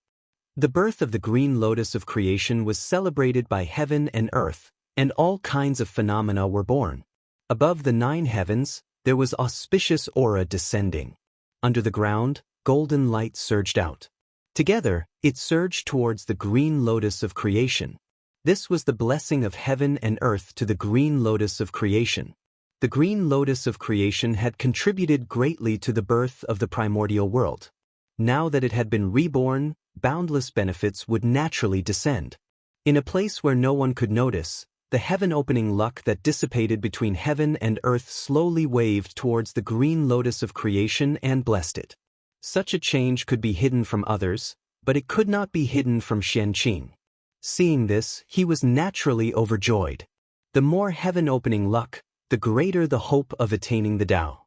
The birth of the green lotus of creation was celebrated by heaven and earth, and all kinds of phenomena were born. Above the 9 heavens, there was auspicious aura descending. Under the ground, golden light surged out. Together, it surged towards the green lotus of creation. This was the blessing of heaven and earth to the green lotus of creation. The green lotus of creation had contributed greatly to the birth of the primordial world. Now that it had been reborn, boundless benefits would naturally descend. In a place where no one could notice, the heaven-opening luck that dissipated between heaven and earth slowly waved towards the green lotus of creation and blessed it. Such a change could be hidden from others, but it could not be hidden from Xianxia. Seeing this, he was naturally overjoyed. The more heaven-opening luck, the greater the hope of attaining the Tao.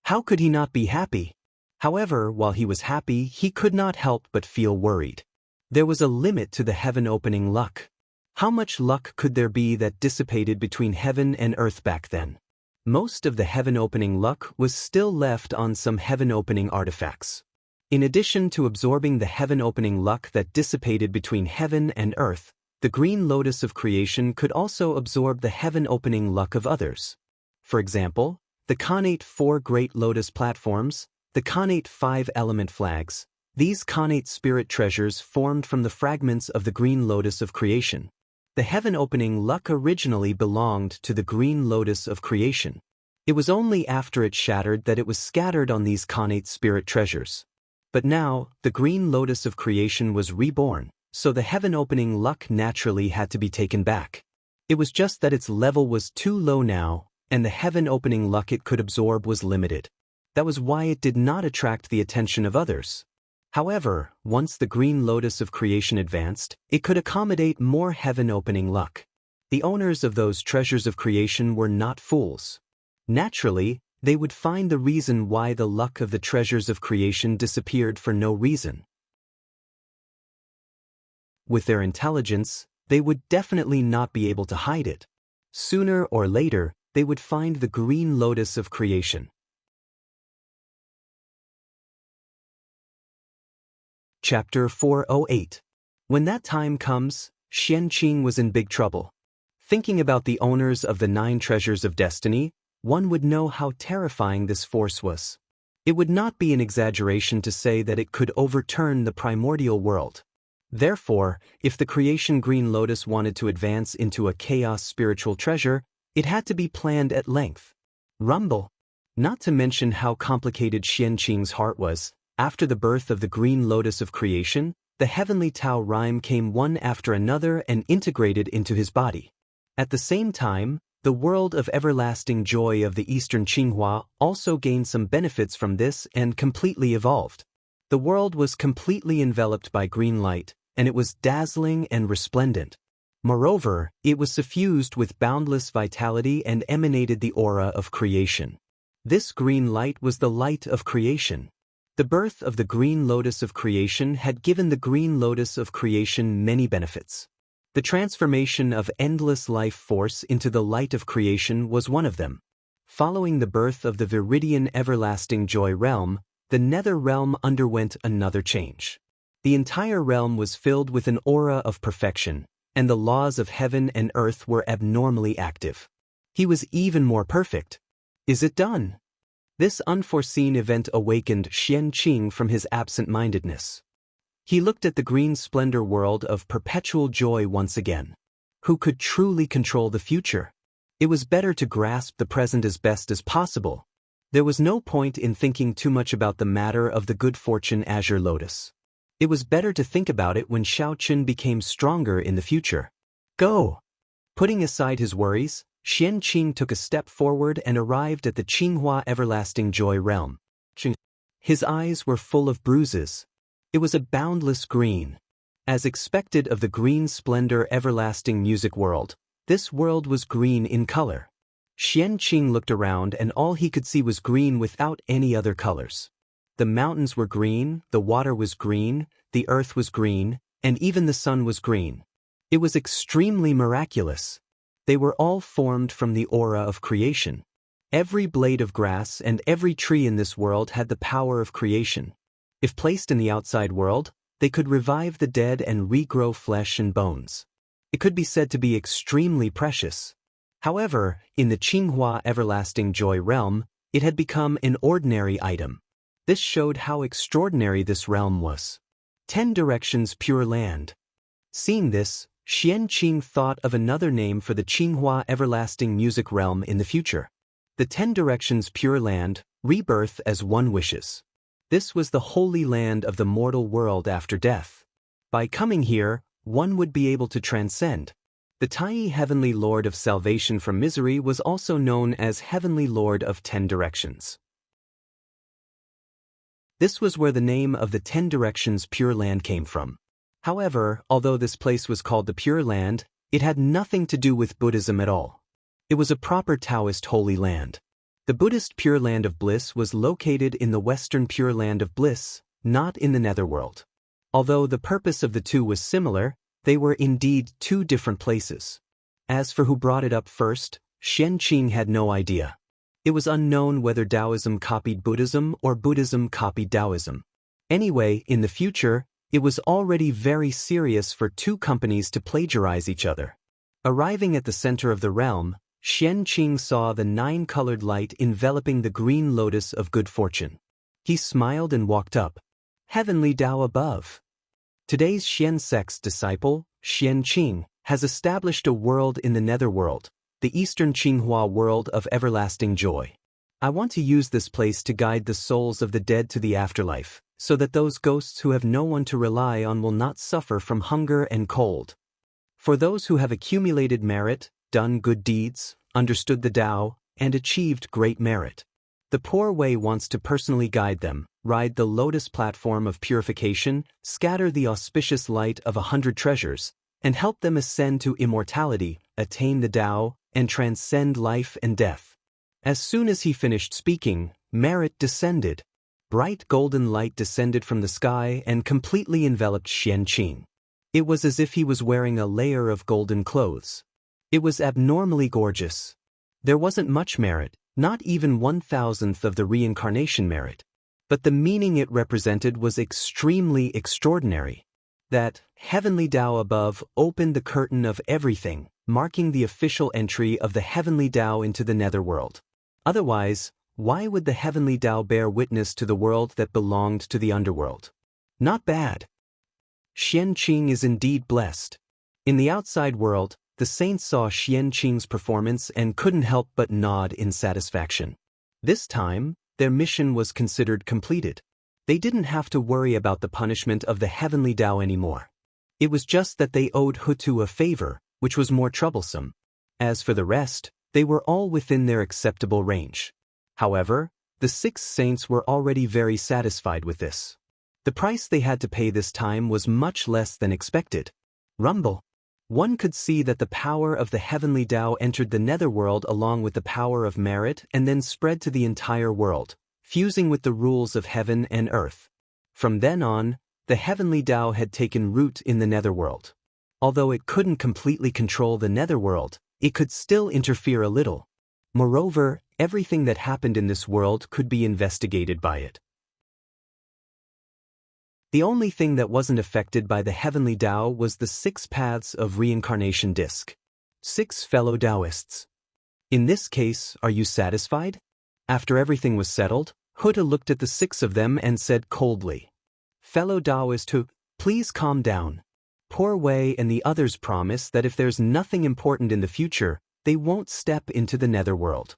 How could he not be happy? However, while he was happy, he could not help but feel worried. There was a limit to the heaven-opening luck. How much luck could there be that dissipated between heaven and earth back then? Most of the heaven-opening luck was still left on some heaven-opening artifacts. In addition to absorbing the heaven-opening luck that dissipated between heaven and earth, the green lotus of creation could also absorb the heaven-opening luck of others. For example, the Khanate 4 Great Lotus Platforms, the Khanate 5 Element Flags, these Khanate spirit treasures formed from the fragments of the green lotus of creation. The heaven-opening luck originally belonged to the green lotus of creation. It was only after it shattered that it was scattered on these Khanate spirit treasures. But now, the green lotus of creation was reborn, so the heaven-opening luck naturally had to be taken back. It was just that its level was too low now, and the heaven-opening luck it could absorb was limited. That was why it did not attract the attention of others. However, once the green lotus of creation advanced, it could accommodate more heaven-opening luck. The owners of those treasures of creation were not fools. Naturally, they would find the reason why the luck of the treasures of creation disappeared for no reason. With their intelligence, they would definitely not be able to hide it. Sooner or later, they would find the green lotus of creation. Chapter 408. When that time comes, Xianxia was in big trouble. Thinking about the owners of the 9 treasures of destiny, one would know how terrifying this force was. It would not be an exaggeration to say that it could overturn the primordial world. Therefore, if the creation green lotus wanted to advance into a chaos spiritual treasure, it had to be planned at length. Rumble. Not to mention how complicated Xianxia's heart was. After the birth of the green lotus of creation, the heavenly Tao rhyme came one after another and integrated into his body. At the same time, the world of everlasting joy of the Eastern Qinghua also gained some benefits from this and completely evolved. The world was completely enveloped by green light, and it was dazzling and resplendent. Moreover, it was suffused with boundless vitality and emanated the aura of creation. This green light was the light of creation. The birth of the green lotus of creation had given the green lotus of creation many benefits. The transformation of endless life force into the light of creation was one of them. Following the birth of the Viridian everlasting joy realm, the nether realm underwent another change. The entire realm was filled with an aura of perfection, and the laws of heaven and earth were abnormally active. He was even more perfect. Is it done? This unforeseen event awakened Xianxia from his absent-mindedness. He looked at the green splendor world of perpetual joy once again. Who could truly control the future? It was better to grasp the present as best as possible. There was no point in thinking too much about the matter of the good fortune azure lotus. It was better to think about it when Xiaoqun became stronger in the future. Go! Putting aside his worries, Xianxia took a step forward and arrived at the Qinghua Everlasting Joy realm. His eyes were full of bruises. It was a boundless green. As expected of the green splendor everlasting music world, this world was green in color. Xianxia looked around and all he could see was green without any other colors. The mountains were green, the water was green, the earth was green, and even the sun was green. It was extremely miraculous. They were all formed from the aura of creation. Every blade of grass and every tree in this world had the power of creation. If placed in the outside world, they could revive the dead and regrow flesh and bones. It could be said to be extremely precious. However, in the Qinghua Everlasting Joy realm, it had become an ordinary item. This showed how extraordinary this realm was. 10 directions pure land. Seeing this, Xianxia thought of another name for the Qinghua Everlasting Music realm in the future. The 10 directions pure land, rebirth as one wishes. This was the holy land of the mortal world after death. By coming here, one would be able to transcend. The Tai Heavenly Lord of Salvation from Misery was also known as Heavenly Lord of 10 Directions. This was where the name of the 10 Directions Pure Land came from. However, although this place was called the Pure Land, it had nothing to do with Buddhism at all. It was a proper Taoist holy land. The Buddhist Pure Land of Bliss was located in the Western Pure Land of Bliss, not in the Netherworld. Although the purpose of the two was similar, they were indeed two different places. As for who brought it up first, Xianxia had no idea. It was unknown whether Taoism copied Buddhism or Buddhism copied Taoism. Anyway, in the future, it was already very serious for two companies to plagiarize each other. Arriving at the center of the realm, Xianxia saw the 9-colored light enveloping the green lotus of good fortune. He smiled and walked up. Heavenly Tao above. Today's Xian sect's disciple, Xianxia, has established a world in the netherworld, the Eastern Qinghua world of everlasting joy. I want to use this place to guide the souls of the dead to the afterlife, so that those ghosts who have no one to rely on will not suffer from hunger and cold. For those who have accumulated merit, done good deeds, understood the Tao, and achieved great merit, the Poor Way wants to personally guide them, ride the lotus platform of purification, scatter the auspicious light of 100 treasures, and help them ascend to immortality, attain the Tao, and transcend life and death. As soon as he finished speaking, merit descended. Bright golden light descended from the sky and completely enveloped Xianxia. It was as if he was wearing a layer of golden clothes. It was abnormally gorgeous. There wasn't much merit, not even 1,000th of the reincarnation merit. But the meaning it represented was extremely extraordinary. That heavenly Tao above opened the curtain of everything, marking the official entry of the heavenly Tao into the netherworld. Otherwise, why would the heavenly Tao bear witness to the world that belonged to the underworld? Not bad. Xianxia is indeed blessed. In the outside world, the saints saw Xianxia's performance and couldn't help but nod in satisfaction. This time, their mission was considered completed. They didn't have to worry about the punishment of the heavenly Tao anymore. It was just that they owed Hutu a favor, which was more troublesome. As for the rest, they were all within their acceptable range. However, the 6 saints were already very satisfied with this. The price they had to pay this time was much less than expected. Rumble. One could see that the power of the heavenly Tao entered the netherworld along with the power of merit and then spread to the entire world, fusing with the rules of heaven and earth. From then on, the heavenly Tao had taken root in the netherworld. Although it couldn't completely control the netherworld, it could still interfere a little. Moreover, everything that happened in this world could be investigated by it. The only thing that wasn't affected by the heavenly Tao was the 6 paths of reincarnation disc. 6 fellow Taoists. In this case, are you satisfied? After everything was settled, Huta looked at the 6 of them and said coldly, Fellow Taoist Hu, please calm down. Poor Wei and the others promise that if there's nothing important in the future, they won't step into the netherworld.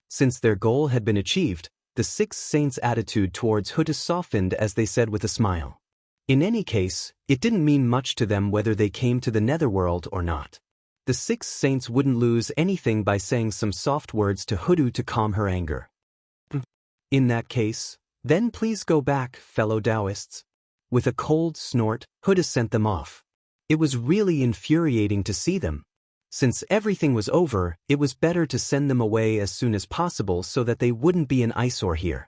Since their goal had been achieved, the 6 saints' attitude towards Huta softened as they said with a smile, In any case, it didn't mean much to them whether they came to the netherworld or not. The 6 saints wouldn't lose anything by saying some soft words to Hudu to calm her anger. In that case, then please go back, fellow Taoists. With a cold snort, Huda sent them off. It was really infuriating to see them. Since everything was over, it was better to send them away as soon as possible so that they wouldn't be an eyesore here.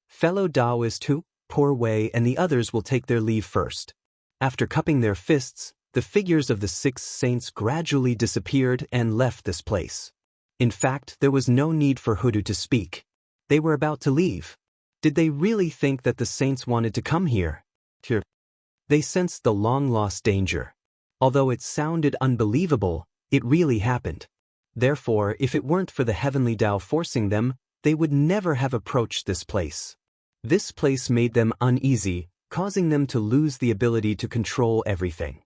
Fellow Taoist Hu, Poor Wei and the others will take their leave first. After cupping their fists, the figures of the 6 saints gradually disappeared and left this place. In fact, there was no need for Hudu to speak. They were about to leave. Did they really think that the saints wanted to come here? They sensed the long-lost danger. Although it sounded unbelievable, it really happened. Therefore, if it weren't for the heavenly Tao forcing them, they would never have approached this place. This place made them uneasy, causing them to lose the ability to control everything.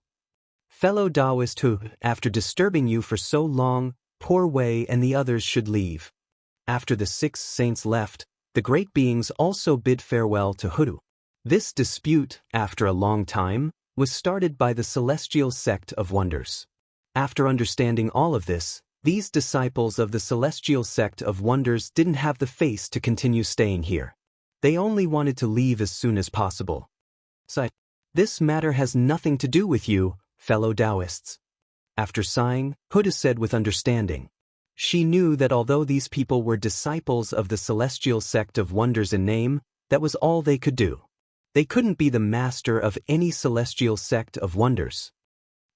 Fellow Taoist Hu, after disturbing you for so long, Poor Wei and the others should leave. After the 6 saints left, the great beings also bid farewell to Hudu. This dispute, after a long time, was started by the celestial sect of wonders. After understanding all of this, these disciples of the celestial sect of wonders didn't have the face to continue staying here. They only wanted to leave as soon as possible. So, this matter has nothing to do with you, fellow Taoists. After sighing, Huda said with understanding. She knew that although these people were disciples of the celestial sect of wonders in name, that was all they could do. They couldn't be the master of any celestial sect of wonders.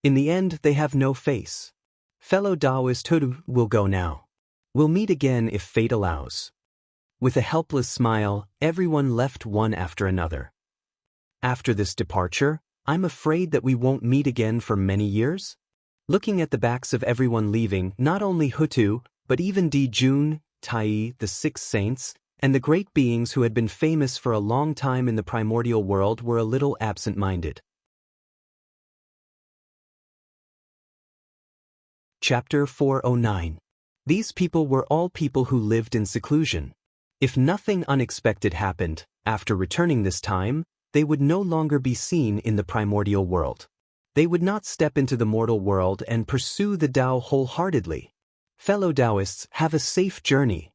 In the end, they have no face. Fellow Taoist Hudu will go now. We'll meet again if fate allows. With a helpless smile, everyone left one after another. After this departure, I'm afraid that we won't meet again for many years. Looking at the backs of everyone leaving, not only Hutu, but even Di Jun, Tai, the 6 saints, and the great beings who had been famous for a long time in the primordial world were a little absent-minded. Chapter 409. These people were all people who lived in seclusion. If nothing unexpected happened, after returning this time, they would no longer be seen in the primordial world. They would not step into the mortal world and pursue the Tao wholeheartedly. Fellow Taoists, have a safe journey.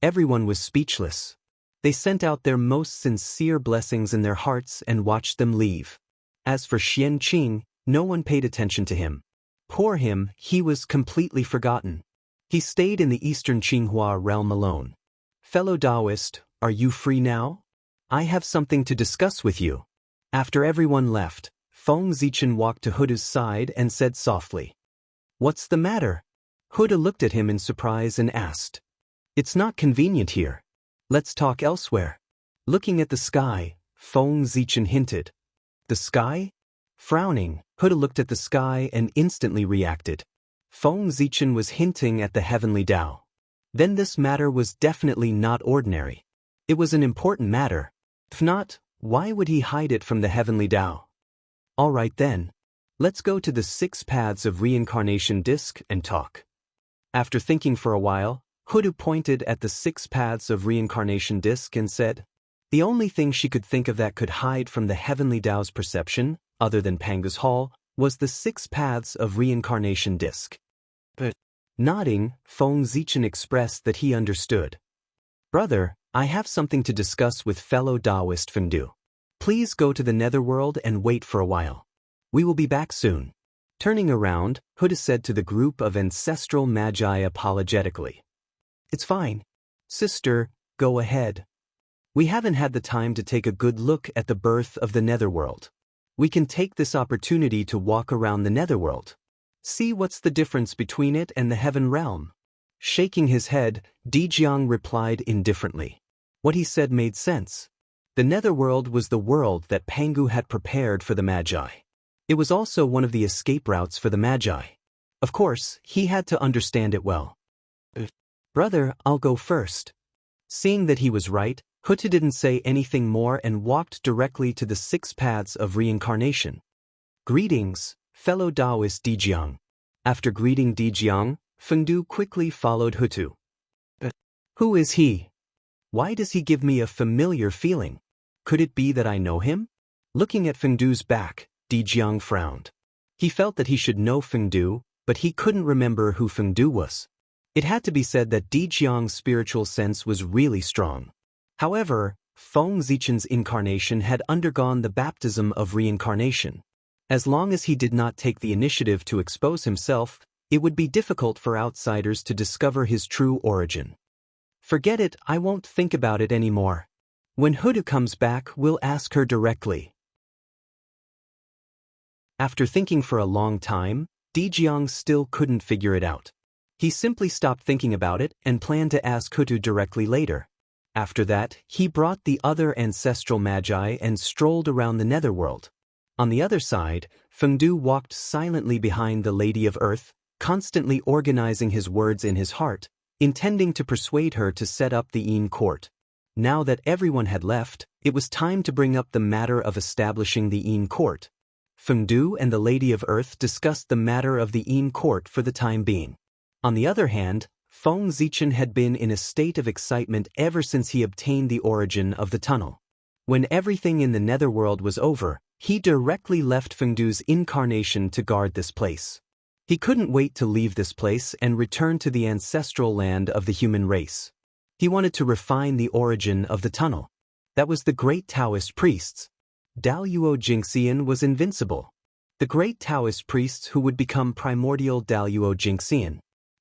Everyone was speechless. They sent out their most sincere blessings in their hearts and watched them leave. As for Xianxia, no one paid attention to him. Poor him, he was completely forgotten. He stayed in the eastern Qinghua realm alone. Fellow Taoist, are you free now? I have something to discuss with you. After everyone left, Feng Zichen walked to Huda's side and said softly, "What's the matter?" Huda looked at him in surprise and asked, "It's not convenient here. Let's talk elsewhere." Looking at the sky, Feng Zichen hinted. The sky? Frowning, Huda looked at the sky and instantly reacted. Feng Zichen was hinting at the heavenly Tao. Then this matter was definitely not ordinary. It was an important matter. If not, why would he hide it from the heavenly Tao? All right then. Let's go to the 6 paths of reincarnation disc and talk. After thinking for a while, Hudu pointed at the 6 paths of reincarnation disc and said, the only thing she could think of that could hide from the heavenly Tao's perception, other than Panga's Hall, was the 6 paths of reincarnation disc. But, nodding, Feng Zichen expressed that he understood. Brother, I have something to discuss with fellow Taoist Fengdu. Please go to the netherworld and wait for a while. We will be back soon. Turning around, Huda said to the group of ancestral magi apologetically. It's fine. Sister, go ahead. We haven't had the time to take a good look at the birth of the netherworld. We can take this opportunity to walk around the netherworld. See what's the difference between it and the heaven realm. Shaking his head, Dijiang replied indifferently. What he said made sense. The netherworld was the world that Pangu had prepared for the Magi. It was also one of the escape routes for the Magi. Of course, he had to understand it well. Brother, I'll go first. Seeing that he was right, Huta didn't say anything more and walked directly to the 6 paths of reincarnation. Greetings, fellow Taoist Dijiang. After greeting Dijiang, Fengdu quickly followed Hutu. Who is he? Why does he give me a familiar feeling? Could it be that I know him? Looking at Fengdu's back, Dijiang frowned. He felt that he should know Fengdu, but he couldn't remember who Fengdu was. It had to be said that Dijiang's spiritual sense was really strong. However, Feng Zichen's incarnation had undergone the baptism of reincarnation. As long as he did not take the initiative to expose himself, it would be difficult for outsiders to discover his true origin. Forget it, I won't think about it anymore. When Hudu comes back, we'll ask her directly. After thinking for a long time, Dijiang still couldn't figure it out. He simply stopped thinking about it and planned to ask Hudu directly later. After that, he brought the other ancestral magi and strolled around the netherworld. On the other side, Fengdu walked silently behind the Lady of Earth, constantly organizing his words in his heart, intending to persuade her to set up the Yin court. Now that everyone had left, it was time to bring up the matter of establishing the Yin court. Fengdu and the Lady of Earth discussed the matter of the Yin court for the time being. On the other hand, Feng Zichen had been in a state of excitement ever since he obtained the origin of the tunnel. When everything in the netherworld was over, he directly left Fengdu's incarnation to guard this place. He couldn't wait to leave this place and return to the ancestral land of the human race. He wanted to refine the origin of the tunnel. That was the great Taoist priests. Daluo Jingxian was invincible. The great Taoist priests who would become primordial Daluo Jingxian.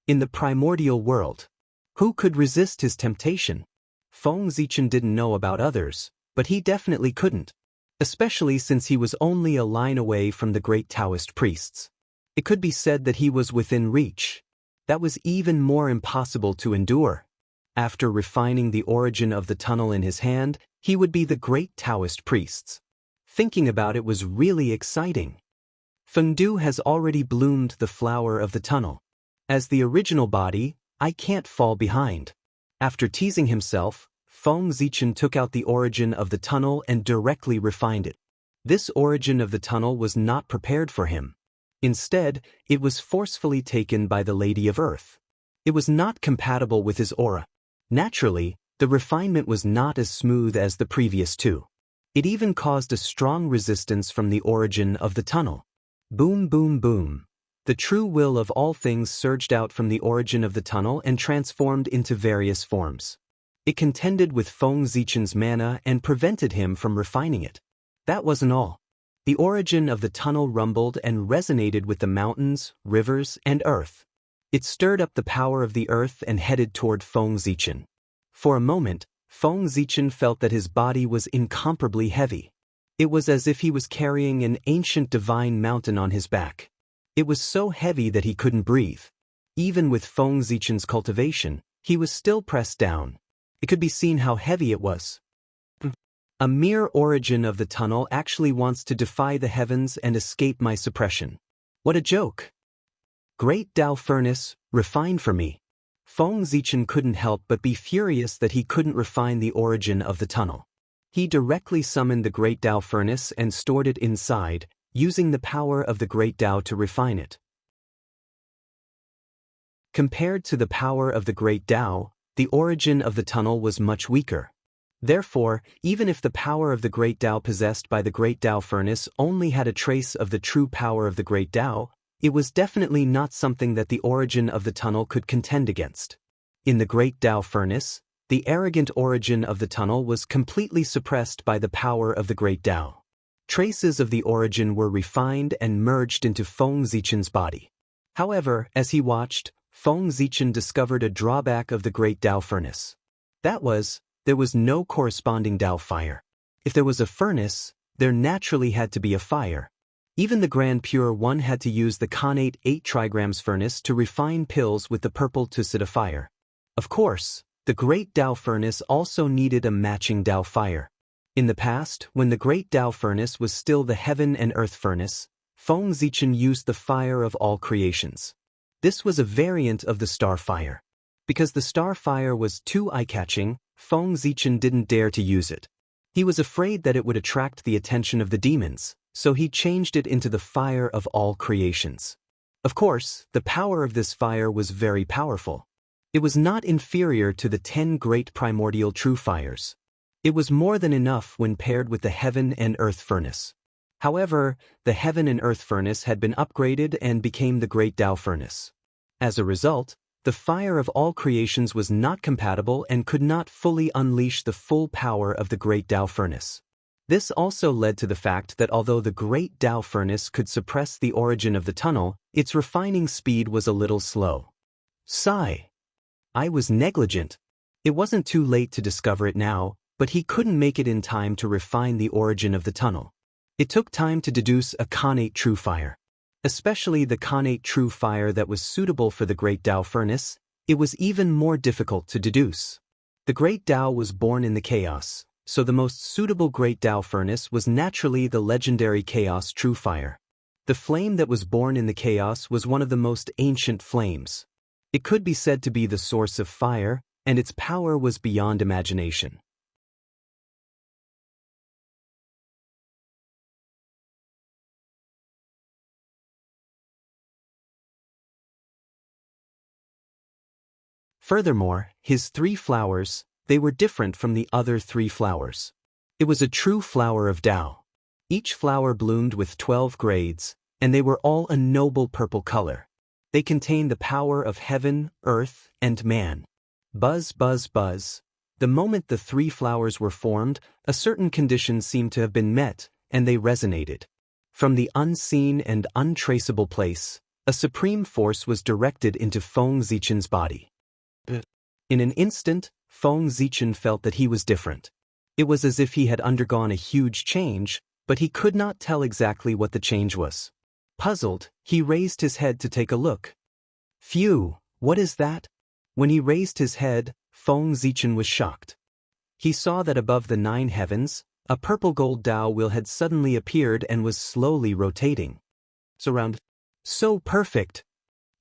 In the primordial world, who could resist his temptation? Feng Zichen didn't know about others, but he definitely couldn't. Especially since he was only a line away from the great Taoist priests. It could be said that he was within reach. That was even more impossible to endure. After refining the origin of the tunnel in his hand, he would be the great Taoist priests. Thinking about it was really exciting. Fengdu has already bloomed the flower of the tunnel. As the original body, I can't fall behind. After teasing himself, Feng Zichen took out the origin of the tunnel and directly refined it. This origin of the tunnel was not prepared for him. Instead, it was forcefully taken by the Lady of Earth. It was not compatible with his aura. Naturally, the refinement was not as smooth as the previous two. It even caused a strong resistance from the origin of the tunnel. Boom, boom, boom. The true will of all things surged out from the origin of the tunnel and transformed into various forms. It contended with Feng Zichen's mana and prevented him from refining it. That wasn't all. The origin of the tunnel rumbled and resonated with the mountains, rivers, and earth. It stirred up the power of the earth and headed toward Feng Zichen. For a moment, Feng Zichen felt that his body was incomparably heavy. It was as if he was carrying an ancient divine mountain on his back. It was so heavy that he couldn't breathe. Even with Feng Zichen's cultivation, he was still pressed down. It could be seen how heavy it was. A mere origin of the tunnel actually wants to defy the heavens and escape my suppression. What a joke! Great Tao furnace, refine for me. Feng Zichen couldn't help but be furious that he couldn't refine the origin of the tunnel. He directly summoned the Great Tao furnace and stored it inside, using the power of the Great Tao to refine it. Compared to the power of the Great Tao, the origin of the tunnel was much weaker. Therefore, even if the power of the Great Tao possessed by the Great Tao furnace only had a trace of the true power of the Great Tao, it was definitely not something that the origin of the tunnel could contend against. In the Great Tao furnace, the arrogant origin of the tunnel was completely suppressed by the power of the Great Tao. Traces of the origin were refined and merged into Feng Zichen's body. However, as he watched, Feng Zichen discovered a drawback of the Great Tao furnace. That was, there was no corresponding Tao fire. If there was a furnace, there naturally had to be a fire. Even the Grand Pure One had to use the Khanate 8 trigrams furnace to refine pills with the purple Tusita fire. Of course, the Great Tao furnace also needed a matching Tao fire. In the past, when the Great Tao furnace was still the heaven and earth furnace, Feng Zichen used the fire of all creations. This was a variant of the star fire. Because the star fire was too eye-catching, Feng Zichen didn't dare to use it. He was afraid that it would attract the attention of the demons, so he changed it into the fire of all creations. Of course, the power of this fire was very powerful. It was not inferior to the 10 great primordial true fires. It was more than enough when paired with the heaven and earth furnace. However, the heaven and earth furnace had been upgraded and became the great Tao furnace. As a result, the fire of all creations was not compatible and could not fully unleash the full power of the great Tao furnace. This also led to the fact that although the great Tao furnace could suppress the origin of the tunnel, its refining speed was a little slow. Sigh. I was negligent. It wasn't too late to discover it now, but he couldn't make it in time to refine the origin of the tunnel. It took time to deduce a connate true fire. Especially the connate true fire that was suitable for the great Tao furnace, it was even more difficult to deduce. The great Tao was born in the chaos, so the most suitable great Tao furnace was naturally the legendary chaos true fire. The flame that was born in the chaos was one of the most ancient flames. It could be said to be the source of fire, and its power was beyond imagination. Furthermore, his 3 flowers, they were different from the other 3 flowers. It was a true flower of Tao. Each flower bloomed with 12 grades, and they were all a noble purple color. They contained the power of heaven, earth, and man. Buzz, buzz, buzz. The moment the 3 flowers were formed, a certain condition seemed to have been met, and they resonated. From the unseen and untraceable place, a supreme force was directed into Feng Zichen's body. In an instant, Feng Zichen felt that he was different. It was as if he had undergone a huge change, but he could not tell exactly what the change was. Puzzled, he raised his head to take a look. Phew, what is that? When he raised his head, Feng Zichen was shocked. He saw that above the 9 heavens, a purple gold Tao wheel had suddenly appeared and was slowly rotating. So perfect!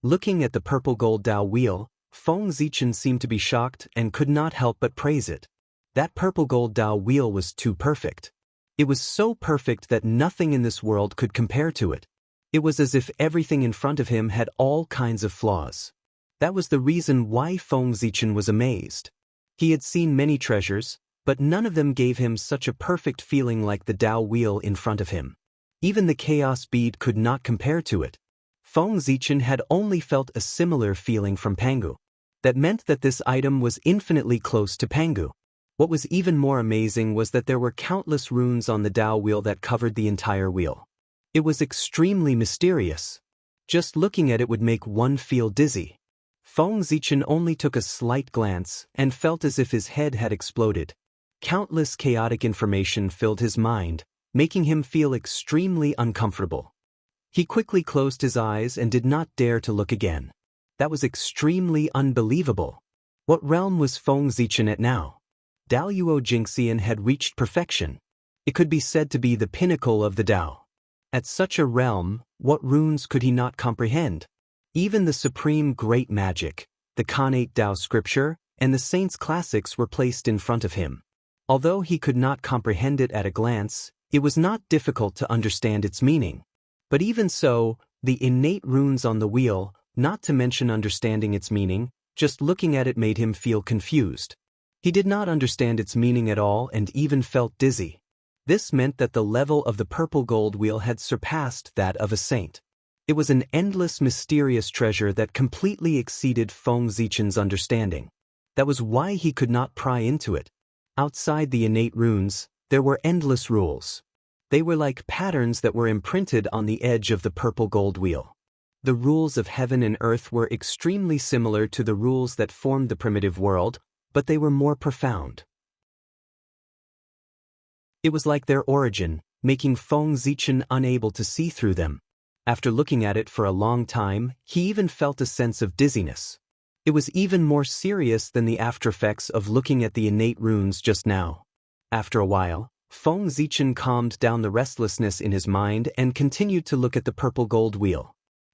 Looking at the purple gold Tao wheel, Feng Zichen seemed to be shocked and could not help but praise it. That purple gold Tao wheel was too perfect. It was so perfect that nothing in this world could compare to it. It was as if everything in front of him had all kinds of flaws. That was the reason why Feng Zichen was amazed. He had seen many treasures, but none of them gave him such a perfect feeling like the Tao wheel in front of him. Even the chaos bead could not compare to it. Feng Zichen had only felt a similar feeling from Pangu. That meant that this item was infinitely close to Pangu. What was even more amazing was that there were countless runes on the Tao wheel that covered the entire wheel. It was extremely mysterious. Just looking at it would make one feel dizzy. Feng Zichen only took a slight glance and felt as if his head had exploded. Countless chaotic information filled his mind, making him feel extremely uncomfortable. He quickly closed his eyes and did not dare to look again. That was extremely unbelievable. What realm was Feng Zichen at now? Daoyuo Jingxian had reached perfection. It could be said to be the pinnacle of the Tao. At such a realm, what runes could he not comprehend? Even the supreme great magic, the connate Tao scripture, and the saints' classics were placed in front of him. Although he could not comprehend it at a glance, it was not difficult to understand its meaning. But even so, the innate runes on the wheel, not to mention understanding its meaning, just looking at it made him feel confused. He did not understand its meaning at all and even felt dizzy. This meant that the level of the purple gold wheel had surpassed that of a saint. It was an endless mysterious treasure that completely exceeded Feng Zichen's understanding. That was why he could not pry into it. Outside the innate runes, there were endless rules. They were like patterns that were imprinted on the edge of the purple gold wheel. The rules of heaven and earth were extremely similar to the rules that formed the primitive world, but they were more profound. It was like their origin, making Feng Zichen unable to see through them. After looking at it for a long time, he even felt a sense of dizziness. It was even more serious than the aftereffects of looking at the innate runes just now. After a while, Feng Zichen calmed down the restlessness in his mind and continued to look at the purple gold wheel.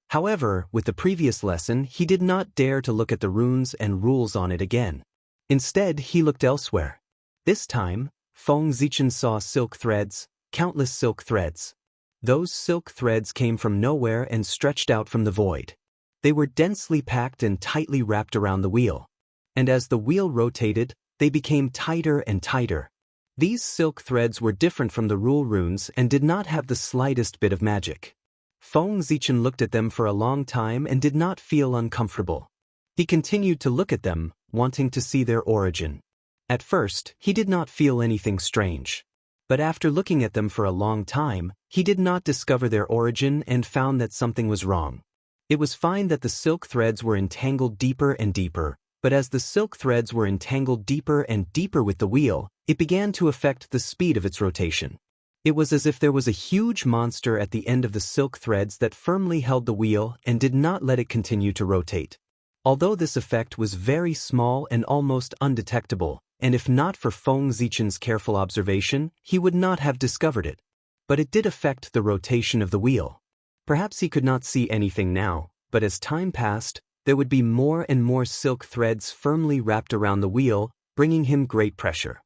However, with the previous lesson, he did not dare to look at the runes and rules on it again. Instead, he looked elsewhere. This time, Feng Zichen saw silk threads, countless silk threads. Those silk threads came from nowhere and stretched out from the void. They were densely packed and tightly wrapped around the wheel. And as the wheel rotated, they became tighter and tighter. These silk threads were different from the rule runes and did not have the slightest bit of magic. Feng Zichen looked at them for a long time and did not feel uncomfortable. He continued to look at them, wanting to see their origin. At first, he did not feel anything strange. But after looking at them for a long time, he did not discover their origin and found that something was wrong. It was fine that the silk threads were entangled deeper and deeper, but as the silk threads were entangled deeper and deeper with the wheel, it began to affect the speed of its rotation. It was as if there was a huge monster at the end of the silk threads that firmly held the wheel and did not let it continue to rotate. Although this effect was very small and almost undetectable, and if not for Feng Zichen's careful observation, he would not have discovered it. But it did affect the rotation of the wheel. Perhaps he could not see anything now, but as time passed, there would be more and more silk threads firmly wrapped around the wheel, bringing him great pressure.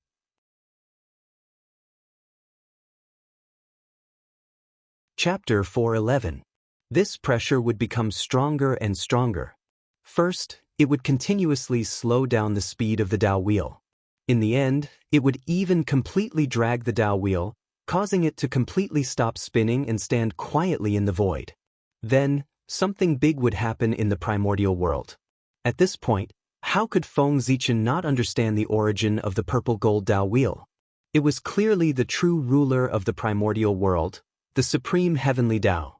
Chapter 4:11. This pressure would become stronger and stronger. First, it would continuously slow down the speed of the Dao wheel. In the end, it would even completely drag the Dao wheel, causing it to completely stop spinning and stand quietly in the void. Then, something big would happen in the primordial world. At this point, how could Feng Zichen not understand the origin of the purple gold Dao wheel? It was clearly the true ruler of the primordial world, the supreme heavenly Dao.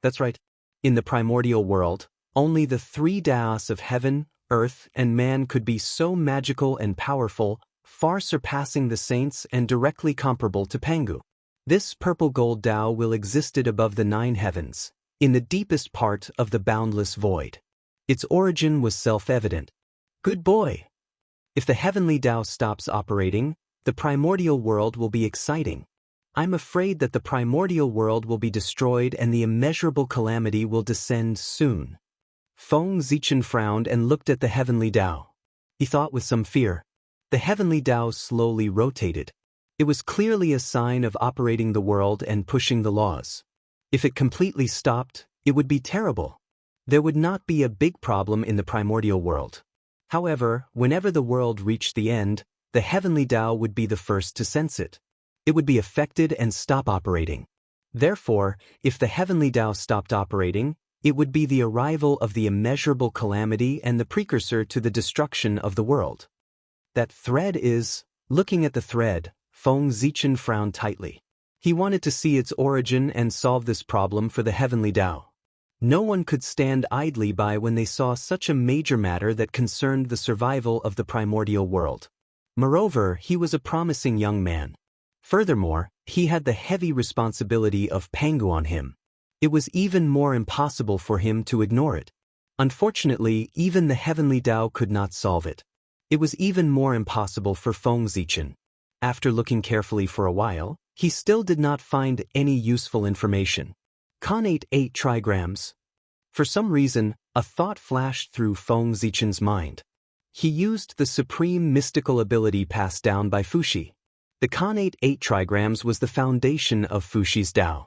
That's right. In the primordial world, only the three Daos of heaven, earth, and man could be so magical and powerful, far surpassing the saints and directly comparable to Pangu. This purple gold Dao will existed above the 9 heavens, in the deepest part of the boundless void. Its origin was self-evident. Good boy! If the heavenly Dao stops operating, the primordial world will be exciting. I'm afraid that the primordial world will be destroyed and the immeasurable calamity will descend soon. Feng Zichen frowned and looked at the heavenly Dao. He thought with some fear. The heavenly Dao slowly rotated. It was clearly a sign of operating the world and pushing the laws. If it completely stopped, it would be terrible. There would not be a big problem in the primordial world. However, whenever the world reached the end, the heavenly Dao would be the first to sense it. It would be affected and stop operating. Therefore, if the heavenly Dao stopped operating, it would be the arrival of the immeasurable calamity and the precursor to the destruction of the world. That thread is... Looking at the thread, Feng Zichen frowned tightly. He wanted to see its origin and solve this problem for the heavenly Dao. No one could stand idly by when they saw such a major matter that concerned the survival of the primordial world. Moreover, he was a promising young man. Furthermore, he had the heavy responsibility of Pangu on him. It was even more impossible for him to ignore it. Unfortunately, even the heavenly Dao could not solve it. It was even more impossible for Feng Zichen. After looking carefully for a while, he still did not find any useful information. Connate 8 trigrams. For some reason, a thought flashed through Feng Zichen's mind. He used the supreme mystical ability passed down by Fuxi. The Connate 8 trigrams was the foundation of Fuxi's Dao.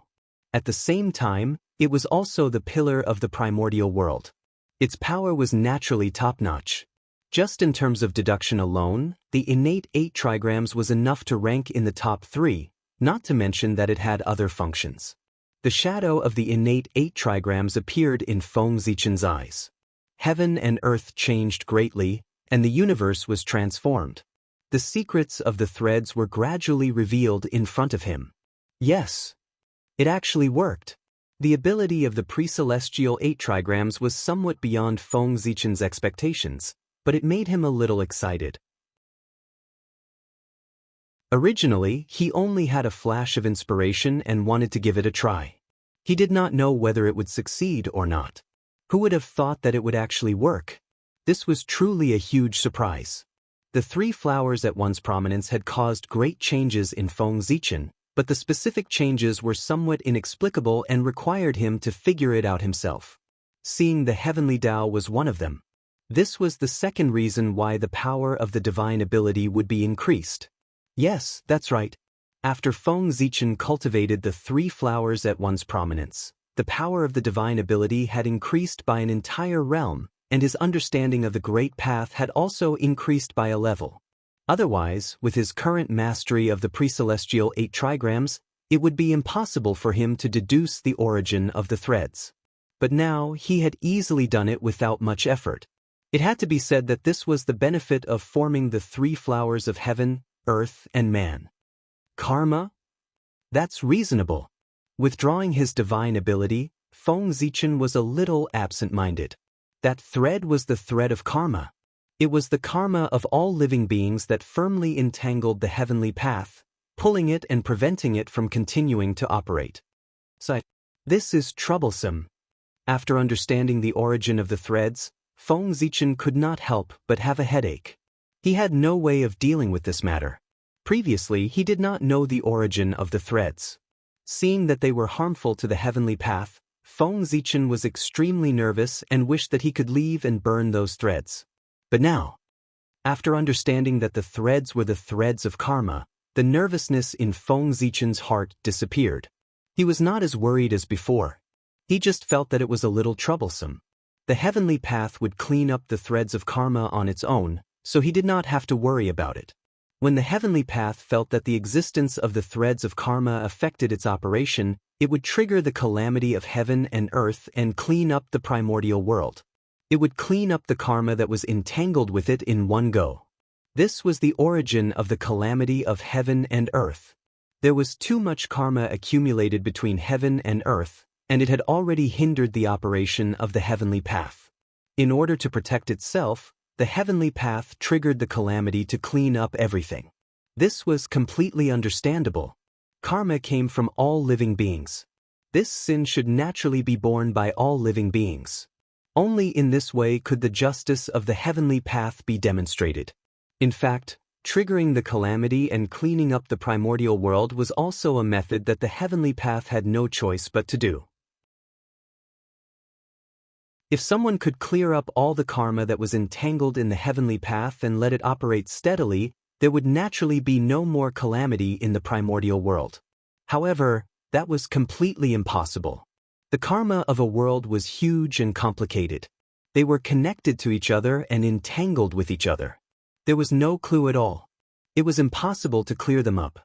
At the same time, it was also the pillar of the primordial world. Its power was naturally top-notch. Just in terms of deduction alone, the innate 8 trigrams was enough to rank in the top 3, not to mention that it had other functions. The shadow of the innate 8 trigrams appeared in Feng Zichen's eyes. Heaven and earth changed greatly, and the universe was transformed. The secrets of the threads were gradually revealed in front of him. Yes. It actually worked. The ability of the pre-celestial 8 trigrams was somewhat beyond Feng Zichen's expectations, but it made him a little excited. Originally, he only had a flash of inspiration and wanted to give it a try. He did not know whether it would succeed or not. Who would have thought that it would actually work? This was truly a huge surprise. The 3 flowers at once prominence had caused great changes in Feng Zichen, but the specific changes were somewhat inexplicable and required him to figure it out himself. Seeing the heavenly Dao was one of them. This was the second reason why the power of the divine ability would be increased. Yes, that's right. After Feng Zichen cultivated the 3 flowers at once prominence, the power of the divine ability had increased by an entire realm, and his understanding of the Great Path had also increased by a level. Otherwise, with his current mastery of the pre-celestial 8 trigrams, it would be impossible for him to deduce the origin of the threads. But now he had easily done it without much effort. It had to be said that this was the benefit of forming the 3 flowers of heaven, earth, and man. Karma? That's reasonable. Withdrawing his divine ability, Feng Zichen was a little absent-minded. That thread was the thread of karma. It was the karma of all living beings that firmly entangled the heavenly path, pulling it and preventing it from continuing to operate. So, this is troublesome. After understanding the origin of the threads, Feng Zichen could not help but have a headache. He had no way of dealing with this matter. Previously, he did not know the origin of the threads. Seeing that they were harmful to the heavenly path, Feng Zichen was extremely nervous and wished that he could leave and burn those threads. But now, after understanding that the threads were the threads of karma, the nervousness in Feng Zichen's heart disappeared. He was not as worried as before. He just felt that it was a little troublesome. The heavenly path would clean up the threads of karma on its own, so he did not have to worry about it. When the heavenly path felt that the existence of the threads of karma affected its operation, it would trigger the calamity of heaven and earth and clean up the primordial world. It would clean up the karma that was entangled with it in one go. This was the origin of the calamity of heaven and earth. There was too much karma accumulated between heaven and earth, and it had already hindered the operation of the heavenly path. In order to protect itself, the heavenly path triggered the calamity to clean up everything. This was completely understandable. Karma came from all living beings. This sin should naturally be borne by all living beings. Only in this way could the justice of the heavenly path be demonstrated. In fact, triggering the calamity and cleaning up the primordial world was also a method that the heavenly path had no choice but to do. If someone could clear up all the karma that was entangled in the heavenly path and let it operate steadily, there would naturally be no more calamity in the primordial world. However, that was completely impossible. The karma of a world was huge and complicated. They were connected to each other and entangled with each other. There was no clue at all. It was impossible to clear them up.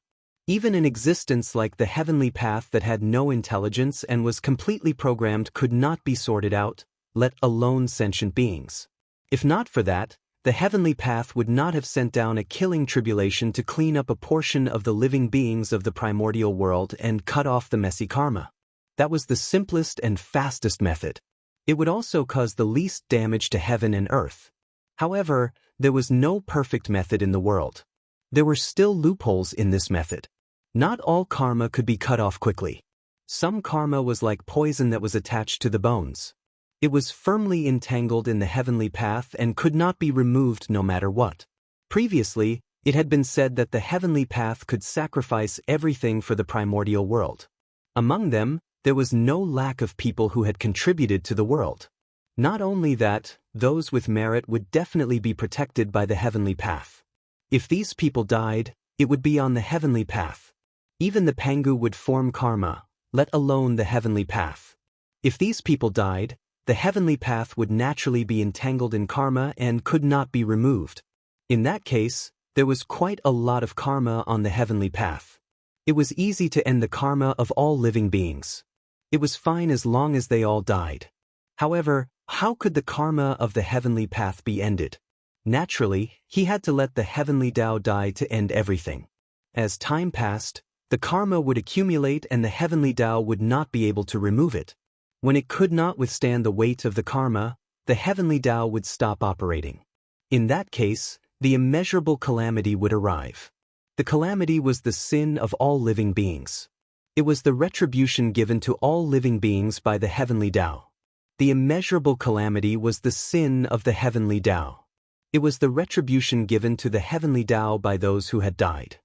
Even an existence like the heavenly path that had no intelligence and was completely programmed could not be sorted out, let alone sentient beings. If not for that, the heavenly path would not have sent down a killing tribulation to clean up a portion of the living beings of the primordial world and cut off the messy karma. That was the simplest and fastest method. It would also cause the least damage to heaven and earth. However, there was no perfect method in the world. There were still loopholes in this method. Not all karma could be cut off quickly. Some karma was like poison that was attached to the bones. It was firmly entangled in the heavenly path and could not be removed no matter what. Previously, it had been said that the heavenly path could sacrifice everything for the primordial world. Among them, there was no lack of people who had contributed to the world. Not only that, those with merit would definitely be protected by the heavenly path. If these people died, it would be on the heavenly path. Even the Pangu would form karma, let alone the heavenly path. If these people died, the heavenly path would naturally be entangled in karma and could not be removed. In that case, there was quite a lot of karma on the heavenly path. It was easy to end the karma of all living beings. It was fine as long as they all died. However, how could the karma of the heavenly path be ended? Naturally, he had to let the heavenly Tao die to end everything. As time passed, the karma would accumulate and the heavenly Tao would not be able to remove it. When it could not withstand the weight of the karma, the heavenly Tao would stop operating. In that case, the immeasurable calamity would arrive. The calamity was the sin of all living beings. It was the retribution given to all living beings by the heavenly Tao. The immeasurable calamity was the sin of the heavenly Tao. It was the retribution given to the heavenly Tao by those who had died.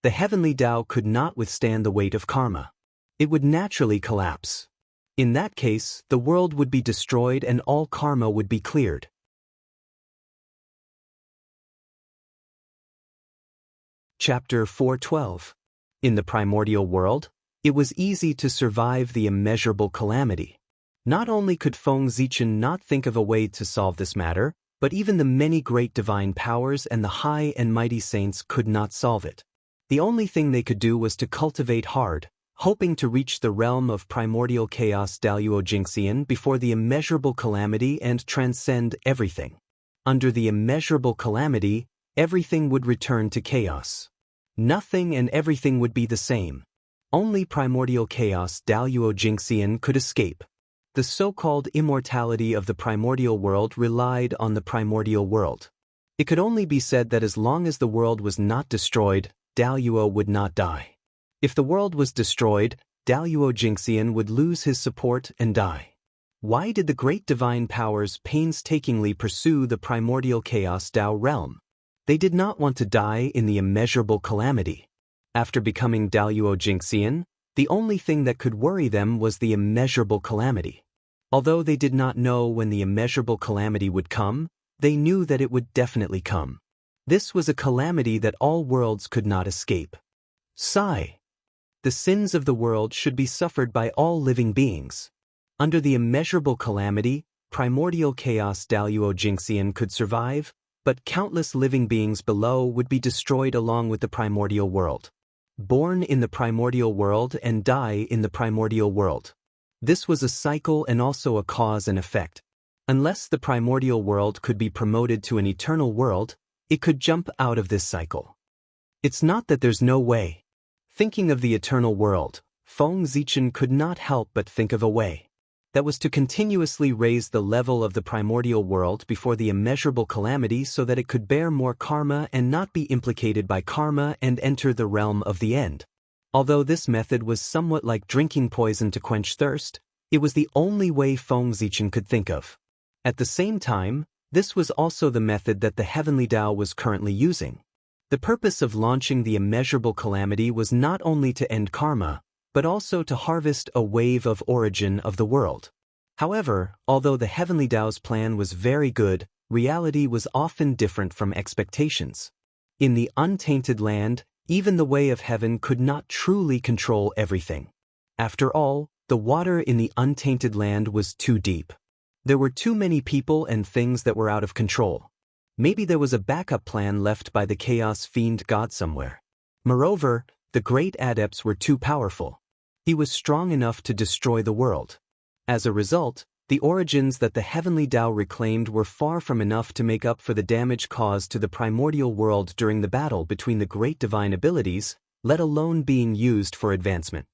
The heavenly Tao could not withstand the weight of karma. It would naturally collapse. In that case, the world would be destroyed and all karma would be cleared. Chapter 412. In the primordial world, it was easy to survive the immeasurable calamity. Not only could Feng Zichen not think of a way to solve this matter, But even the many great divine powers and the high and mighty saints could not solve it. The only thing they could do was to cultivate hard, hoping to reach the realm of primordial chaos Daluo Jingxian before the immeasurable calamity and transcend everything. Under the immeasurable calamity, everything would return to chaos. Nothing and everything would be the same. Only primordial chaos Daluo Jingxian could escape. The so-called immortality of the primordial world relied on the primordial world. It could only be said that as long as the world was not destroyed, Daluo would not die. If the world was destroyed, Daluo Jingxian would lose his support and die. Why did the great divine powers painstakingly pursue the primordial chaos Dao realm? They did not want to die in the immeasurable calamity. After becoming Daluo Jingxian, the only thing that could worry them was the immeasurable calamity. Although they did not know when the immeasurable calamity would come, they knew that it would definitely come. This was a calamity that all worlds could not escape. Sigh. The sins of the world should be suffered by all living beings. Under the immeasurable calamity, primordial chaos Daluo Jingxian could survive, but countless living beings below would be destroyed along with the primordial world. Born in the primordial world and die in the primordial world. This was a cycle and also a cause and effect. Unless the primordial world could be promoted to an eternal world, it could jump out of this cycle. It's not that there's no way. Thinking of the eternal world, Feng Zichen could not help but think of a way. That was to continuously raise the level of the primordial world before the immeasurable calamity so that it could bear more karma and not be implicated by karma and enter the realm of the end. Although this method was somewhat like drinking poison to quench thirst, it was the only way Feng Zichen could think of. At the same time, this was also the method that the Heavenly Tao was currently using. The purpose of launching the immeasurable calamity was not only to end karma, but also to harvest a wave of origin of the world. However, although the Heavenly Tao's plan was very good, reality was often different from expectations. In the untainted land, even the way of heaven could not truly control everything. After all, the water in the untainted land was too deep. There were too many people and things that were out of control. Maybe there was a backup plan left by the chaos fiend god somewhere. Moreover, the great adepts were too powerful. He was strong enough to destroy the world. As a result, the origins that the Heavenly Tao reclaimed were far from enough to make up for the damage caused to the primordial world during the battle between the great divine abilities, let alone being used for advancement.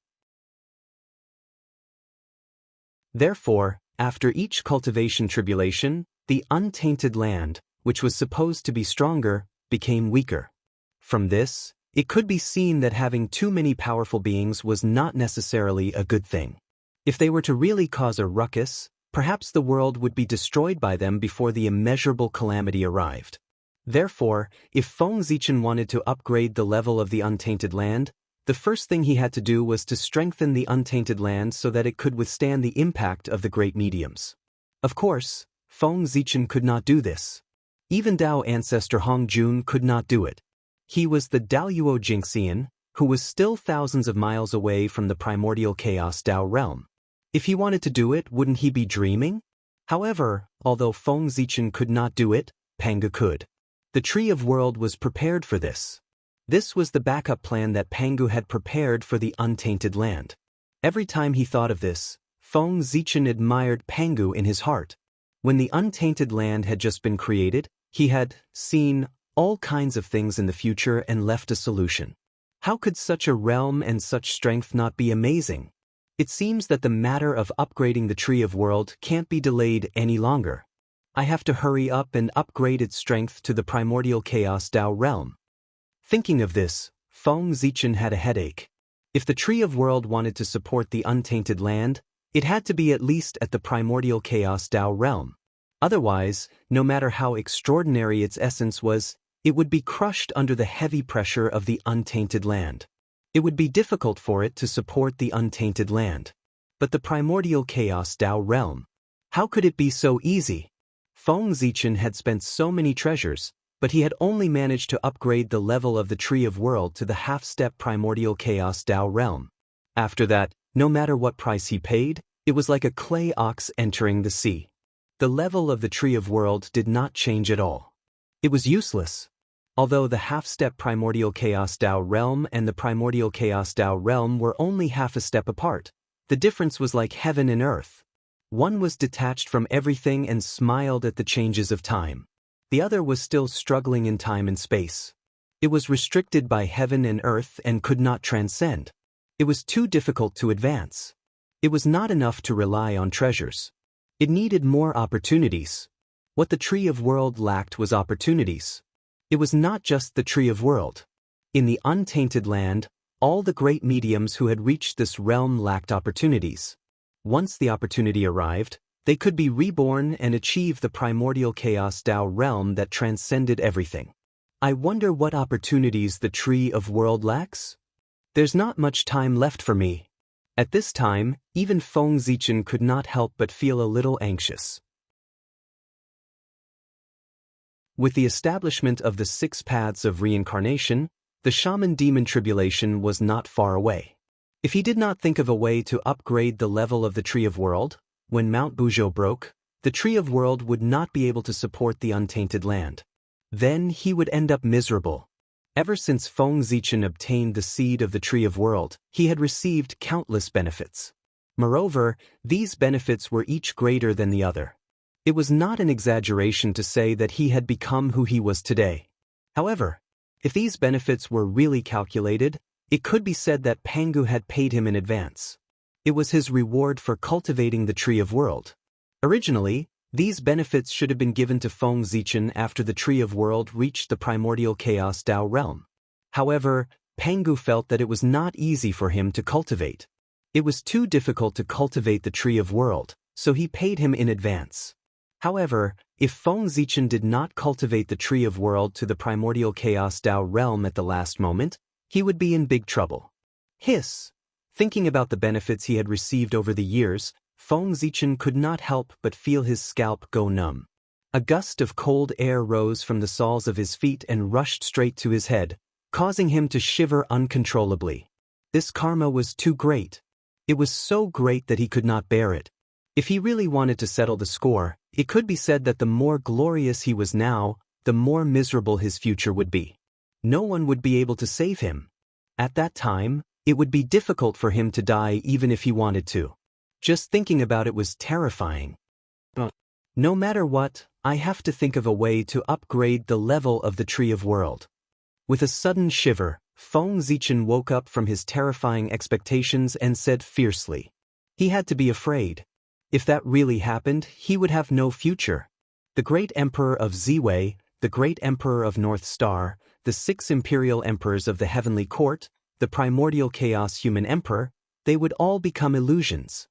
Therefore, after each cultivation tribulation, the untainted land, which was supposed to be stronger, became weaker. From this, it could be seen that having too many powerful beings was not necessarily a good thing. If they were to really cause a ruckus, perhaps the world would be destroyed by them before the immeasurable calamity arrived. Therefore, if Feng Zichen wanted to upgrade the level of the untainted land, the first thing he had to do was to strengthen the untainted land so that it could withstand the impact of the great mediums. Of course, Feng Zichen could not do this. Even Dao ancestor Hong Jun could not do it. He was the Daluo Jingxian, who was still thousands of miles away from the primordial chaos Dao realm. If he wanted to do it, wouldn't he be dreaming? However, although Feng Zichen could not do it, Pangu could. The Tree of World was prepared for this. This was the backup plan that Pangu had prepared for the untainted land. Every time he thought of this, Feng Zichen admired Pangu in his heart. When the untainted land had just been created, he had seen all kinds of things in the future and left a solution. How could such a realm and such strength not be amazing? It seems that the matter of upgrading the Tree of World can't be delayed any longer. I have to hurry up and upgrade its strength to the primordial chaos Dao realm. Thinking of this, Feng Zichen had a headache. If the Tree of World wanted to support the untainted land, it had to be at least at the primordial chaos Dao realm. Otherwise, no matter how extraordinary its essence was, it would be crushed under the heavy pressure of the untainted land. It would be difficult for it to support the untainted land. But the primordial chaos Dao realm, how could it be so easy? Feng Zichen had spent so many treasures, but he had only managed to upgrade the level of the Tree of World to the half-step primordial chaos Dao realm. After that, no matter what price he paid, it was like a clay ox entering the sea. The level of the Tree of World did not change at all. It was useless. Although the half-step Primordial Chaos Dao realm and the Primordial Chaos Dao realm were only half a step apart, the difference was like heaven and earth. One was detached from everything and smiled at the changes of time. The other was still struggling in time and space. It was restricted by heaven and earth and could not transcend. It was too difficult to advance. It was not enough to rely on treasures. It needed more opportunities. What the Tree of World lacked was opportunities. It was not just the Tree of World. In the untainted land, all the great mediums who had reached this realm lacked opportunities. Once the opportunity arrived, they could be reborn and achieve the Primordial Chaos Dao realm that transcended everything. I wonder what opportunities the Tree of World lacks? There's not much time left for me. At this time, even Feng Zichen could not help but feel a little anxious. With the establishment of the 6 paths of reincarnation, the shaman demon tribulation was not far away. If he did not think of a way to upgrade the level of the Tree of World, when Mount Buzhou broke, the Tree of World would not be able to support the untainted land. Then he would end up miserable. Ever since Feng Zichen obtained the seed of the Tree of World, he had received countless benefits. Moreover, these benefits were each greater than the other. It was not an exaggeration to say that he had become who he was today. However, if these benefits were really calculated, it could be said that Pangu had paid him in advance. It was his reward for cultivating the Tree of World. Originally, these benefits should have been given to Feng Zichen after the Tree of World reached the Primordial Chaos Dao realm. However, Pangu felt that it was not easy for him to cultivate. It was too difficult to cultivate the Tree of World, so he paid him in advance. However, if Feng Zichen did not cultivate the Tree of World to the Primordial Chaos Dao realm at the last moment, he would be in big trouble. Hiss! Thinking about the benefits he had received over the years, Feng Zichen could not help but feel his scalp go numb. A gust of cold air rose from the soles of his feet and rushed straight to his head, causing him to shiver uncontrollably. This karma was too great. It was so great that he could not bear it. If he really wanted to settle the score, it could be said that the more glorious he was now, the more miserable his future would be. No one would be able to save him. At that time, it would be difficult for him to die even if he wanted to. Just thinking about it was terrifying. No matter what, I have to think of a way to upgrade the level of the Tree of World. With a sudden shiver, Feng Zichen woke up from his terrifying expectations and said fiercely. He had to be afraid. If that really happened, he would have no future. The great emperor of Ziwei, the great emperor of North Star, the 6 imperial emperors of the heavenly court, the primordial chaos human emperor, they would all become illusions.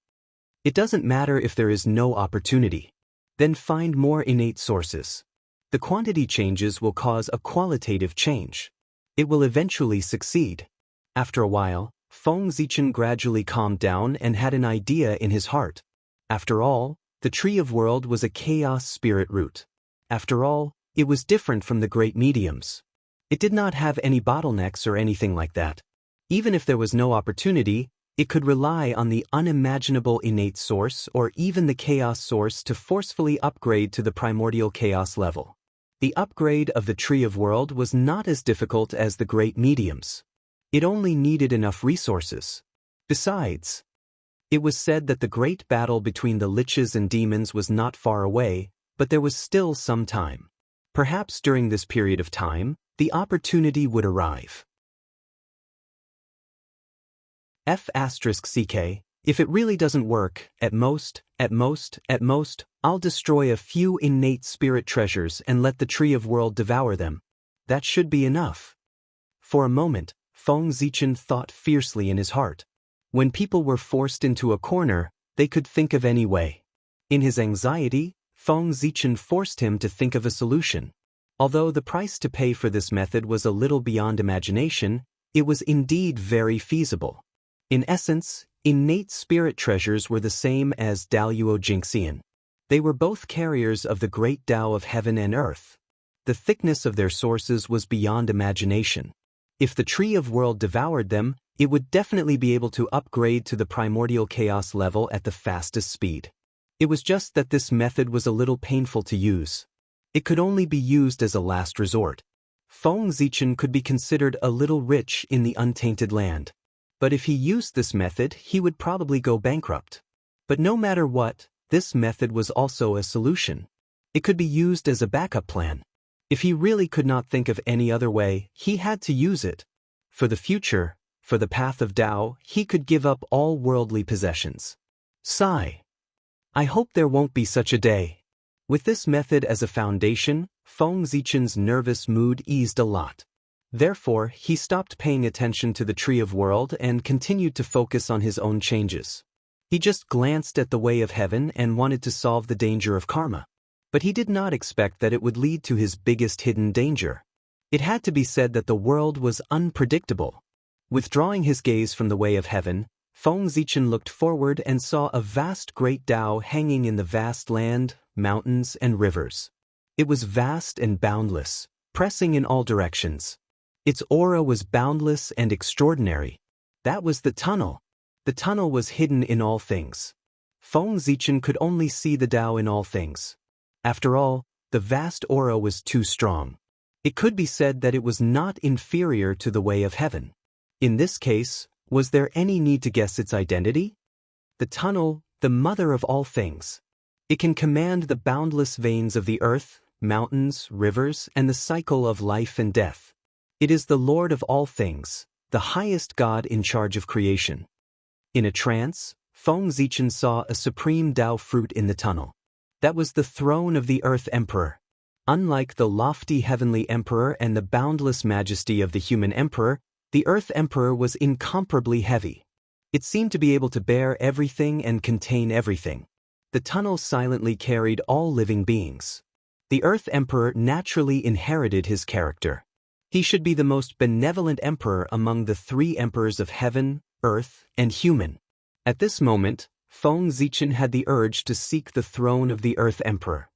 It doesn't matter if there is no opportunity. Then find more innate sources. The quantity changes will cause a qualitative change. It will eventually succeed. After a while, Feng Zichen gradually calmed down and had an idea in his heart. After all, the Tree of World was a chaos spirit root. After all, it was different from the great mediums. It did not have any bottlenecks or anything like that. Even if there was no opportunity, it could rely on the unimaginable innate source or even the chaos source to forcefully upgrade to the primordial chaos level. The upgrade of the Tree of World was not as difficult as the great mediums. It only needed enough resources. Besides, it was said that the great battle between the liches and demons was not far away, but there was still some time. Perhaps during this period of time, the opportunity would arrive. F***CK, if it really doesn't work, at most, I'll destroy a few innate spirit treasures and let the Tree of World devour them. That should be enough. For a moment, Feng Zichen thought fiercely in his heart. When people were forced into a corner, they could think of any way. In his anxiety, Feng Zichen forced him to think of a solution. Although the price to pay for this method was a little beyond imagination, it was indeed very feasible. In essence, innate spirit treasures were the same as Daluo Jingxian. They were both carriers of the great Tao of heaven and earth. The thickness of their sources was beyond imagination. If the Tree of World devoured them, it would definitely be able to upgrade to the primordial chaos level at the fastest speed. It was just that this method was a little painful to use. It could only be used as a last resort. Feng Zichen could be considered a little rich in the untainted land. But if he used this method, he would probably go bankrupt. But no matter what, this method was also a solution. It could be used as a backup plan. If he really could not think of any other way, he had to use it. For the future, for the path of Tao, he could give up all worldly possessions. Sigh. I hope there won't be such a day. With this method as a foundation, Feng Zichen's nervous mood eased a lot. Therefore, he stopped paying attention to the Tree of World and continued to focus on his own changes. He just glanced at the way of heaven and wanted to solve the danger of karma. But he did not expect that it would lead to his biggest hidden danger. It had to be said that the world was unpredictable. Withdrawing his gaze from the way of heaven, Feng Zichen looked forward and saw a vast great Tao hanging in the vast land, mountains, and rivers. It was vast and boundless, pressing in all directions. Its aura was boundless and extraordinary. That was the tunnel. The tunnel was hidden in all things. Feng Zichen could only see the Tao in all things. After all, the vast aura was too strong. It could be said that it was not inferior to the way of heaven. In this case, was there any need to guess its identity? The tunnel, the mother of all things. It can command the boundless veins of the earth, mountains, rivers, and the cycle of life and death. It is the Lord of all things, the highest God in charge of creation. In a trance, Feng Zichen saw a supreme Tao fruit in the tunnel. That was the throne of the Earth Emperor. Unlike the lofty heavenly emperor and the boundless majesty of the human emperor, the Earth Emperor was incomparably heavy. It seemed to be able to bear everything and contain everything. The tunnel silently carried all living beings. The Earth Emperor naturally inherited his character. He should be the most benevolent emperor among the three emperors of heaven, earth, and human. At this moment, Feng Zichen had the urge to seek the throne of the Earth Emperor.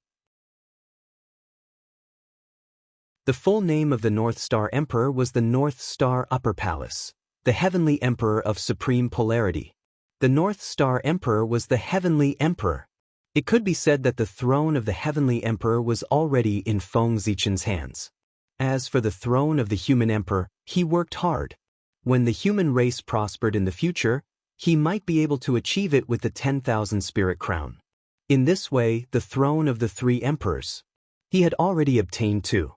The full name of the North Star Emperor was the North Star Upper Palace, the Heavenly Emperor of Supreme Polarity. The North Star Emperor was the Heavenly Emperor. It could be said that the throne of the Heavenly Emperor was already in Feng Zichen's hands. As for the throne of the human emperor, he worked hard. When the human race prospered in the future, he might be able to achieve it with the 10,000 spirit crown. In this way, the throne of the three emperors. He had already obtained two.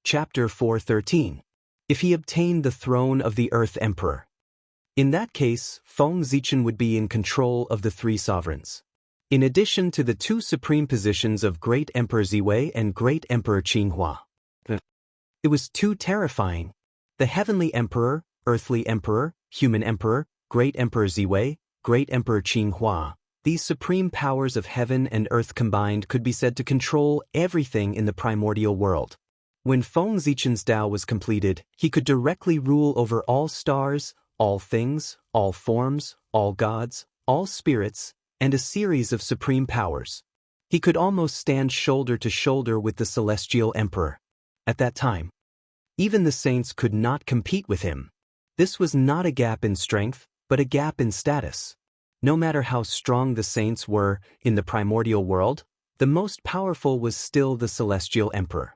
Chapter 4:13. If he obtained the throne of the Earth Emperor. In that case, Feng Zichen would be in control of the three sovereigns. In addition to the two supreme positions of Great Emperor Ziwei and Great Emperor Qinghua. It was too terrifying. The Heavenly Emperor, Earthly Emperor, Human Emperor, Great Emperor Ziwei, Great Emperor Qinghua. These supreme powers of heaven and earth combined could be said to control everything in the primordial world. When Feng Zichen's Tao was completed, he could directly rule over all stars, all things, all forms, all gods, all spirits, and a series of supreme powers. He could almost stand shoulder to shoulder with the Celestial Emperor. At that time, even the saints could not compete with him. This was not a gap in strength, but a gap in status. No matter how strong the saints were in the primordial world, the most powerful was still the Celestial Emperor.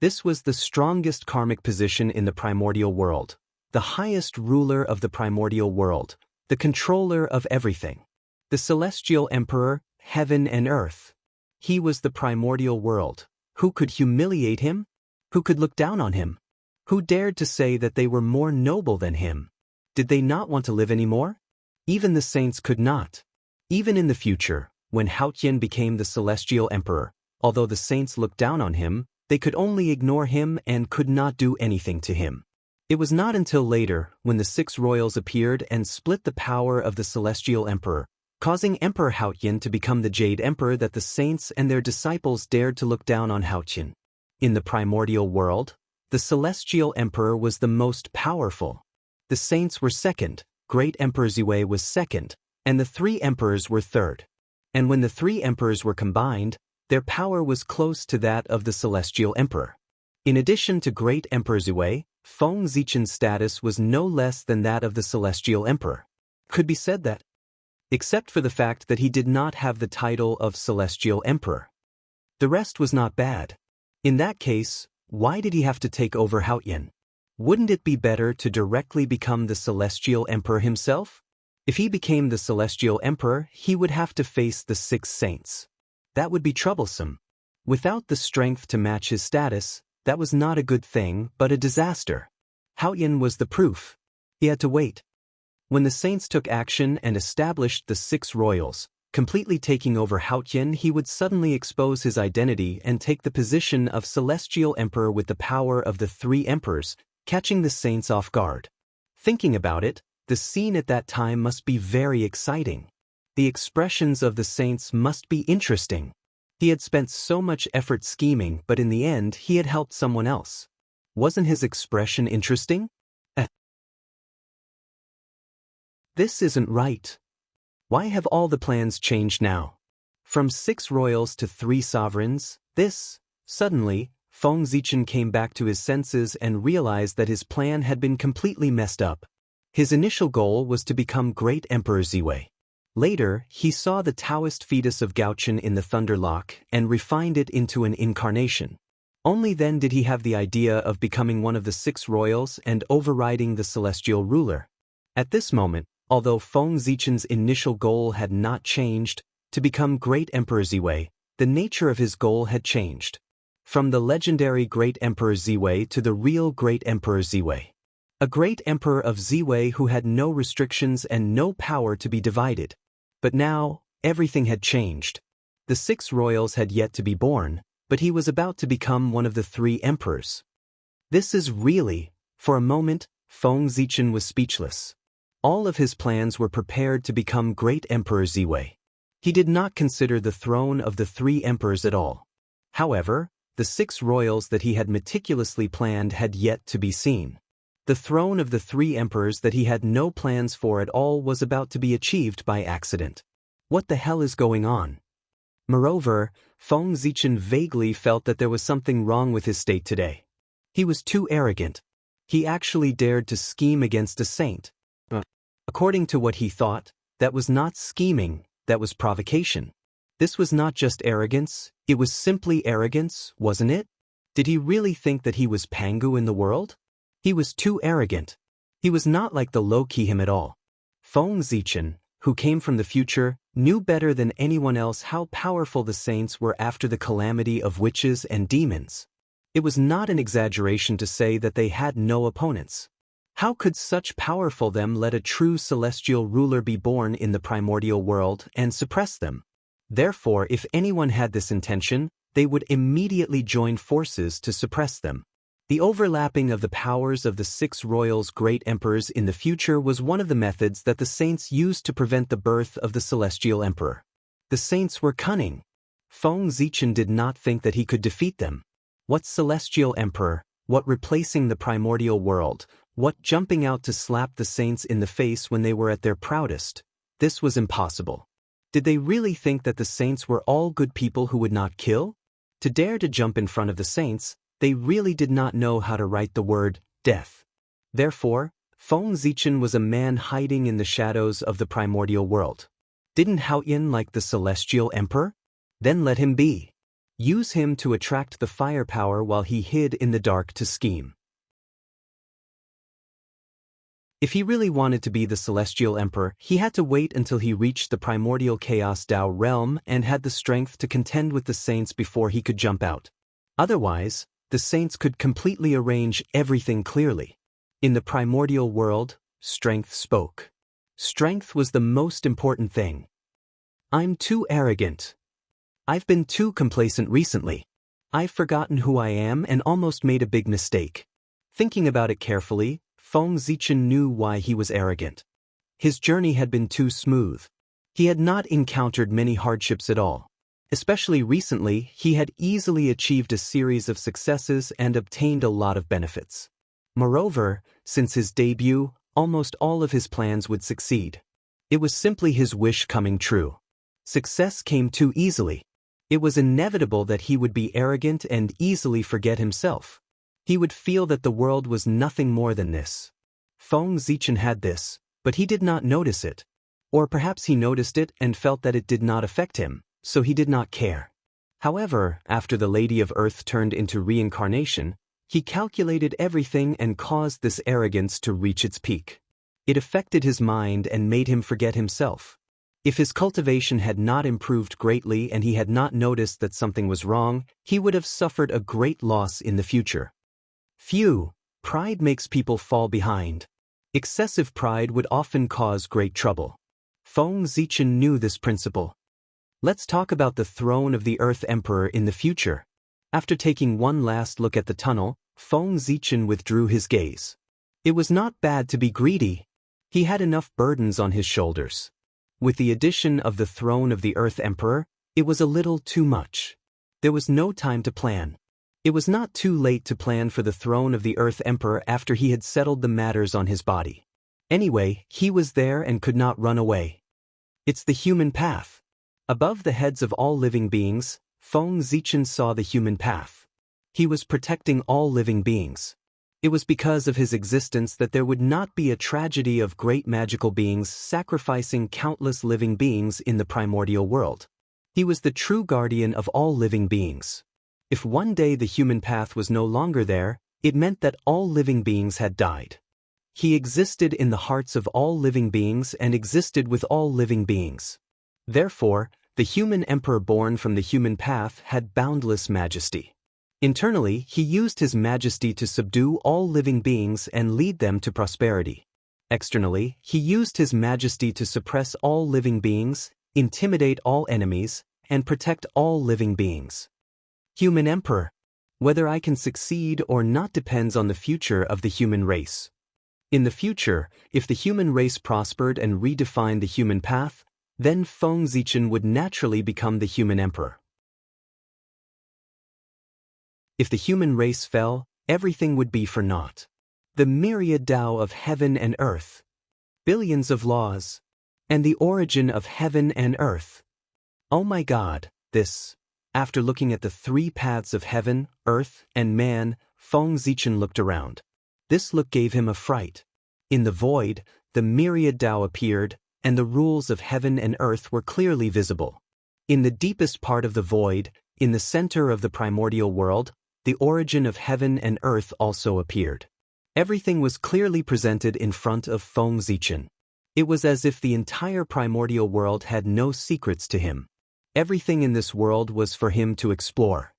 This was the strongest karmic position in the primordial world, the highest ruler of the primordial world, the controller of everything. The Celestial Emperor, heaven and earth. He was the primordial world. Who could humiliate him? Who could look down on him? Who dared to say that they were more noble than him? Did they not want to live anymore? Even the saints could not. Even in the future, when Haotian became the Celestial Emperor, although the saints looked down on him, they could only ignore him and could not do anything to him. It was not until later, when the 6 royals appeared and split the power of the Celestial Emperor, causing Emperor Haotian to become the Jade Emperor, that the saints and their disciples dared to look down on Haotian. In the primordial world, the Celestial Emperor was the most powerful. The saints were second, Great Emperor Ziwei was second, and the 3 emperors were third. And when the 3 emperors were combined, their power was close to that of the Celestial Emperor. In addition to Great Emperor Zhui, Feng Zichen's status was no less than that of the Celestial Emperor. Could be said that, except for the fact that he did not have the title of Celestial Emperor, the rest was not bad. In that case, why did he have to take over Haoyan? Wouldn't it be better to directly become the Celestial Emperor himself? If he became the Celestial Emperor, he would have to face the 6 saints. That would be troublesome. Without the strength to match his status, that was not a good thing, but a disaster. Haoyan was the proof. He had to wait. When the saints took action and established the 6 royals, completely taking over Haoyan, he would suddenly expose his identity and take the position of Celestial Emperor with the power of the 3 emperors, catching the saints off guard. Thinking about it, the scene at that time must be very exciting. The expressions of the saints must be interesting. He had spent so much effort scheming, but in the end he had helped someone else. Wasn't his expression interesting? This isn't right. Why have all the plans changed now? From 6 royals to 3 sovereigns, suddenly, Feng Zichen came back to his senses and realized that his plan had been completely messed up. His initial goal was to become Great Emperor Zhui. Later, he saw the Taoist fetus of Gaochen in the Thunderlock and refined it into an incarnation. Only then did he have the idea of becoming one of the 6 royals and overriding the celestial ruler. At this moment, although Feng Zichen's initial goal had not changed, to become Great Emperor Zhui, the nature of his goal had changed. From the legendary Great Emperor Zhui to the real Great Emperor Zhui. A Great Emperor of Zhui who had no restrictions and no power to be divided. But now, everything had changed. The 6 royals had yet to be born, but he was about to become one of the 3 emperors. This is really, for a moment, Feng Zichen was speechless. All of his plans were prepared to become Great Emperor Zhui. He did not consider the throne of the 3 emperors at all. However, the 6 royals that he had meticulously planned had yet to be seen. The throne of the 3 emperors that he had no plans for at all was about to be achieved by accident. What the hell is going on? Moreover, Feng Zichen vaguely felt that there was something wrong with his state today. He was too arrogant. He actually dared to scheme against a saint. According to what he thought, that was not scheming, that was provocation. This was not just arrogance, it was simply arrogance, wasn't it? Did he really think that he was Pangu in the world? He was too arrogant. He was not like the low-key him at all. Feng Zichen, who came from the future, knew better than anyone else how powerful the saints were after the calamity of witches and demons. It was not an exaggeration to say that they had no opponents. How could such powerful them let a true celestial ruler be born in the primordial world and suppress them? Therefore, if anyone had this intention, they would immediately join forces to suppress them. The overlapping of the powers of the 6 royals' great emperors in the future was one of the methods that the saints used to prevent the birth of the celestial emperor. The saints were cunning. Feng Zichen did not think that he could defeat them. What celestial emperor, what replacing the primordial world, what jumping out to slap the saints in the face when they were at their proudest? This was impossible. Did they really think that the saints were all good people who would not kill? To dare to jump in front of the saints, they really did not know how to write the word death. Therefore, Feng Zichen was a man hiding in the shadows of the primordial world. Didn't Haoyan like the celestial emperor? Then let him be. Use him to attract the firepower while he hid in the dark to scheme. If he really wanted to be the celestial emperor, he had to wait until he reached the primordial chaos Tao realm and had the strength to contend with the saints before he could jump out. Otherwise, the saints could completely arrange everything clearly. In the primordial world, strength spoke. Strength was the most important thing. I'm too arrogant. I've been too complacent recently. I've forgotten who I am and almost made a big mistake. Thinking about it carefully, Feng Zichen knew why he was arrogant. His journey had been too smooth. He had not encountered many hardships at all. Especially recently, he had easily achieved a series of successes and obtained a lot of benefits. Moreover, since his debut, almost all of his plans would succeed. It was simply his wish coming true. Success came too easily. It was inevitable that he would be arrogant and easily forget himself. He would feel that the world was nothing more than this. Feng Zichen had this, but he did not notice it. Or perhaps he noticed it and felt that it did not affect him, so he did not care. However, after the Lady of Earth turned into reincarnation, he calculated everything and caused this arrogance to reach its peak. It affected his mind and made him forget himself. If his cultivation had not improved greatly and he had not noticed that something was wrong, he would have suffered a great loss in the future. Phew, pride makes people fall behind. Excessive pride would often cause great trouble. Feng Zichen knew this principle. Let's talk about the throne of the Earth Emperor in the future. After taking one last look at the tunnel, Feng Zichen withdrew his gaze. It was not bad to be greedy. He had enough burdens on his shoulders. With the addition of the throne of the Earth Emperor, it was a little too much. There was no time to plan. It was not too late to plan for the throne of the Earth Emperor after he had settled the matters on his body. Anyway, he was there and could not run away. It's the human path. Above the heads of all living beings, Feng Zichen saw the human path. He was protecting all living beings. It was because of his existence that there would not be a tragedy of great magical beings sacrificing countless living beings in the primordial world. He was the true guardian of all living beings. If one day the human path was no longer there, it meant that all living beings had died. He existed in the hearts of all living beings and existed with all living beings. Therefore, the human emperor born from the human path had boundless majesty. Internally, he used his majesty to subdue all living beings and lead them to prosperity. Externally, he used his majesty to suppress all living beings, intimidate all enemies, and protect all living beings. Human Emperor. Whether I can succeed or not depends on the future of the human race. In the future, if the human race prospered and redefined the human path, then Feng Zichen would naturally become the human emperor. If the human race fell, everything would be for naught. The myriad Tao of heaven and earth. Billions of laws. And the origin of heaven and earth. Oh my God, this. After looking at the three paths of heaven, earth, and man, Feng Zichen looked around. This look gave him a fright. In the void, the myriad Tao appeared, and the rules of heaven and earth were clearly visible. In the deepest part of the void, in the center of the primordial world, the origin of heaven and earth also appeared. Everything was clearly presented in front of Feng Zichen. It was as if the entire primordial world had no secrets to him. Everything in this world was for him to explore.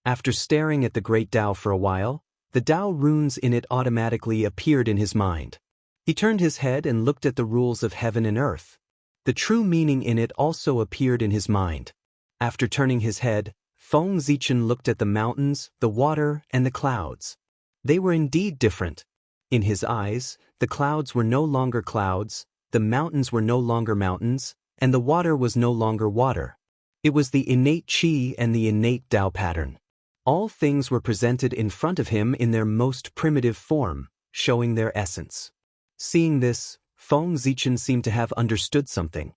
After staring at the great Tao for a while, the Tao runes in it automatically appeared in his mind. He turned his head and looked at the rules of heaven and earth. The true meaning in it also appeared in his mind. After turning his head, Feng Zichen looked at the mountains, the water, and the clouds. They were indeed different. In his eyes, the clouds were no longer clouds, the mountains were no longer mountains, and the water was no longer water. It was the innate qi and the innate Tao pattern. All things were presented in front of him in their most primitive form, showing their essence. Seeing this, Feng Zichen seemed to have understood something.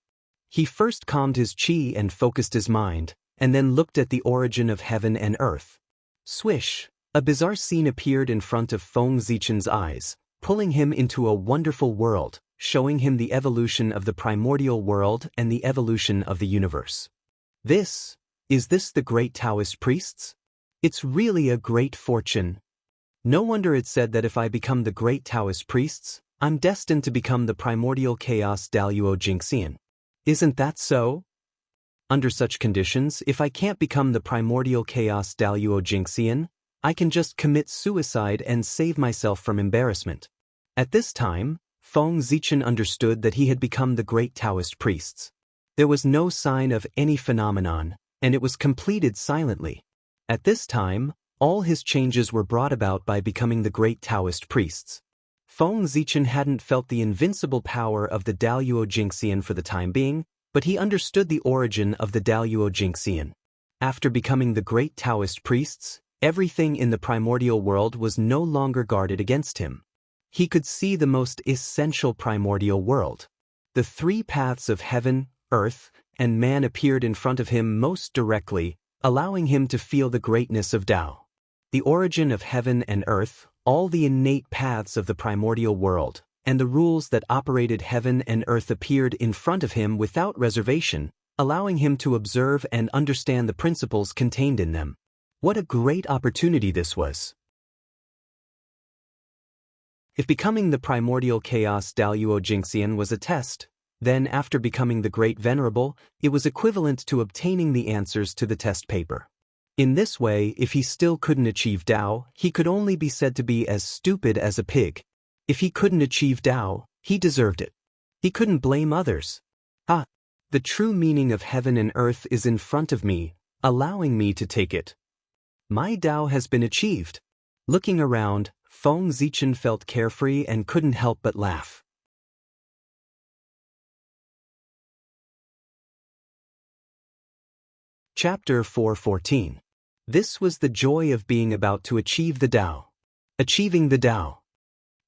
He first calmed his qi and focused his mind, and then looked at the origin of heaven and earth. Swish! A bizarre scene appeared in front of Feng Zichen's eyes, pulling him into a wonderful world, showing him the evolution of the primordial world and the evolution of the universe. Is this the great Taoist priests? It's really a great fortune. No wonder it said that if I become the great Taoist priests, I'm destined to become the primordial chaos Daluo Jingxian. Isn't that so? Under such conditions, if I can't become the primordial chaos Daluo Jingxian, I can just commit suicide and save myself from embarrassment. At this time, Feng Zichen understood that he had become the great Taoist priests. There was no sign of any phenomenon, and it was completed silently. At this time, all his changes were brought about by becoming the great Taoist priests. Feng Zichen hadn't felt the invincible power of the Daluo Jingxian for the time being, but he understood the origin of the Daluo Jingxian. After becoming the great Taoist priests, everything in the primordial world was no longer guarded against him. He could see the most essential primordial world. The three paths of heaven, earth, and man appeared in front of him most directly, allowing him to feel the greatness of Tao. The origin of heaven and earth, all the innate paths of the primordial world, and the rules that operated heaven and earth appeared in front of him without reservation, allowing him to observe and understand the principles contained in them. What a great opportunity this was! If becoming the primordial chaos Daluo Jingxian was a test, then after becoming the Great Venerable, it was equivalent to obtaining the answers to the test paper. In this way, if he still couldn't achieve Tao, he could only be said to be as stupid as a pig. If he couldn't achieve Tao, he deserved it. He couldn't blame others. The true meaning of heaven and earth is in front of me, allowing me to take it. My Tao has been achieved. Looking around, Feng Zichen felt carefree and couldn't help but laugh. Chapter 4:14. This was the joy of being about to achieve the Tao. Achieving the Tao.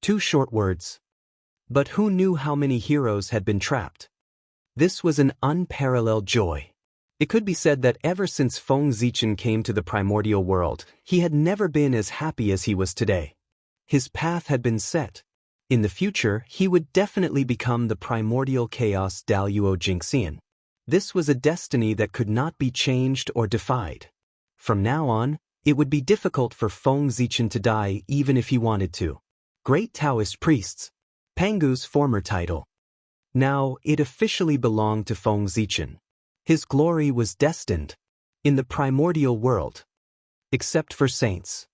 2 short words. But who knew how many heroes had been trapped? This was an unparalleled joy. It could be said that ever since Feng Zichen came to the primordial world, he had never been as happy as he was today. His path had been set. In the future, he would definitely become the primordial chaos Daluo Jingxian. This was a destiny that could not be changed or defied. From now on, it would be difficult for Feng Zichen to die even if he wanted to. Great Taoist Priests. Pangu's former title. Now, it officially belonged to Feng Zichen. His glory was destined in the primordial world. Except for saints.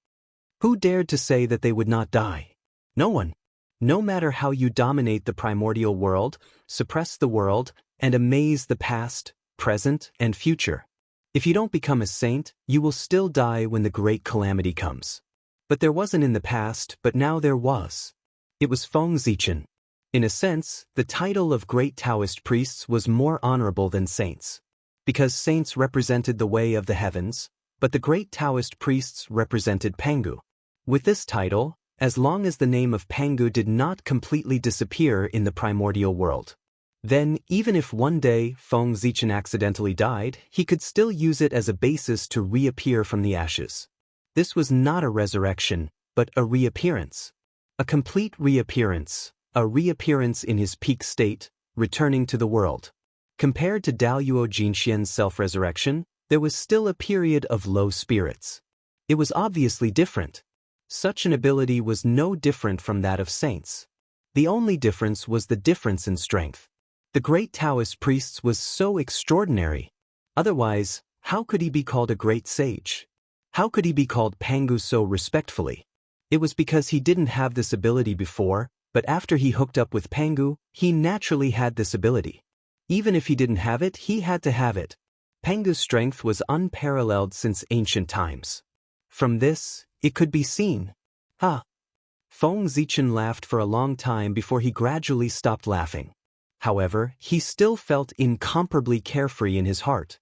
Who dared to say that they would not die? No one. No matter how you dominate the primordial world, suppress the world, and amaze the past, present, and future. If you don't become a saint, you will still die when the great calamity comes. But there wasn't in the past, but now there was. It was Feng Zichen. In a sense, the title of great Taoist priests was more honorable than saints. Because saints represented the way of the heavens, but the great Taoist priests represented Pangu. With this title, as long as the name of Pangu did not completely disappear in the primordial world, then even if one day Feng Zichen accidentally died, he could still use it as a basis to reappear from the ashes. This was not a resurrection, but a reappearance. A complete reappearance. A reappearance in his peak state, returning to the world. Compared to Daluo Jingxian's self-resurrection, there was still a period of low spirits. It was obviously different. Such an ability was no different from that of saints. The only difference was the difference in strength. The great Taoist priests was so extraordinary. Otherwise, how could he be called a great sage? How could he be called Pangu so respectfully? It was because he didn't have this ability before, but after he hooked up with Pangu, he naturally had this ability. Even if he didn't have it, he had to have it. Pangu's strength was unparalleled since ancient times. From this, it could be seen. Feng Zichen laughed for a long time before he gradually stopped laughing. However, he still felt incomparably carefree in his heart.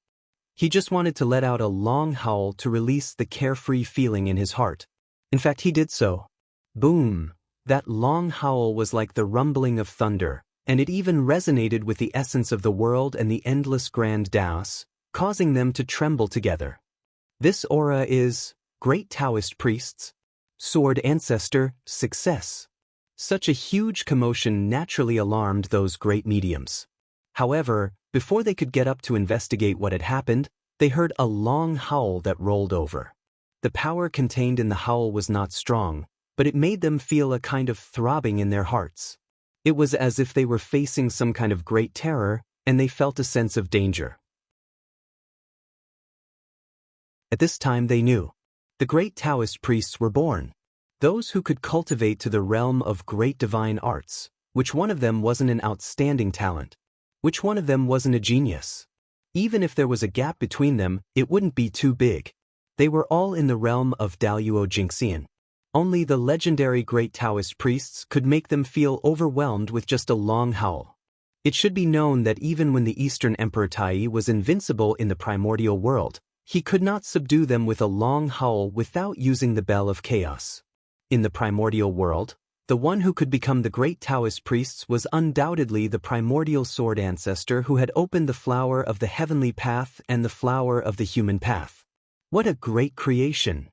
He just wanted to let out a long howl to release the carefree feeling in his heart. In fact, he did so. Boom! That long howl was like the rumbling of thunder, and it even resonated with the essence of the world and the endless grand Taos, causing them to tremble together. This aura is great Taoist priests, sword ancestor, success. Such a huge commotion naturally alarmed those great mediums. However, before they could get up to investigate what had happened, they heard a long howl that rolled over. The power contained in the howl was not strong, but it made them feel a kind of throbbing in their hearts. It was as if they were facing some kind of great terror, and they felt a sense of danger. At this time they knew. The great Taoist priests were born. Those who could cultivate to the realm of great divine arts. Which one of them wasn't an outstanding talent? Which one of them wasn't a genius? Even if there was a gap between them, it wouldn't be too big. They were all in the realm of Daluo Jingxian. Only the legendary great Taoist priests could make them feel overwhelmed with just a long howl. It should be known that even when the Eastern Emperor Tai was invincible in the primordial world, he could not subdue them with a long howl without using the Bell of Chaos. In the primordial world, the one who could become the great Taoist priests was undoubtedly the primordial sword ancestor who had opened the flower of the heavenly path and the flower of the human path. What a great creation!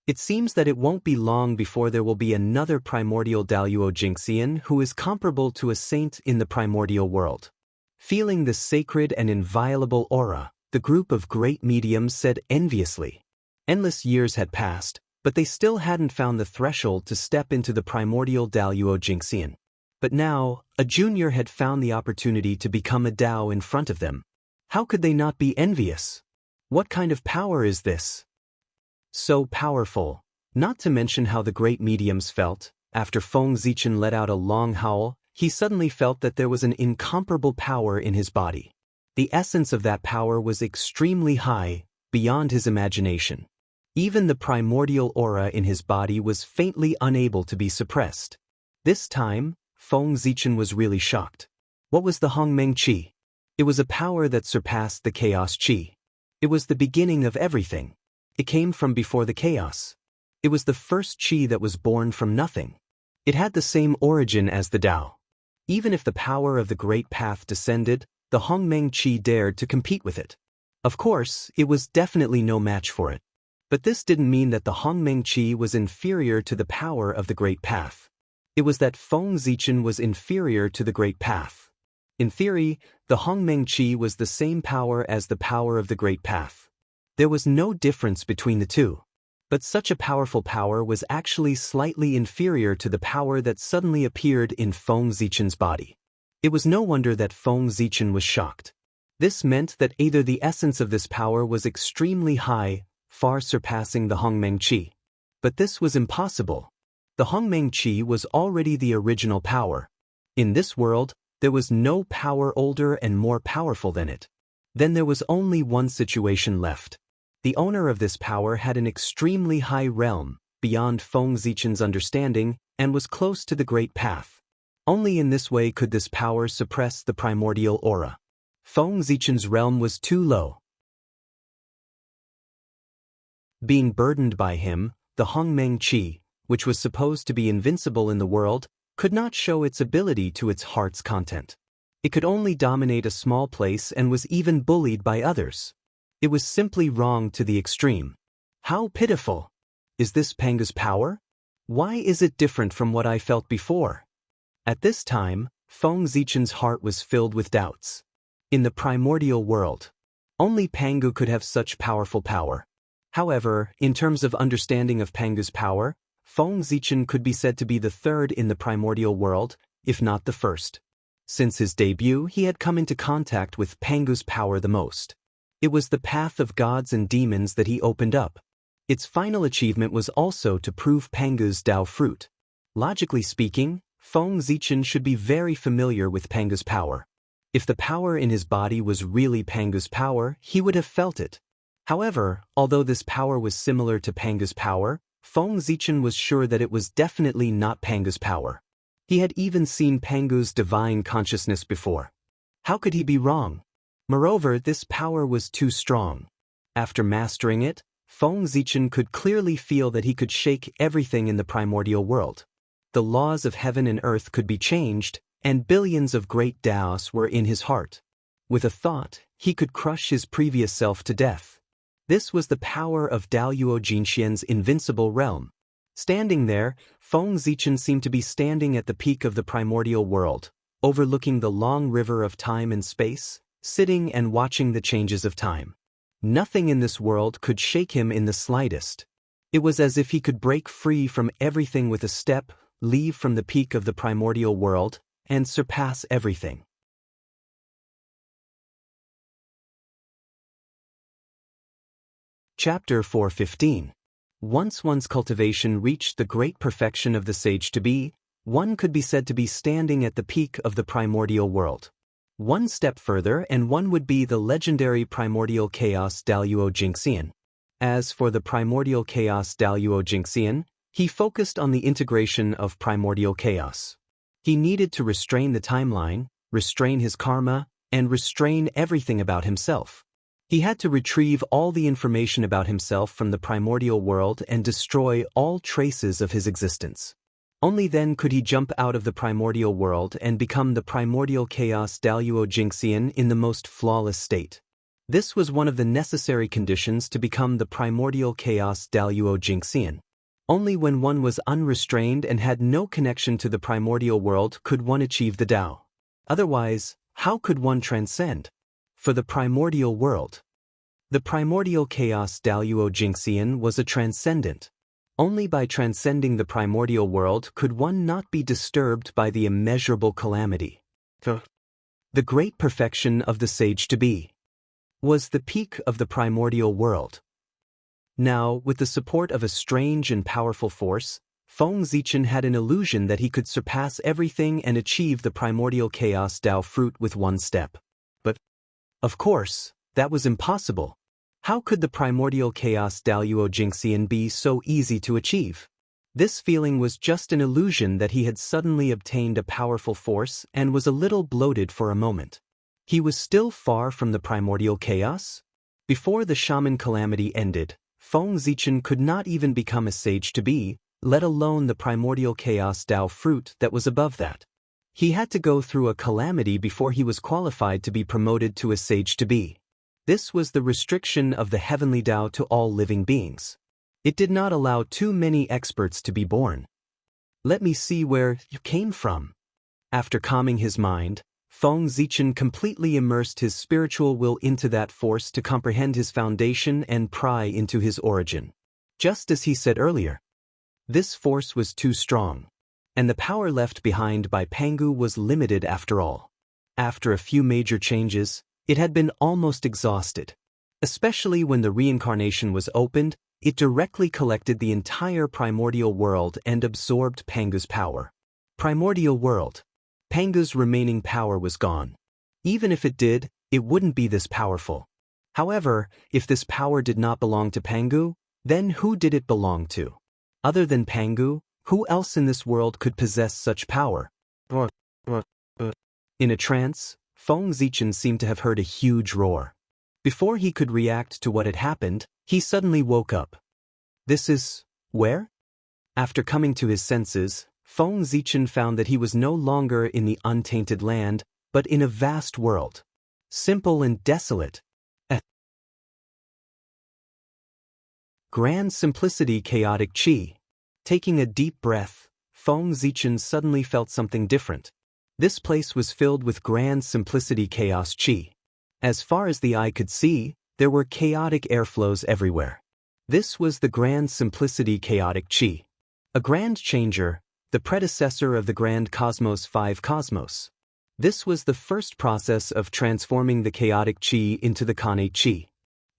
It seems that it won't be long before there will be another primordial Daluo Jingxian who is comparable to a saint in the primordial world. Feeling the sacred and inviolable aura, the group of great mediums said enviously. Endless years had passed, but they still hadn't found the threshold to step into the primordial Daluo Jingxian. But now, a junior had found the opportunity to become a Dao in front of them. How could they not be envious? What kind of power is this? So powerful. Not to mention how the great mediums felt. After Feng Zichen let out a long howl, he suddenly felt that there was an incomparable power in his body. The essence of that power was extremely high, beyond his imagination. Even the primordial aura in his body was faintly unable to be suppressed. This time, Feng Zichen was really shocked. What was the Hongmeng Qi? It was a power that surpassed the Chaos Qi. It was the beginning of everything. It came from before the chaos. It was the first Qi that was born from nothing. It had the same origin as the Tao. Even if the power of the Great Path descended, the Hongmeng Qi dared to compete with it. Of course, it was definitely no match for it. But this didn't mean that the Hongmeng Qi was inferior to the power of the Great Path. It was that Feng Zichen was inferior to the Great Path. In theory, the Hongmeng Qi was the same power as the power of the Great Path. There was no difference between the two. But such a powerful power was actually slightly inferior to the power that suddenly appeared in Feng Zichen's body. It was no wonder that Feng Zichen was shocked. This meant that either the essence of this power was extremely high, far surpassing the Hongmeng Qi. But this was impossible. The Hongmeng Qi was already the original power. In this world, there was no power older and more powerful than it. Then there was only one situation left. The owner of this power had an extremely high realm, beyond Feng Zichen's understanding, and was close to the Great Path. Only in this way could this power suppress the primordial aura. Feng Zichen's realm was too low. Being burdened by him, the Hongmeng Qi, which was supposed to be invincible in the world, could not show its ability to its heart's content. It could only dominate a small place and was even bullied by others. It was simply wrong to the extreme. How pitiful! Is this Pangu's power? Why is it different from what I felt before? At this time, Feng Zichen's heart was filled with doubts. In the primordial world, only Pangu could have such powerful power. However, in terms of understanding of Pangu's power, Feng Zichen could be said to be the third in the primordial world, if not the first. Since his debut, he had come into contact with Pangu's power the most. It was the path of gods and demons that he opened up. Its final achievement was also to prove Pangu's Tao fruit. Logically speaking, Feng Zichen should be very familiar with Pangu's power. If the power in his body was really Pangu's power, he would have felt it. However, although this power was similar to Pangu's power, Feng Zichen was sure that it was definitely not Pangu's power. He had even seen Pangu's divine consciousness before. How could he be wrong? Moreover, this power was too strong. After mastering it, Feng Zichen could clearly feel that he could shake everything in the primordial world. The laws of heaven and earth could be changed, and billions of great Daos were in his heart. With a thought, he could crush his previous self to death. This was the power of Daluo Jinxian's invincible realm. Standing there, Feng Zichen seemed to be standing at the peak of the primordial world, overlooking the long river of time and space, sitting and watching the changes of time. Nothing in this world could shake him in the slightest. It was as if he could break free from everything with a step, leave from the peak of the primordial world, and surpass everything. Chapter 415. Once one's cultivation reached the great perfection of the sage-to-be, one could be said to be standing at the peak of the primordial world. One step further and one would be the legendary primordial chaos Daluo Jingxian. As for the primordial chaos Daluo Jingxian, he focused on the integration of primordial chaos. He needed to restrain the timeline, restrain his karma, and restrain everything about himself. He had to retrieve all the information about himself from the primordial world and destroy all traces of his existence. Only then could he jump out of the primordial world and become the primordial chaos Daluo Jingxian in the most flawless state. This was one of the necessary conditions to become the primordial chaos Daluo Jingxian. Only when one was unrestrained and had no connection to the primordial world could one achieve the Tao. Otherwise, how could one transcend? For the primordial world. The primordial chaos Daluo Jingxian was a transcendent. Only by transcending the primordial world could one not be disturbed by the immeasurable calamity. The great perfection of the sage-to-be was the peak of the primordial world. Now, with the support of a strange and powerful force, Feng Zichen had an illusion that he could surpass everything and achieve the primordial chaos Tao fruit with one step. But, of course, that was impossible. How could the primordial chaos Daluo Jingxian be so easy to achieve? This feeling was just an illusion that he had suddenly obtained a powerful force and was a little bloated for a moment. He was still far from the primordial chaos? Before the shaman calamity ended, Feng Zichen could not even become a sage-to-be, let alone the primordial chaos Tao fruit that was above that. He had to go through a calamity before he was qualified to be promoted to a sage-to-be. This was the restriction of the heavenly Tao to all living beings. It did not allow too many experts to be born. Let me see where you came from. After calming his mind, Feng Zichen completely immersed his spiritual will into that force to comprehend his foundation and pry into his origin. Just as he said earlier, this force was too strong, and the power left behind by Pangu was limited after all. After a few major changes, it had been almost exhausted. Especially when the reincarnation was opened, it directly collected the entire primordial world and absorbed Pangu's power. Primordial world. Pangu's remaining power was gone. Even if it did, it wouldn't be this powerful. However, if this power did not belong to Pangu, then who did it belong to? Other than Pangu, who else in this world could possess such power? In a trance, Feng Zichen seemed to have heard a huge roar. Before he could react to what had happened, he suddenly woke up. This is where? After coming to his senses, Feng Zichen found that he was no longer in the untainted land, but in a vast world. Simple and desolate. Grand simplicity chaotic chi. Taking a deep breath, Feng Zichen suddenly felt something different. This place was filled with grand simplicity chaos chi. As far as the eye could see, there were chaotic airflows everywhere. This was the grand simplicity chaotic chi. A grand changer, the predecessor of the grand cosmos 5 cosmos. This was the first process of transforming the chaotic chi into the Kane chi.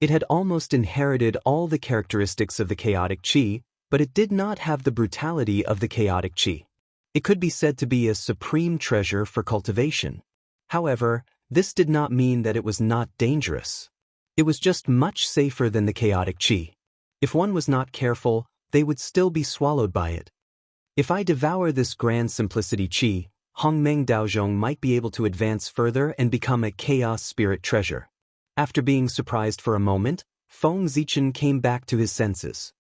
It had almost inherited all the characteristics of the chaotic chi, but it did not have the brutality of the chaotic chi. It could be said to be a supreme treasure for cultivation. However, this did not mean that it was not dangerous. It was just much safer than the chaotic chi. If one was not careful, they would still be swallowed by it. If I devour this grand simplicity chi, Hongmeng Daozhong might be able to advance further and become a chaos spirit treasure. After being surprised for a moment, Feng Zichen came back to his senses.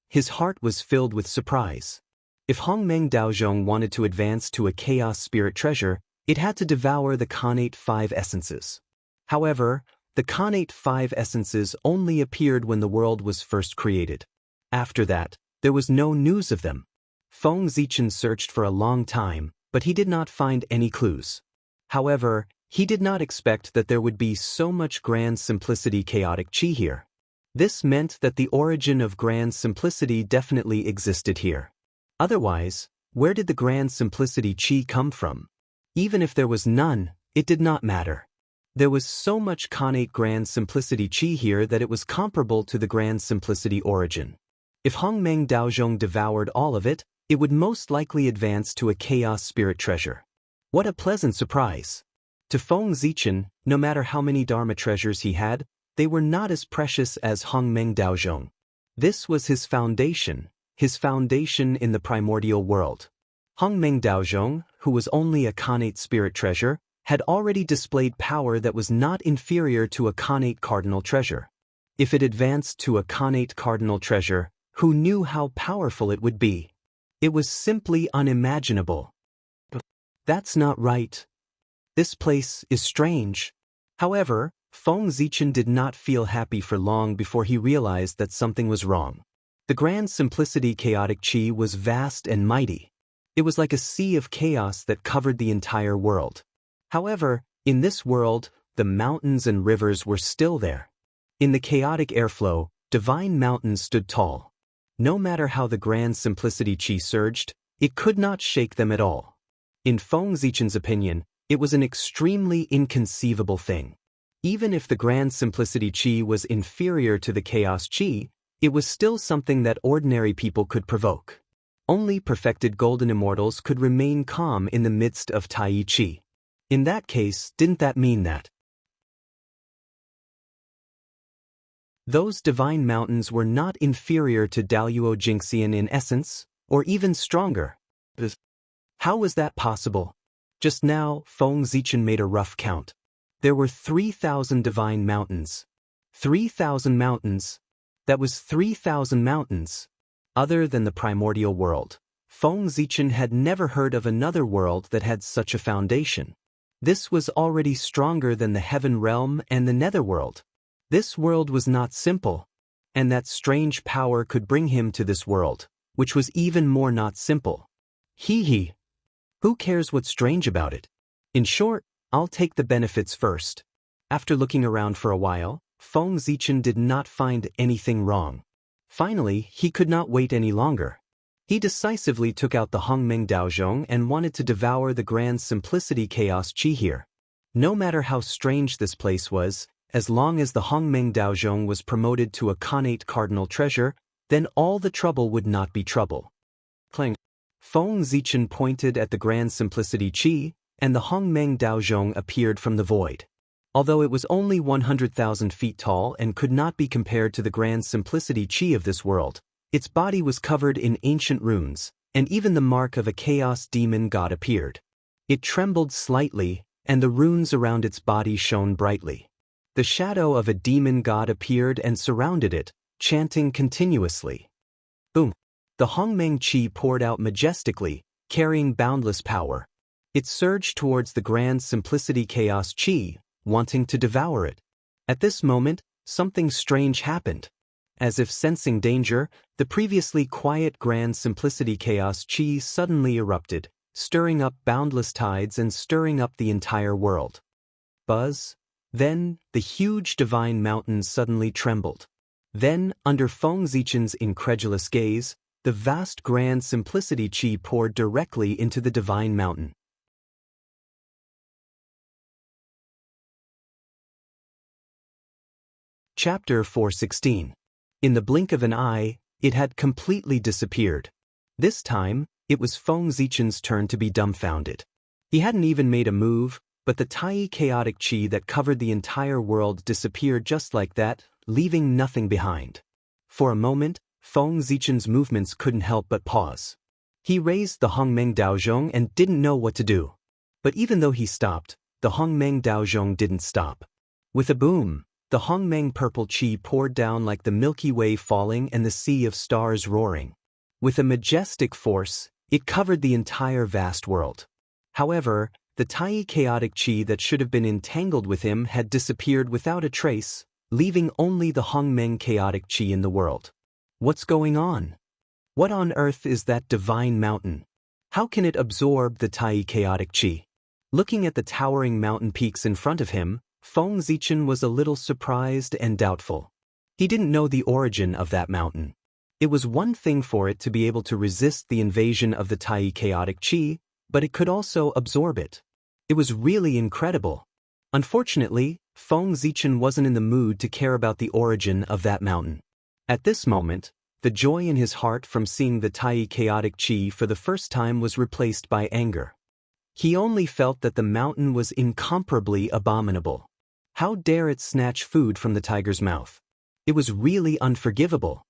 His heart was filled with surprise. If Hongmeng Daozhong wanted to advance to a chaos spirit treasure, it had to devour the Khanate 5 essences. However, the Khanate 5 essences only appeared when the world was first created. After that, there was no news of them. Feng Zichen searched for a long time, but he did not find any clues. However, he did not expect that there would be so much grand simplicity chaotic chi here. This meant that the origin of grand simplicity definitely existed here. Otherwise, where did the grand simplicity chi come from? Even if there was none, it did not matter. There was so much Khanate grand simplicity chi here that it was comparable to the grand simplicity origin. If Hongmeng Daozhong devoured all of it, it would most likely advance to a chaos spirit treasure. What a pleasant surprise! To Feng Zichen, no matter how many Dharma treasures he had, they were not as precious as Hongmeng Daozhong. This was his foundation in the primordial world. Hongmeng Daozhong, who was only a Khanate spirit treasure, had already displayed power that was not inferior to a Khanate cardinal treasure. If it advanced to a Khanate cardinal treasure, who knew how powerful it would be? It was simply unimaginable. That's not right. This place is strange. However, Feng Zichen did not feel happy for long before he realized that something was wrong. The grand simplicity chaotic chi was vast and mighty. It was like a sea of chaos that covered the entire world. However, in this world, the mountains and rivers were still there. In the chaotic airflow, divine mountains stood tall. No matter how the grand simplicity chi surged, it could not shake them at all. In Feng Zichen's opinion, it was an extremely inconceivable thing. Even if the grand simplicity chi was inferior to the chaos chi, it was still something that ordinary people could provoke. Only perfected golden immortals could remain calm in the midst of Tai Chi. In that case, didn't that mean that those divine mountains were not inferior to Daluo Jingxian in essence, or even stronger? How was that possible? Just now, Feng Zichen made a rough count. There were 3,000 divine mountains. 3,000 mountains. That was 3,000 mountains. Other than the primordial world, Feng Zichen had never heard of another world that had such a foundation. This was already stronger than the heaven realm and the netherworld. This world was not simple, and that strange power could bring him to this world, which was even more not simple. Hee. Who cares what's strange about it? In short, I'll take the benefits first. After looking around for a while, Feng Zichen did not find anything wrong. Finally, he could not wait any longer. He decisively took out the Hongmeng Daozhong and wanted to devour the grand simplicity chaos chi here. No matter how strange this place was, as long as the Hongmeng Daozhong was promoted to a connate cardinal treasure, then all the trouble would not be trouble. Clang. Feng Zichen pointed at the grand simplicity chi, and the Hongmeng Daozhong appeared from the void. Although it was only 100,000 feet tall and could not be compared to the grand simplicity chi of this world, its body was covered in ancient runes, and even the mark of a chaos demon god appeared. It trembled slightly, and the runes around its body shone brightly. The shadow of a demon god appeared and surrounded it, chanting continuously. Boom! The Hongmeng chi poured out majestically, carrying boundless power. It surged towards the grand simplicity chaos chi, wanting to devour it. At this moment, something strange happened. As if sensing danger, the previously quiet grand simplicity chaos chi suddenly erupted, stirring up boundless tides and stirring up the entire world. Buzz. Then, the huge divine mountain suddenly trembled. Then, under Feng Zichen's incredulous gaze, the vast grand simplicity chi poured directly into the divine mountain. Chapter 416. In the blink of an eye, it had completely disappeared. This time, it was Feng Zichen's turn to be dumbfounded. He hadn't even made a move, but the Tai chaotic chi that covered the entire world disappeared just like that, leaving nothing behind. For a moment, Feng Zichen's movements couldn't help but pause. He raised the Hongmeng Daozhong and didn't know what to do. But even though he stopped, the Hongmeng Daozhong didn't stop. With a boom, the Hongmeng purple chi poured down like the Milky Way falling and the sea of stars roaring. With a majestic force, it covered the entire vast world. However, the Tai chaotic chi that should have been entangled with him had disappeared without a trace, leaving only the Hongmeng chaotic chi in the world. What's going on? What on earth is that divine mountain? How can it absorb the Tai chaotic chi? Looking at the towering mountain peaks in front of him, Feng Zichen was a little surprised and doubtful. He didn't know the origin of that mountain. It was one thing for it to be able to resist the invasion of the Tai chaotic chi, but it could also absorb it. It was really incredible. Unfortunately, Feng Zichen wasn't in the mood to care about the origin of that mountain. At this moment, the joy in his heart from seeing the Tai chaotic chi for the first time was replaced by anger. He only felt that the mountain was incomparably abominable. How dare it snatch food from the tiger's mouth? It was really unforgivable.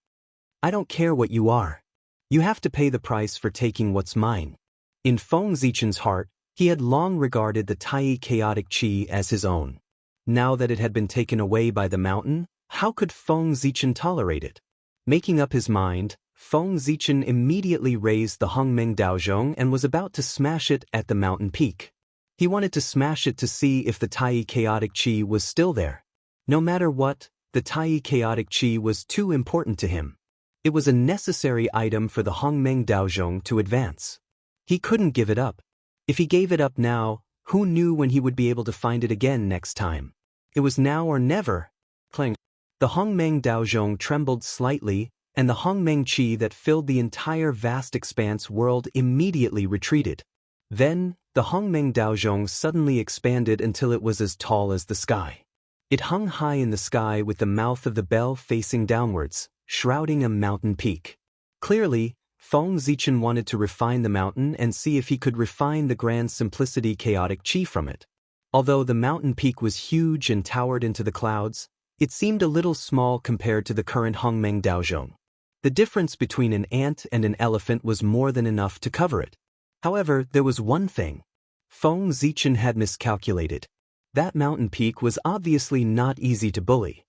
I don't care what you are. You have to pay the price for taking what's mine. In Feng Zichen's heart, he had long regarded the Tai chaotic chi as his own. Now that it had been taken away by the mountain, how could Feng Zichen tolerate it? Making up his mind, Feng Zichen immediately raised the Hongmeng Daozhong and was about to smash it at the mountain peak. He wanted to smash it to see if the Tai chaotic chi was still there. No matter what, the Tai chaotic qi was too important to him. It was a necessary item for the Hongmeng Daozhong to advance. He couldn't give it up. If he gave it up now, who knew when he would be able to find it again next time? It was now or never. Clang. The Hongmeng Daozhong trembled slightly, and the Hongmeng qi that filled the entire vast expanse world immediately retreated. Then, the Hongmeng Daozhong suddenly expanded until it was as tall as the sky. It hung high in the sky with the mouth of the bell facing downwards, shrouding a mountain peak. Clearly, Feng Zichen wanted to refine the mountain and see if he could refine the grand simplicity chaotic qi from it. Although the mountain peak was huge and towered into the clouds, it seemed a little small compared to the current Hongmeng Daozhong. The difference between an ant and an elephant was more than enough to cover it. However, there was one thing. Feng Zichen had miscalculated. That mountain peak was obviously not easy to bully.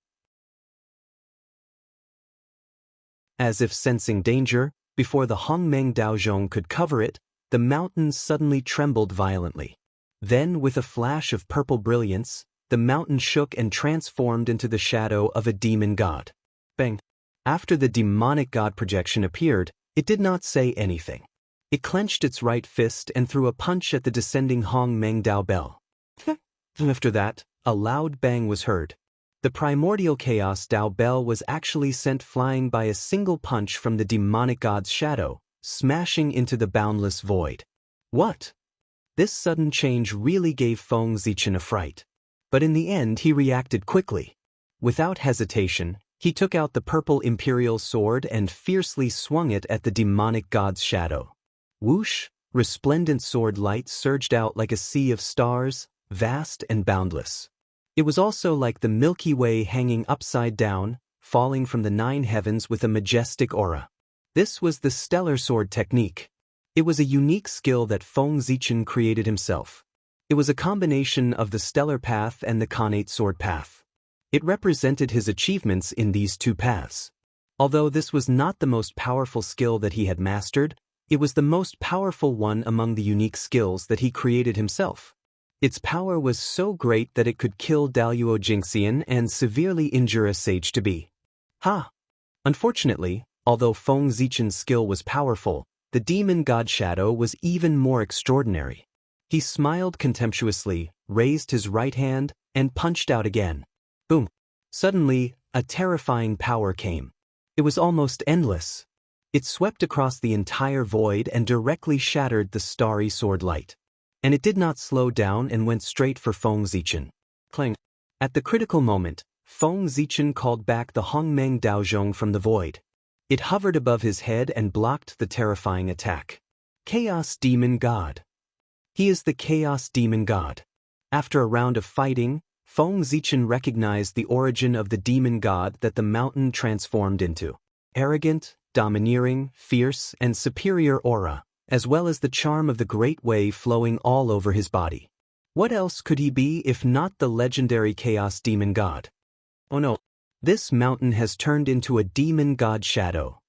As if sensing danger, before the Hongmeng Daozhong could cover it, the mountain suddenly trembled violently. Then, with a flash of purple brilliance, the mountain shook and transformed into the shadow of a demon god. Bang! After the demonic god projection appeared, it did not say anything. It clenched its right fist and threw a punch at the descending Hongmeng Dao bell. After that, a loud bang was heard. The primordial chaos Dao bell was actually sent flying by a single punch from the demonic god's shadow, smashing into the boundless void. What? This sudden change really gave Feng Zichen a fright. But in the end he reacted quickly. Without hesitation, he took out the purple imperial sword and fiercely swung it at the demonic god's shadow. Whoosh! Resplendent sword light surged out like a sea of stars, vast and boundless. It was also like the Milky Way hanging upside down, falling from the 9 heavens with a majestic aura. This was the stellar sword technique. It was a unique skill that Feng Zichen created himself. It was a combination of the stellar path and the connate sword path. It represented his achievements in these two paths. Although this was not the most powerful skill that he had mastered, it was the most powerful one among the unique skills that he created himself. Its power was so great that it could kill Daluo Jingxian and severely injure a sage to be. Unfortunately, although Feng Zichen's skill was powerful, the demon god shadow was even more extraordinary. He smiled contemptuously, raised his right hand, and punched out again. Boom! Suddenly, a terrifying power came. It was almost endless. It swept across the entire void and directly shattered the starry sword light. And it did not slow down and went straight for Feng Zichen. Clang! At the critical moment, Feng Zichen called back the Hongmeng Daozhong from the void. It hovered above his head and blocked the terrifying attack. Chaos Demon God. He is the Chaos Demon God. After a round of fighting, Feng Zichen recognized the origin of the demon god that the mountain transformed into. Arrogant, domineering, fierce, and superior aura, as well as the charm of the great wave flowing all over his body. What else could he be if not the legendary Chaos Demon God? Oh no, this mountain has turned into a demon god shadow.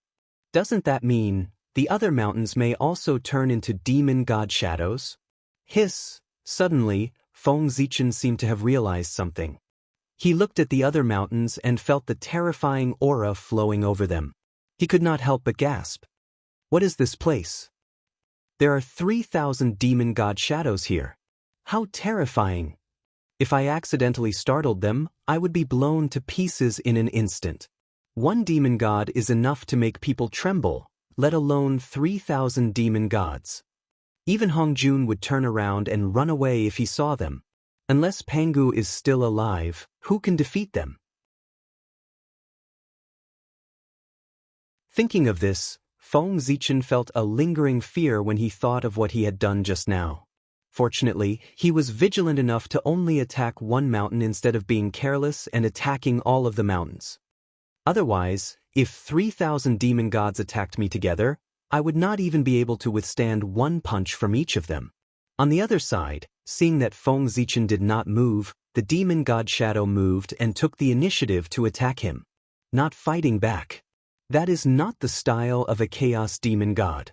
Doesn't that mean the other mountains may also turn into demon god shadows? Hiss! Suddenly, Feng Zichen seemed to have realized something. He looked at the other mountains and felt the terrifying aura flowing over them. He could not help but gasp. What is this place? There are 3,000 demon god shadows here. How terrifying! If I accidentally startled them, I would be blown to pieces in an instant. One demon god is enough to make people tremble, let alone 3,000 demon gods. Even Hongjun would turn around and run away if he saw them. Unless Pangu is still alive, who can defeat them? Thinking of this, Feng Zichen felt a lingering fear when he thought of what he had done just now. Fortunately, he was vigilant enough to only attack one mountain instead of being careless and attacking all of the mountains. Otherwise, if 3,000 demon gods attacked me together, I would not even be able to withstand one punch from each of them. On the other side, seeing that Feng Zichen did not move, the demon god shadow moved and took the initiative to attack him. Not fighting back. That is not the style of a chaos demon god.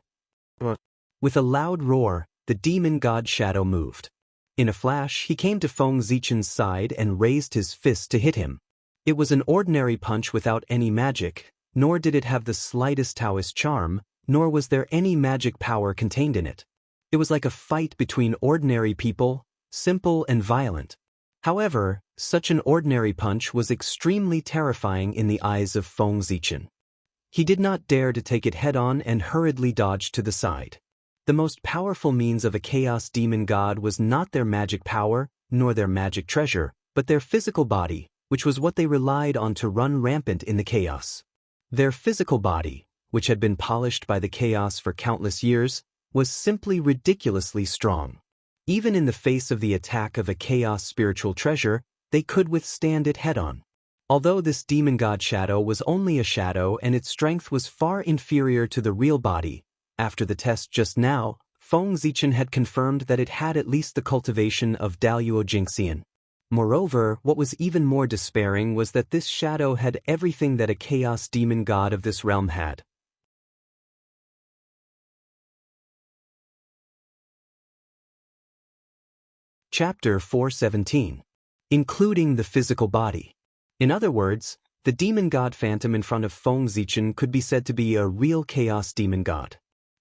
With a loud roar, the demon god shadow moved. In a flash, he came to Feng Zichen's side and raised his fist to hit him. It was an ordinary punch without any magic, nor did it have the slightest Taoist charm, nor was there any magic power contained in it. It was like a fight between ordinary people, simple and violent. However, such an ordinary punch was extremely terrifying in the eyes of Feng Zichen. He did not dare to take it head-on and hurriedly dodged to the side. The most powerful means of a chaos demon god was not their magic power, nor their magic treasure, but their physical body, which was what they relied on to run rampant in the chaos. Their physical body, which had been polished by the chaos for countless years, was simply ridiculously strong. Even in the face of the attack of a chaos spiritual treasure, they could withstand it head-on. Although this demon god shadow was only a shadow and its strength was far inferior to the real body, after the test just now, Feng Zichen had confirmed that it had at least the cultivation of Daluo Jingxian. Moreover, what was even more despairing was that this shadow had everything that a chaos demon god of this realm had. Chapter 417. Including the physical body. In other words, the demon god phantom in front of Feng Zichen could be said to be a real chaos demon god.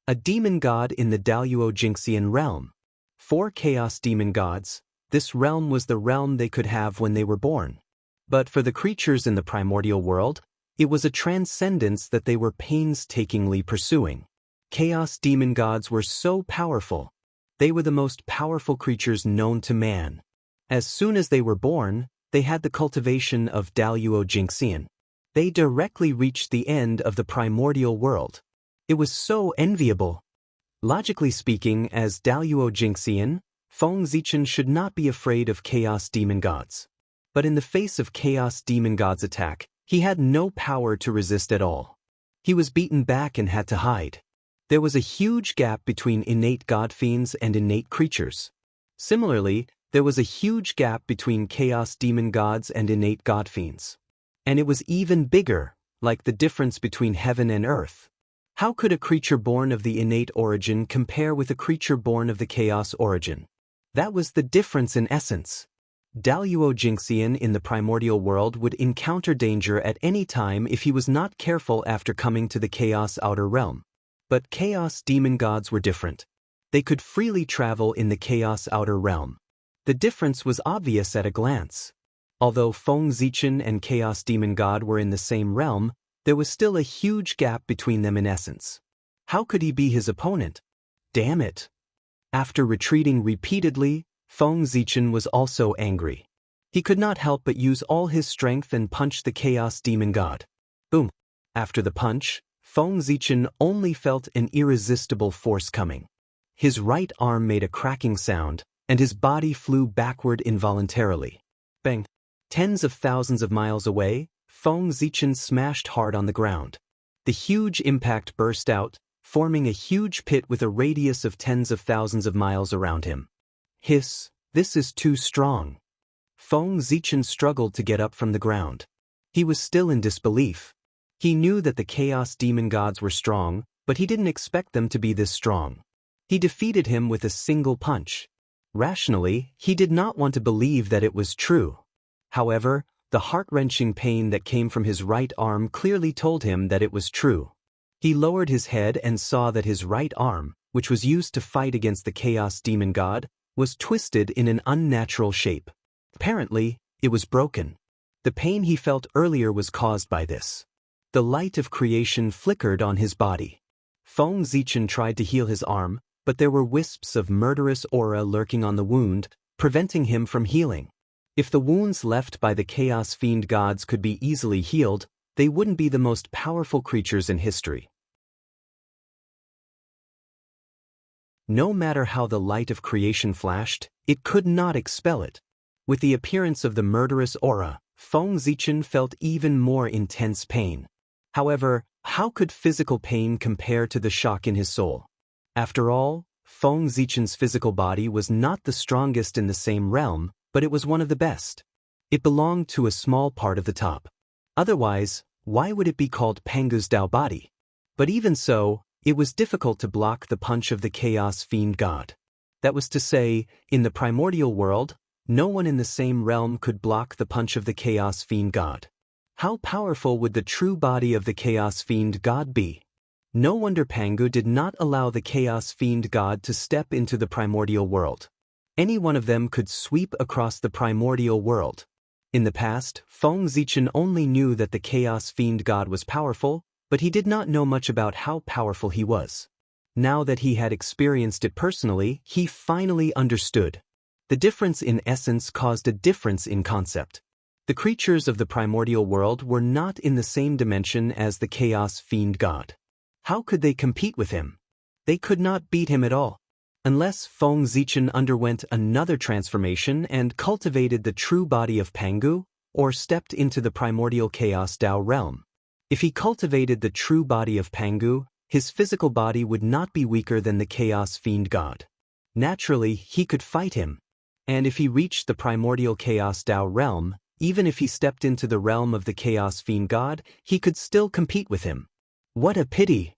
A demon god in the Daluo Jingxian realm. For chaos demon gods, this realm was the realm they could have when they were born. But for the creatures in the primordial world, it was a transcendence that they were painstakingly pursuing. Chaos demon gods were so powerful. They were the most powerful creatures known to man. As soon as they were born, they had the cultivation of Daluo Jingxian. They directly reached the end of the primordial world. It was so enviable. Logically speaking, as Daluo Jingxian, Feng Zichen should not be afraid of chaos demon gods. But in the face of chaos demon gods' attack, he had no power to resist at all. He was beaten back and had to hide. There was a huge gap between innate god fiends and innate creatures. Similarly, there was a huge gap between chaos demon gods and innate god fiends. And it was even bigger, like the difference between heaven and earth. How could a creature born of the innate origin compare with a creature born of the chaos origin? That was the difference in essence. Daluo Jingxian in the primordial world would encounter danger at any time if he was not careful after coming to the chaos outer realm. But chaos demon gods were different. They could freely travel in the chaos outer realm. The difference was obvious at a glance. Although Feng Zichen and chaos demon god were in the same realm, there was still a huge gap between them in essence. How could he be his opponent? Damn it! After retreating repeatedly, Feng Zichen was also angry. He could not help but use all his strength and punch the chaos demon god. Boom! After the punch, Feng Zichen only felt an irresistible force coming. His right arm made a cracking sound, and his body flew backward involuntarily. Bang! Tens of thousands of miles away, Feng Zichen smashed hard on the ground. The huge impact burst out, forming a huge pit with a radius of tens of thousands of miles around him. Hiss, this is too strong. Feng Zichen struggled to get up from the ground. He was still in disbelief. He knew that the chaos demon gods were strong, but he didn't expect them to be this strong. He defeated him with a single punch. Rationally, he did not want to believe that it was true. However, the heart-wrenching pain that came from his right arm clearly told him that it was true. He lowered his head and saw that his right arm, which was used to fight against the chaos demon god, was twisted in an unnatural shape. Apparently, it was broken. The pain he felt earlier was caused by this. The light of creation flickered on his body. Feng Zichen tried to heal his arm, but there were wisps of murderous aura lurking on the wound, preventing him from healing. If the wounds left by the chaos fiend gods could be easily healed, they wouldn't be the most powerful creatures in history. No matter how the light of creation flashed, it could not expel it. With the appearance of the murderous aura, Feng Zichen felt even more intense pain. However, how could physical pain compare to the shock in his soul? After all, Feng Zichen's physical body was not the strongest in the same realm, but it was one of the best. It belonged to a small part of the top. Otherwise, why would it be called Pangu's Dao body? But even so, it was difficult to block the punch of the chaos fiend god. That was to say, in the primordial world, no one in the same realm could block the punch of the chaos fiend god. How powerful would the true body of the Chaos Fiend God be? No wonder Pangu did not allow the Chaos Fiend God to step into the primordial world. Any one of them could sweep across the primordial world. In the past, Feng Zichen only knew that the Chaos Fiend God was powerful, but he did not know much about how powerful he was. Now that he had experienced it personally, he finally understood. The difference in essence caused a difference in concept. The creatures of the primordial world were not in the same dimension as the Chaos Fiend God. How could they compete with him? They could not beat him at all. Unless Feng Zichen underwent another transformation and cultivated the true body of Pangu, or stepped into the primordial Chaos Dao realm. If he cultivated the true body of Pangu, his physical body would not be weaker than the Chaos Fiend God. Naturally, he could fight him. And if he reached the primordial Chaos Dao realm, even if he stepped into the realm of the Chaos Fiend God, he could still compete with him. What a pity!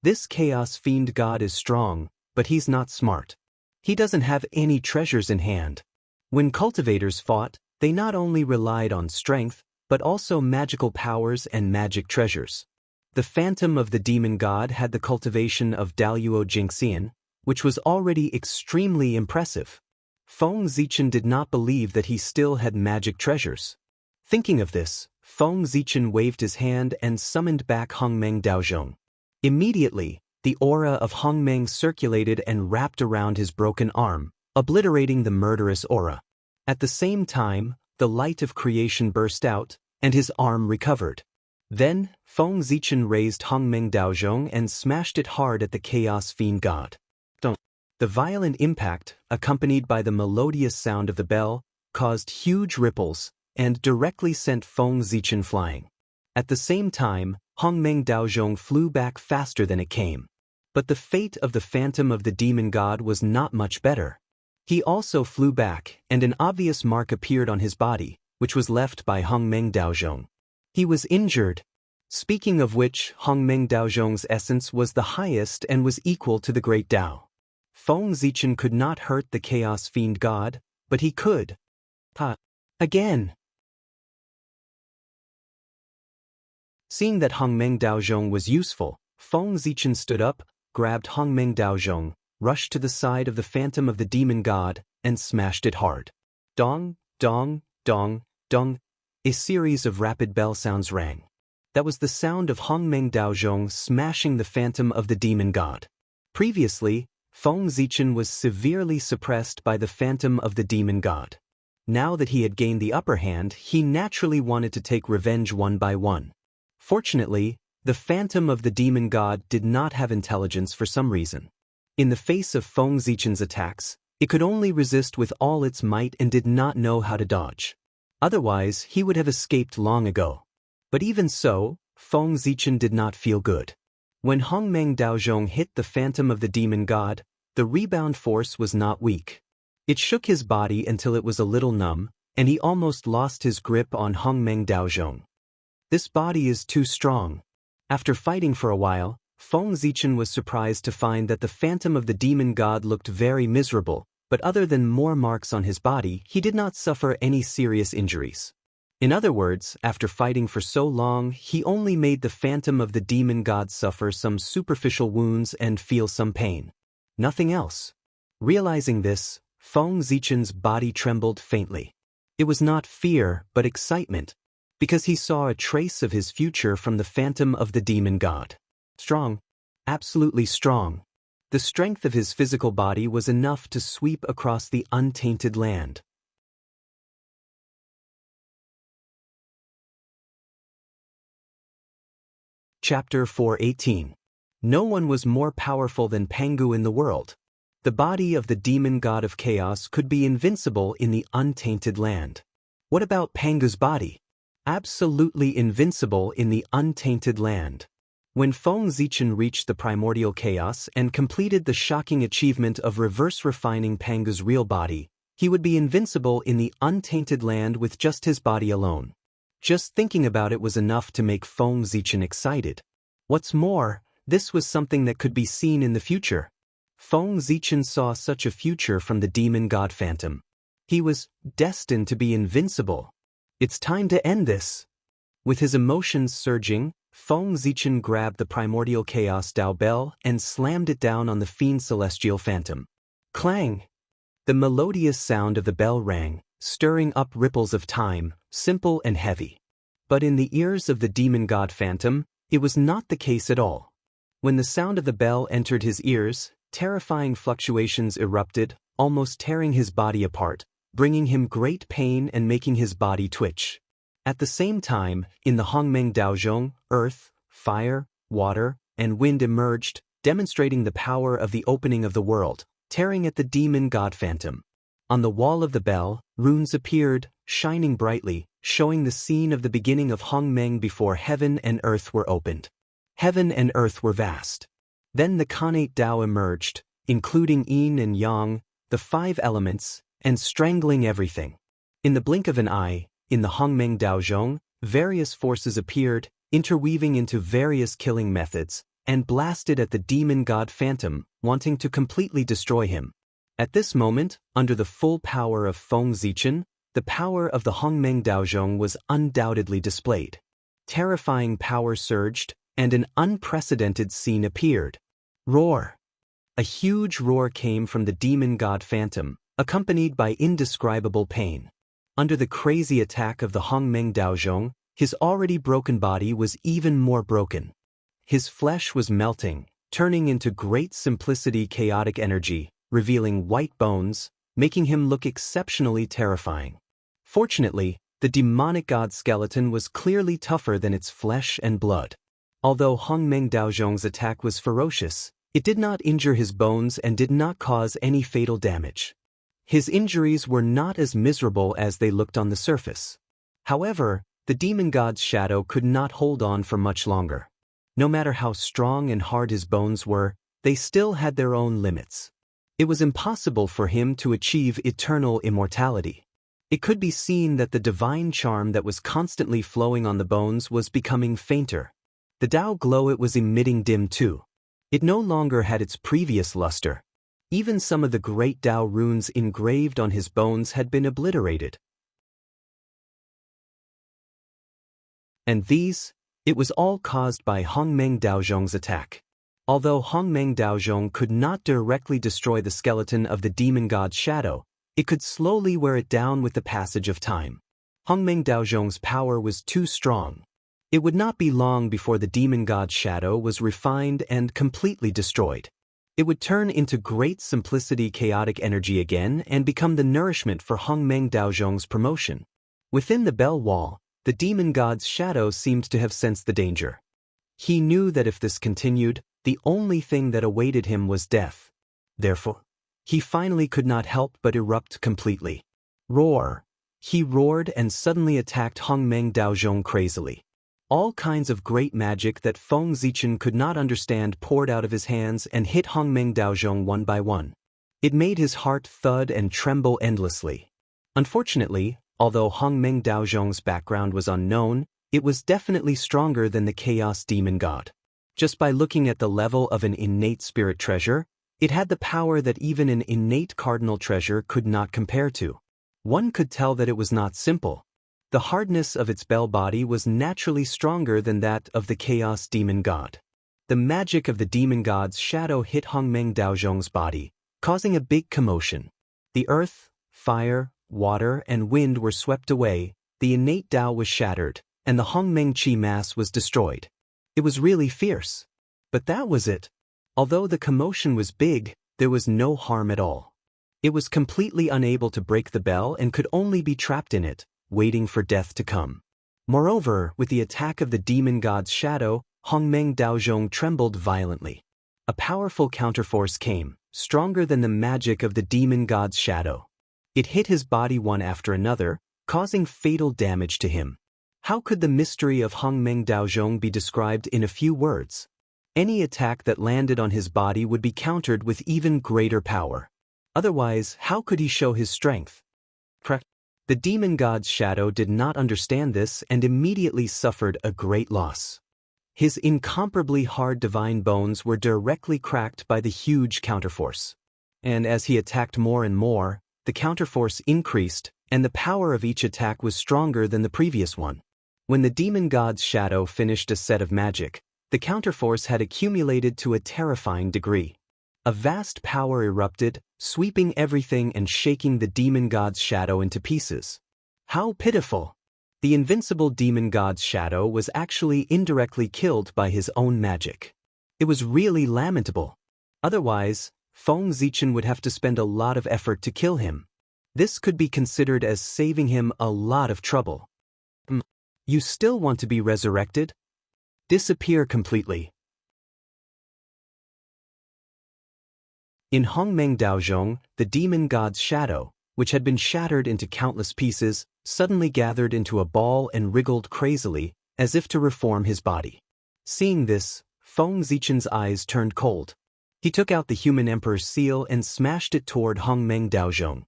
This Chaos Fiend God is strong, but he's not smart. He doesn't have any treasures in hand. When cultivators fought, they not only relied on strength, but also magical powers and magic treasures. The Phantom of the Demon God had the cultivation of Daluo Jingxian, which was already extremely impressive. Feng Zichen did not believe that he still had magic treasures. Thinking of this, Feng Zichen waved his hand and summoned back Hongmeng Daozhong. Immediately, the aura of Hongmeng circulated and wrapped around his broken arm, obliterating the murderous aura. At the same time, the light of creation burst out, and his arm recovered. Then, Feng Zichen raised Hongmeng Daozhong and smashed it hard at the Chaos Fiend God. The violent impact, accompanied by the melodious sound of the bell, caused huge ripples, and directly sent Feng Zichen flying. At the same time, Hongmeng Daozhong flew back faster than it came. But the fate of the Phantom of the Demon God was not much better. He also flew back, and an obvious mark appeared on his body, which was left by Hongmeng Daozhong. He was injured. Speaking of which, Hongmeng Daozhong's essence was the highest and was equal to the Great Tao. Feng Zichen could not hurt the Chaos Fiend God, but he could. Again! Seeing that Hongmeng Daozhong was useful, Feng Zichen stood up, grabbed Hongmeng Daozhong, rushed to the side of the Phantom of the Demon God, and smashed it hard. Dong, dong, dong, dong. A series of rapid bell sounds rang. That was the sound of Hongmeng Daozhong smashing the Phantom of the Demon God. Previously, Feng Zichen was severely suppressed by the Phantom of the Demon God. Now that he had gained the upper hand, he naturally wanted to take revenge one by one. Fortunately, the Phantom of the Demon God did not have intelligence for some reason. In the face of Feng Zichen's attacks, it could only resist with all its might and did not know how to dodge. Otherwise, he would have escaped long ago. But even so, Feng Zichen did not feel good. When Hongmeng Daozhong hit the Phantom of the Demon God, the rebound force was not weak. It shook his body until it was a little numb, and he almost lost his grip on Hongmeng Daozhong. This body is too strong. After fighting for a while, Feng Zichen was surprised to find that the Phantom of the Demon God looked very miserable, but other than more marks on his body, he did not suffer any serious injuries. In other words, after fighting for so long, he only made the Phantom of the Demon God suffer some superficial wounds and feel some pain. Nothing else. Realizing this, Feng Zichen's body trembled faintly. It was not fear, but excitement, because he saw a trace of his future from the Phantom of the Demon God. Strong. Absolutely strong. The strength of his physical body was enough to sweep across the untainted land. Chapter 418. No one was more powerful than Pangu in the world. The body of the demon god of chaos could be invincible in the untainted land. What about Pangu's body? Absolutely invincible in the untainted land. When Feng Zichen reached the primordial chaos and completed the shocking achievement of reverse refining Pangu's real body, he would be invincible in the untainted land with just his body alone. Just thinking about it was enough to make Feng Zichen excited. What's more, this was something that could be seen in the future. Feng Zichen saw such a future from the demon god Phantom. He was destined to be invincible. It's time to end this. With his emotions surging, Feng Zichen grabbed the primordial chaos Dao bell and slammed it down on the fiend's celestial phantom. Clang! The melodious sound of the bell rang, stirring up ripples of time, simple and heavy. But in the ears of the demon god phantom, it was not the case at all. When the sound of the bell entered his ears, terrifying fluctuations erupted, almost tearing his body apart, bringing him great pain and making his body twitch. At the same time, in the Hongmeng Daozhong, earth, fire, water, and wind emerged, demonstrating the power of the opening of the world, tearing at the demon god phantom. On the wall of the bell, runes appeared, shining brightly, showing the scene of the beginning of Hongmeng before heaven and earth were opened. Heaven and earth were vast. Then the Khanate Dao emerged, including yin and yang, the 5 elements, and strangling everything. In the blink of an eye, in the Hongmeng Daozhong, various forces appeared, interweaving into various killing methods, and blasted at the demon god phantom, wanting to completely destroy him. At this moment, under the full power of Feng Zichen, the power of the Hongmeng Daozhong was undoubtedly displayed. Terrifying power surged, and an unprecedented scene appeared. Roar! A huge roar came from the demon god phantom, accompanied by indescribable pain. Under the crazy attack of the Hongmeng Daozhong, his already broken body was even more broken. His flesh was melting, turning into great simplicity chaotic energy, revealing white bones, making him look exceptionally terrifying. Fortunately, the demonic god skeleton was clearly tougher than its flesh and blood. Although Hongmeng Daozhong's attack was ferocious, it did not injure his bones and did not cause any fatal damage. His injuries were not as miserable as they looked on the surface. However, the demon god's shadow could not hold on for much longer. No matter how strong and hard his bones were, they still had their own limits. It was impossible for him to achieve eternal immortality. It could be seen that the divine charm that was constantly flowing on the bones was becoming fainter. The Dao glow it was emitting dimmed too. It no longer had its previous luster. Even some of the great Dao runes engraved on his bones had been obliterated. And it was all caused by Hongmeng Daozhong's attack. Although Hongmeng Daozhong could not directly destroy the skeleton of the demon god's shadow, it could slowly wear it down with the passage of time. Hongmeng Daozhong's power was too strong. It would not be long before the demon god's shadow was refined and completely destroyed. It would turn into great simplicity chaotic energy again and become the nourishment for Hongmeng Daozhong's promotion. Within the bell wall, the demon god's shadow seemed to have sensed the danger. He knew that if this continued, the only thing that awaited him was death. Therefore, he finally could not help but erupt completely. Roar! He roared and suddenly attacked Hongmeng Daozhong crazily. All kinds of great magic that Feng Zichen could not understand poured out of his hands and hit Hongmeng Daozhong one by one. It made his heart thud and tremble endlessly. Unfortunately, although Hongmeng Daozhong's background was unknown, it was definitely stronger than the Chaos Demon God. Just by looking at the level of an innate spirit treasure, it had the power that even an innate cardinal treasure could not compare to. One could tell that it was not simple. The hardness of its bell body was naturally stronger than that of the Chaos Demon God. The magic of the Demon God's shadow hit Hongmeng Daozhong's body, causing a big commotion. The earth, fire, water, and wind were swept away, the innate Dao was shattered, and the Hongmeng Qi mass was destroyed. It was really fierce. But that was it. Although the commotion was big, there was no harm at all. It was completely unable to break the bell and could only be trapped in it, waiting for death to come. Moreover, with the attack of the demon god's shadow, Hongmeng Daozhong trembled violently. A powerful counterforce came, stronger than the magic of the demon god's shadow. It hit his body one after another, causing fatal damage to him. How could the mystery of Hongmeng Daozhong be described in a few words? Any attack that landed on his body would be countered with even greater power. Otherwise, how could he show his strength? The demon god's shadow did not understand this and immediately suffered a great loss. His incomparably hard divine bones were directly cracked by the huge counterforce. And as he attacked more and more, the counterforce increased, and the power of each attack was stronger than the previous one. When the demon god's shadow finished a set of magic, the counterforce had accumulated to a terrifying degree. A vast power erupted, sweeping everything and shaking the demon god's shadow into pieces. How pitiful! The invincible demon god's shadow was actually indirectly killed by his own magic. It was really lamentable. Otherwise, Feng Zichen would have to spend a lot of effort to kill him. This could be considered as saving him a lot of trouble. You still want to be resurrected? Disappear completely. In Hongmeng Daozhong, the demon god's shadow, which had been shattered into countless pieces, suddenly gathered into a ball and wriggled crazily, as if to reform his body. Seeing this, Feng Zichen's eyes turned cold. He took out the human emperor's seal and smashed it toward Hongmeng Daozhong.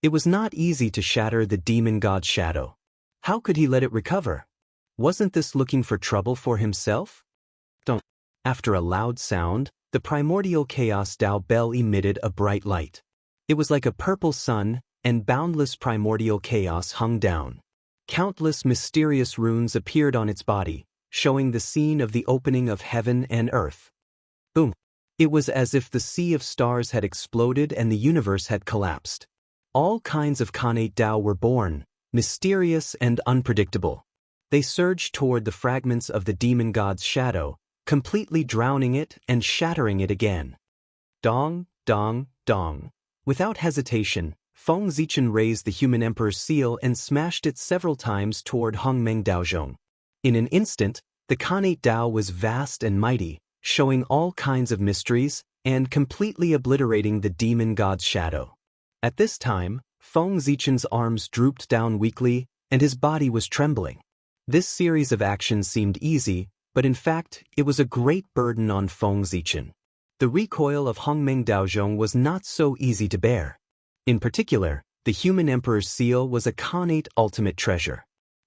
It was not easy to shatter the demon god's shadow. How could he let it recover? Wasn't this looking for trouble for himself? Don't. After a loud sound, the primordial chaos Dao bell emitted a bright light. It was like a purple sun, and boundless primordial chaos hung down. Countless mysterious runes appeared on its body, showing the scene of the opening of heaven and earth. Boom! It was as if the sea of stars had exploded and the universe had collapsed. All kinds of Khanate Dao were born, mysterious and unpredictable. They surged toward the fragments of the demon god's shadow, completely drowning it and shattering it again. Dong, dong, dong. Without hesitation, Feng Zichen raised the human emperor's seal and smashed it several times toward Hongmeng Daozhong. In an instant, the Khanate Dao was vast and mighty, showing all kinds of mysteries, and completely obliterating the demon god's shadow. At this time, Feng Zichen's arms drooped down weakly, and his body was trembling. This series of actions seemed easy, but in fact, it was a great burden on Feng Zichen. The recoil of Hongmeng Daozhong was not so easy to bear. In particular, the human emperor's seal was a Khanate ultimate treasure.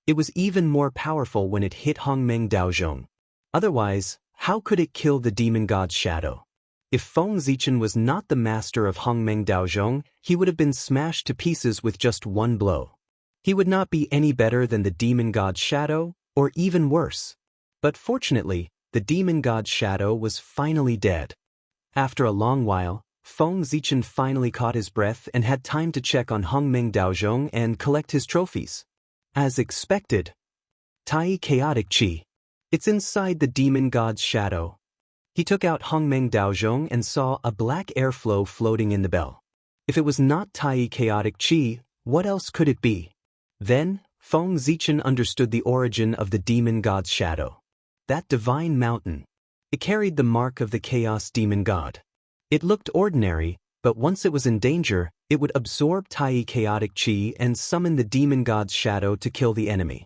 It was even more powerful when it hit Hongmeng Daozhong. Otherwise, how could it kill the demon god's shadow? If Feng Zichen was not the master of Hongmeng Daozhong, he would have been smashed to pieces with just one blow. He would not be any better than the demon god's shadow, or even worse. But fortunately, the demon god's shadow was finally dead. After a long while, Feng Zichen finally caught his breath and had time to check on Hongmeng Daozhong and collect his trophies. As expected, Tai Chaotic Chi. It's inside the demon god's shadow. He took out Hongmeng Daozhong and saw a black airflow floating in the bell. If it was not Tai Chaotic Chi, what else could it be? Then, Feng Zichen understood the origin of the demon god's shadow. That divine mountain. It carried the mark of the chaos demon god. It looked ordinary, but once it was in danger, it would absorb Tai Chaotic Chi and summon the demon god's shadow to kill the enemy.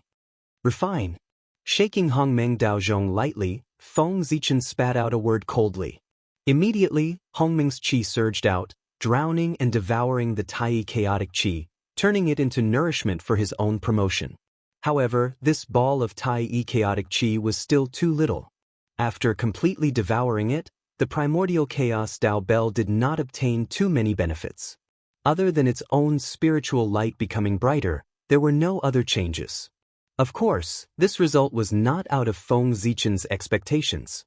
Refine. Shaking Hongmeng Daozhong lightly, Feng Zichen spat out a word coldly. Immediately, Hongmeng's chi surged out, drowning and devouring the Tai Chaotic Chi, turning it into nourishment for his own promotion. However, this ball of Tai Chaotic Chi was still too little. After completely devouring it, the primordial chaos Dao Bell did not obtain too many benefits. Other than its own spiritual light becoming brighter, there were no other changes. Of course, this result was not out of Feng Zichen's expectations.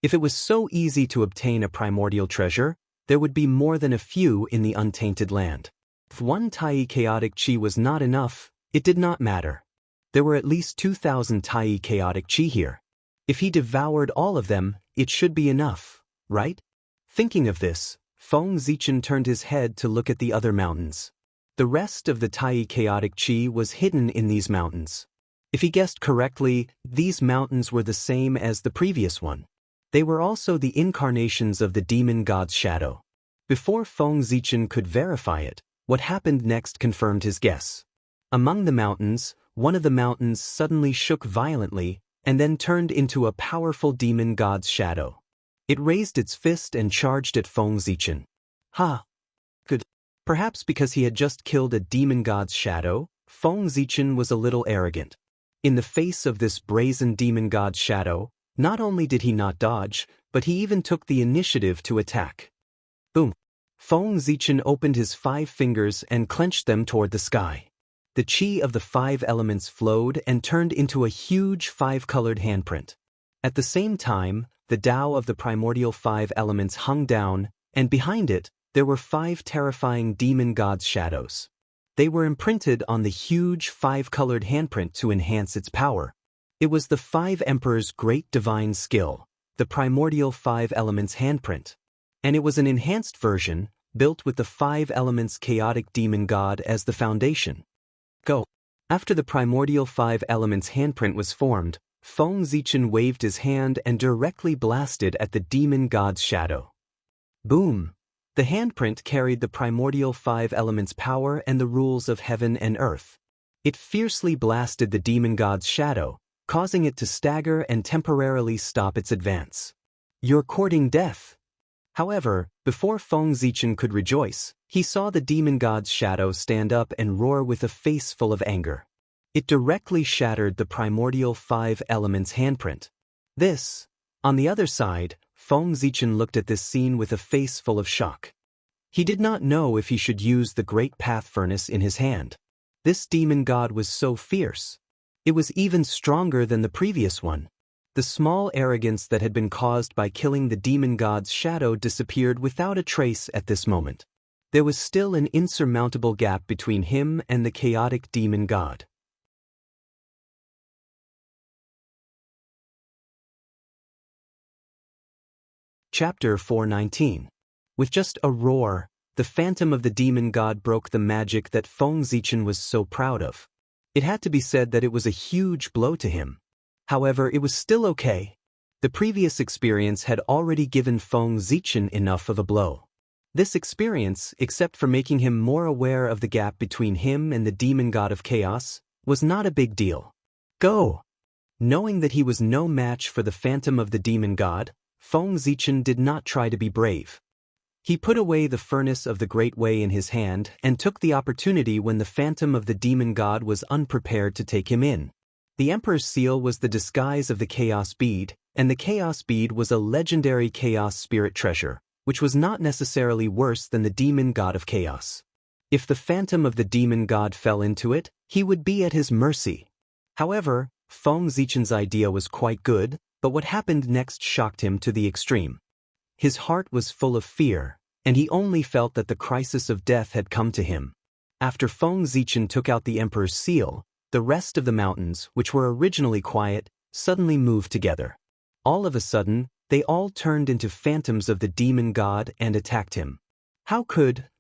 If it was so easy to obtain a primordial treasure, there would be more than a few in the untainted land. If one Tai Chaotic Chi was not enough, it did not matter. There were at least 2,000 Tai Chaotic Chi here. If he devoured all of them, it should be enough, right? Thinking of this, Feng Zichen turned his head to look at the other mountains. The rest of the Tai Chaotic Chi was hidden in these mountains. If he guessed correctly, these mountains were the same as the previous one. They were also the incarnations of the demon god's shadow. Before Feng Zichen could verify it, what happened next confirmed his guess. Among the mountains, one of the mountains suddenly shook violently and then turned into a powerful demon god's shadow. It raised its fist and charged at Feng Zichen. Ha! Good. Perhaps because he had just killed a demon god's shadow, Feng Zichen was a little arrogant. In the face of this brazen demon god's shadow, not only did he not dodge, but he even took the initiative to attack. Boom! Feng Zichen opened his 5 fingers and clenched them toward the sky. The qi of the 5 elements flowed and turned into a huge 5-colored handprint. At the same time, the Tao of the primordial 5 elements hung down, and behind it, there were 5 terrifying demon gods' shadows. They were imprinted on the huge 5-colored handprint to enhance its power. It was the 5 emperors' great divine skill, the primordial 5 elements handprint. And it was an enhanced version, built with the 5 elements chaotic demon god as the foundation. Go. After the primordial 5 elements handprint was formed, Feng Zichen waved his hand and directly blasted at the demon god's shadow. Boom! The handprint carried the primordial 5 elements power and the rules of heaven and earth. It fiercely blasted the demon god's shadow, causing it to stagger and temporarily stop its advance. You're courting death. However, before Feng Zichen could rejoice, he saw the demon god's shadow stand up and roar with a face full of anger. It directly shattered the primordial 5 elements handprint. This, on the other side, Feng Zichen looked at this scene with a face full of shock. He did not know if he should use the great path furnace in his hand. This demon god was so fierce. It was even stronger than the previous one. The small arrogance that had been caused by killing the demon god's shadow disappeared without a trace at this moment. There was still an insurmountable gap between him and the chaotic demon god. Chapter 419. With just a roar, the phantom of the demon god broke the magic that Feng Zichen was so proud of. It had to be said that it was a huge blow to him. However, it was still okay. The previous experience had already given Feng Zichen enough of a blow. This experience, except for making him more aware of the gap between him and the demon god of chaos, was not a big deal. Go! Knowing that he was no match for the phantom of the demon god, Feng Zichen did not try to be brave. He put away the furnace of the Great Way in his hand and took the opportunity when the phantom of the demon god was unprepared to take him in. The Emperor's seal was the disguise of the Chaos Bead, and the Chaos Bead was a legendary Chaos Spirit treasure, which was not necessarily worse than the demon god of chaos. If the phantom of the demon god fell into it, he would be at his mercy. However, Feng Zichen's idea was quite good, but what happened next shocked him to the extreme. His heart was full of fear, and he only felt that the crisis of death had come to him. After Feng Zichen took out the Emperor's seal, the rest of the mountains, which were originally quiet, suddenly moved together. All of a sudden, they all turned into phantoms of the demon god and attacked him.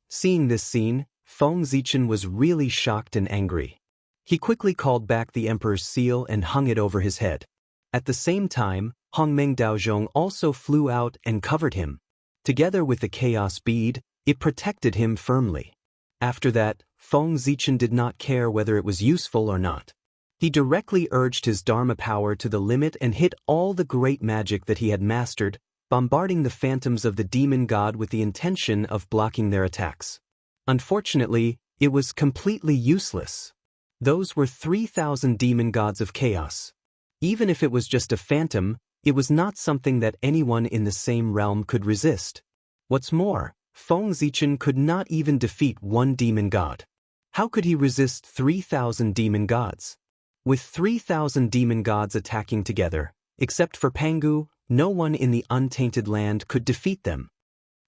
Seeing this scene, Feng Zichen was really shocked and angry. He quickly called back the Emperor's seal and hung it over his head. At the same time, Hongmeng Daozhong also flew out and covered him. Together with the Chaos Bead, it protected him firmly. After that, Feng Zichen did not care whether it was useful or not. He directly urged his Dharma power to the limit and hit all the great magic that he had mastered, bombarding the phantoms of the demon god with the intention of blocking their attacks. Unfortunately, it was completely useless. Those were 3,000 demon gods of chaos. Even if it was just a phantom, it was not something that anyone in the same realm could resist. What's more, Feng Zichen could not even defeat one demon god. How could he resist 3,000 demon gods? With 3,000 demon gods attacking together, except for Pangu, no one in the untainted land could defeat them.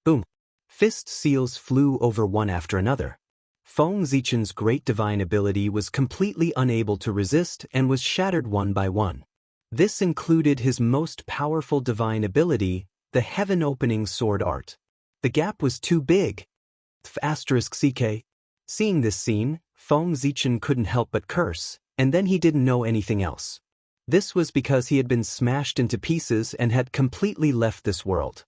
Boom! Fist seals flew over one after another. Feng Zichen's great divine ability was completely unable to resist and was shattered one by one. This included his most powerful divine ability, the heaven-opening sword art. The gap was too big. *CK. Seeing this scene, Feng Zichen couldn't help but curse, and then he didn't know anything else. This was because he had been smashed into pieces and had completely left this world.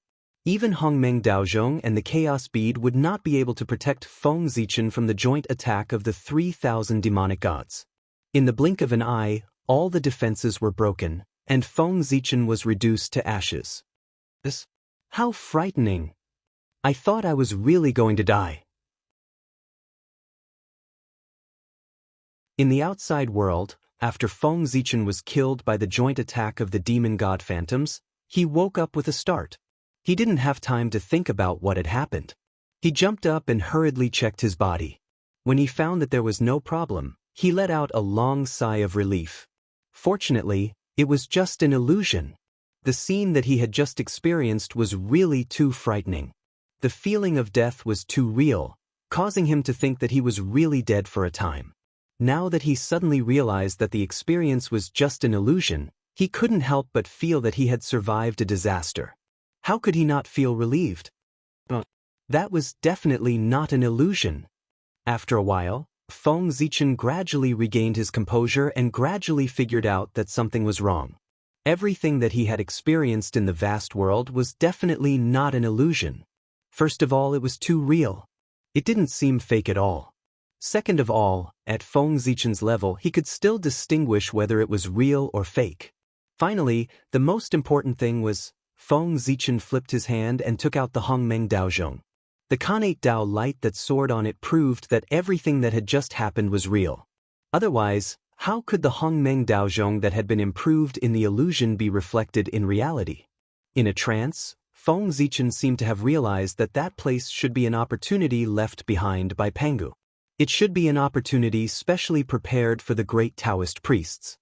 Even Hongmeng Daozhong and the Chaos Bead would not be able to protect Feng Zichen from the joint attack of the 3,000 demonic gods. In the blink of an eye, all the defenses were broken, and Feng Zichen was reduced to ashes. How frightening! I thought I was really going to die. In the outside world, after Feng Zichen was killed by the joint attack of the demon god phantoms, he woke up with a start. He didn't have time to think about what had happened. He jumped up and hurriedly checked his body. When he found that there was no problem, He let out a long sigh of relief. Fortunately, it was just an illusion. The scene that he had just experienced was really too frightening. The feeling of death was too real, causing him to think that he was really dead for a time. Now that he suddenly realized that the experience was just an illusion, he couldn't help but feel that he had survived a disaster. How could he not feel relieved? That was definitely not an illusion. After a while, Feng Zichen gradually regained his composure and gradually figured out that something was wrong. Everything that he had experienced in the vast world was definitely not an illusion. First of all, it was too real. It didn't seem fake at all. Second of all, at Feng Zichen's level, he could still distinguish whether it was real or fake. Finally, the most important thing was, Feng Zichen flipped his hand and took out the Hongmeng Daozhong. The Khanate Dao light that soared on it proved that everything that had just happened was real. Otherwise, how could the Hongmeng Daozhong that had been improved in the illusion be reflected in reality? In a trance, Feng Zichen seemed to have realized that that place should be an opportunity left behind by Pangu. It should be an opportunity specially prepared for the great Taoist priests.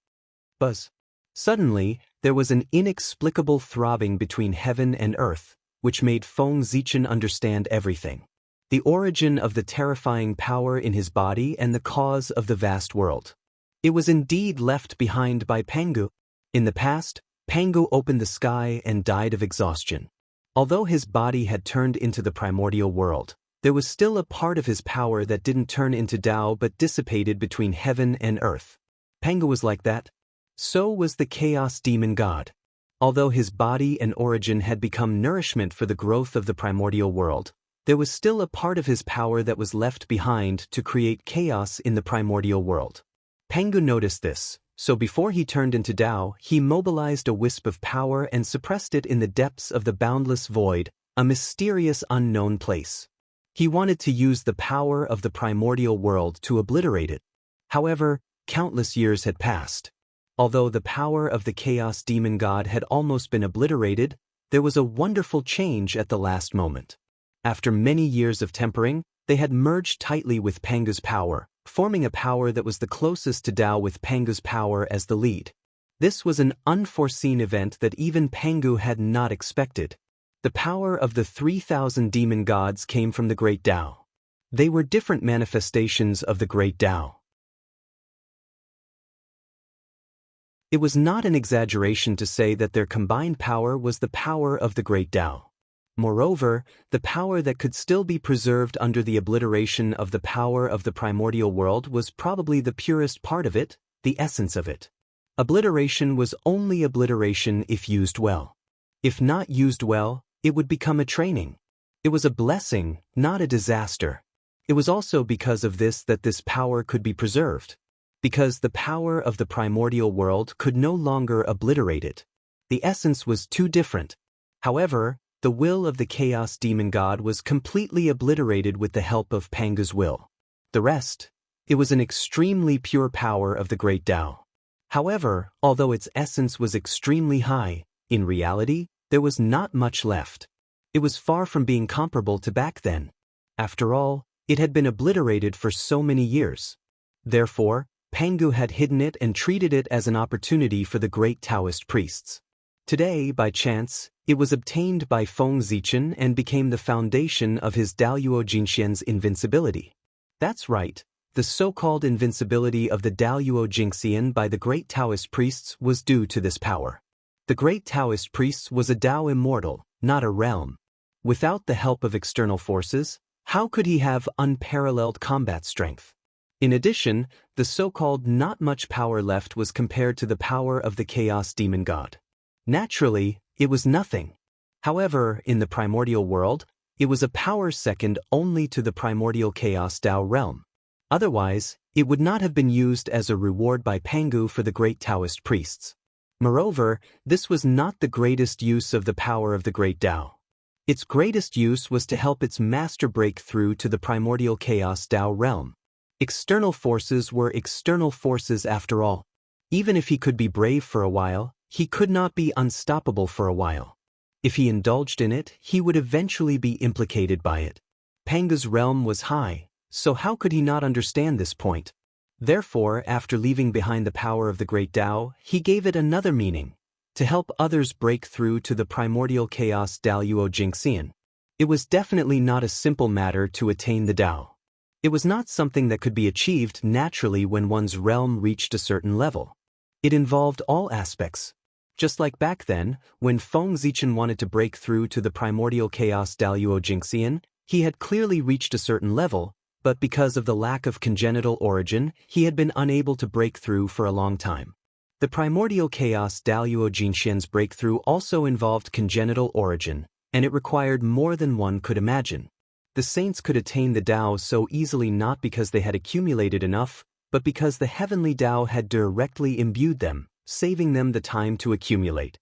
Buzz. Suddenly, there was an inexplicable throbbing between heaven and earth, which made Feng Zichen understand everything. The origin of the terrifying power in his body and the cause of the vast world. It was indeed left behind by Pangu. In the past, Pangu opened the sky and died of exhaustion. Although his body had turned into the primordial world, there was still a part of his power that didn't turn into Tao but dissipated between heaven and earth. Pangu was like that. So was the Chaos Demon God. Although his body and origin had become nourishment for the growth of the primordial world, there was still a part of his power that was left behind to create chaos in the primordial world. Pangu noticed this, so before he turned into Tao, he mobilized a wisp of power and suppressed it in the depths of the boundless void, a mysterious unknown place. He wanted to use the power of the primordial world to obliterate it. However, countless years had passed. Although the power of the Chaos Demon God had almost been obliterated, there was a wonderful change at the last moment. After many years of tempering, they had merged tightly with Pangu's power, forming a power that was the closest to Tao with Pangu's power as the lead. This was an unforeseen event that even Pangu had not expected. The power of the 3,000 demon gods came from the Great Tao. They were different manifestations of the Great Tao. It was not an exaggeration to say that their combined power was the power of the Great Tao. Moreover, the power that could still be preserved under the obliteration of the power of the primordial world was probably the purest part of it, the essence of it. Obliteration was only obliteration if used well. If not used well, it would become a training. It was a blessing, not a disaster. It was also because of this that this power could be preserved. Because the power of the primordial world could no longer obliterate it. The essence was too different. However, the will of the Chaos Demon God was completely obliterated with the help of Pangu's will. The rest, it was an extremely pure power of the Great Tao. However, although its essence was extremely high, in reality, there was not much left. It was far from being comparable to back then. After all, it had been obliterated for so many years. Therefore, Pangu had hidden it and treated it as an opportunity for the great Taoist priests. Today, by chance, it was obtained by Feng Zichen and became the foundation of his Daoyuo Jingxian's invincibility. That's right, the so-called invincibility of the Daoyuo Jingxian by the great Taoist priests was due to this power. The great Taoist priests was a Tao immortal, not a realm. Without the help of external forces, how could he have unparalleled combat strength? In addition, the so-called not much power left was compared to the power of the Chaos Demon God. Naturally, it was nothing. However, in the primordial world, it was a power second only to the primordial Chaos Tao realm. Otherwise, it would not have been used as a reward by Pangu for the great Taoist priests. Moreover, this was not the greatest use of the power of the great Tao. Its greatest use was to help its master break through to the primordial Chaos Tao realm. External forces were external forces after all. Even if he could be brave for a while, he could not be unstoppable for a while. If he indulged in it, he would eventually be implicated by it. Pangu's realm was high, so how could he not understand this point? Therefore, after leaving behind the power of the great Tao, he gave it another meaning: to help others break through to the primordial chaos Daluo Jingxian. It was definitely not a simple matter to attain the Tao. It was not something that could be achieved naturally when one's realm reached a certain level. It involved all aspects. Just like back then, when Feng Zichen wanted to break through to the primordial chaos Daluo Jingxian, he had clearly reached a certain level, but because of the lack of congenital origin, he had been unable to break through for a long time. The primordial chaos Daluo Jingxian's breakthrough also involved congenital origin, and it required more than one could imagine. The saints could attain the Tao so easily not because they had accumulated enough, but because the heavenly Tao had directly imbued them, saving them the time to accumulate.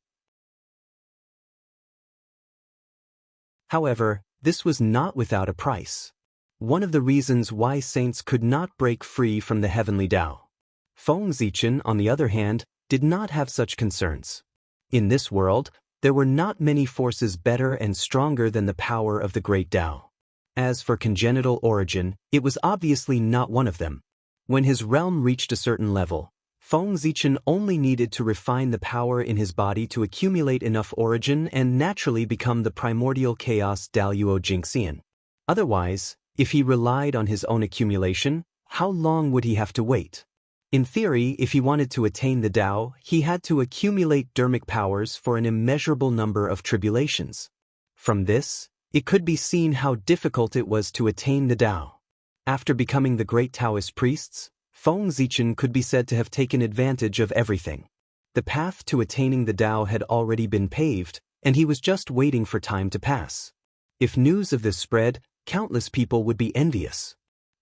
However, this was not without a price. One of the reasons why saints could not break free from the heavenly Tao. Feng Zichen, on the other hand, did not have such concerns. In this world, there were not many forces better and stronger than the power of the great Tao. As for congenital origin, it was obviously not one of them. When his realm reached a certain level, Feng Zichen only needed to refine the power in his body to accumulate enough origin and naturally become the primordial chaos Daluo Jingxian. Otherwise, if he relied on his own accumulation, how long would he have to wait? In theory, if he wanted to attain the Tao, he had to accumulate dermic powers for an immeasurable number of tribulations. From this, it could be seen how difficult it was to attain the Tao. After becoming the great Taoist priests, Feng Zichen could be said to have taken advantage of everything. The path to attaining the Tao had already been paved, and he was just waiting for time to pass. If news of this spread, countless people would be envious.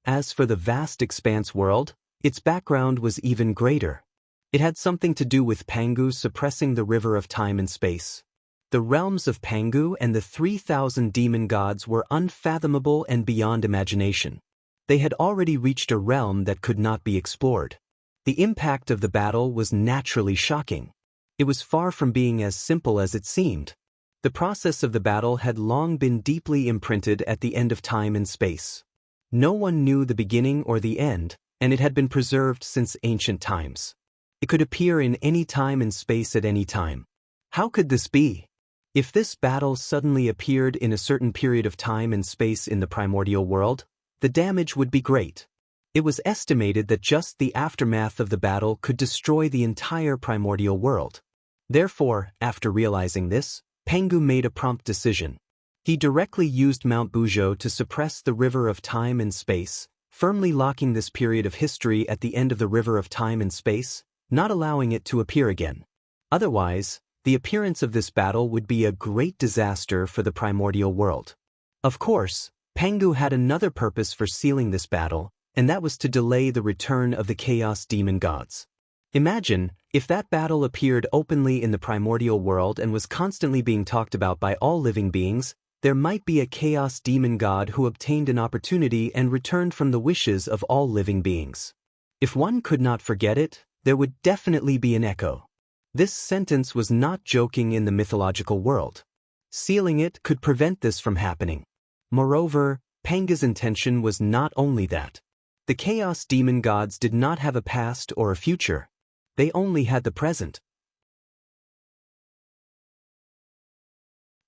As for the vast expanse world, its background was even greater. It had something to do with Pangu suppressing the river of time and space. The realms of Pangu and the 3,000 demon gods were unfathomable and beyond imagination. They had already reached a realm that could not be explored. The impact of the battle was naturally shocking. It was far from being as simple as it seemed. The process of the battle had long been deeply imprinted at the end of time and space. No one knew the beginning or the end, and it had been preserved since ancient times. It could appear in any time and space at any time. How could this be? If this battle suddenly appeared in a certain period of time and space in the primordial world, the damage would be great. It was estimated that just the aftermath of the battle could destroy the entire primordial world. Therefore, after realizing this, Pangu made a prompt decision. He directly used Mount Buzhou to suppress the river of time and space, firmly locking this period of history at the end of the river of time and space, not allowing it to appear again. Otherwise, the appearance of this battle would be a great disaster for the primordial world. Of course, Pangu had another purpose for sealing this battle, and that was to delay the return of the Chaos Demon Gods. Imagine, if that battle appeared openly in the primordial world and was constantly being talked about by all living beings, there might be a Chaos Demon God who obtained an opportunity and returned from the wishes of all living beings. If one could not forget it, there would definitely be an echo. This sentence was not joking in the mythological world. Sealing it could prevent this from happening. Moreover, Pangu's intention was not only that. The Chaos Demon Gods did not have a past or a future. They only had the present.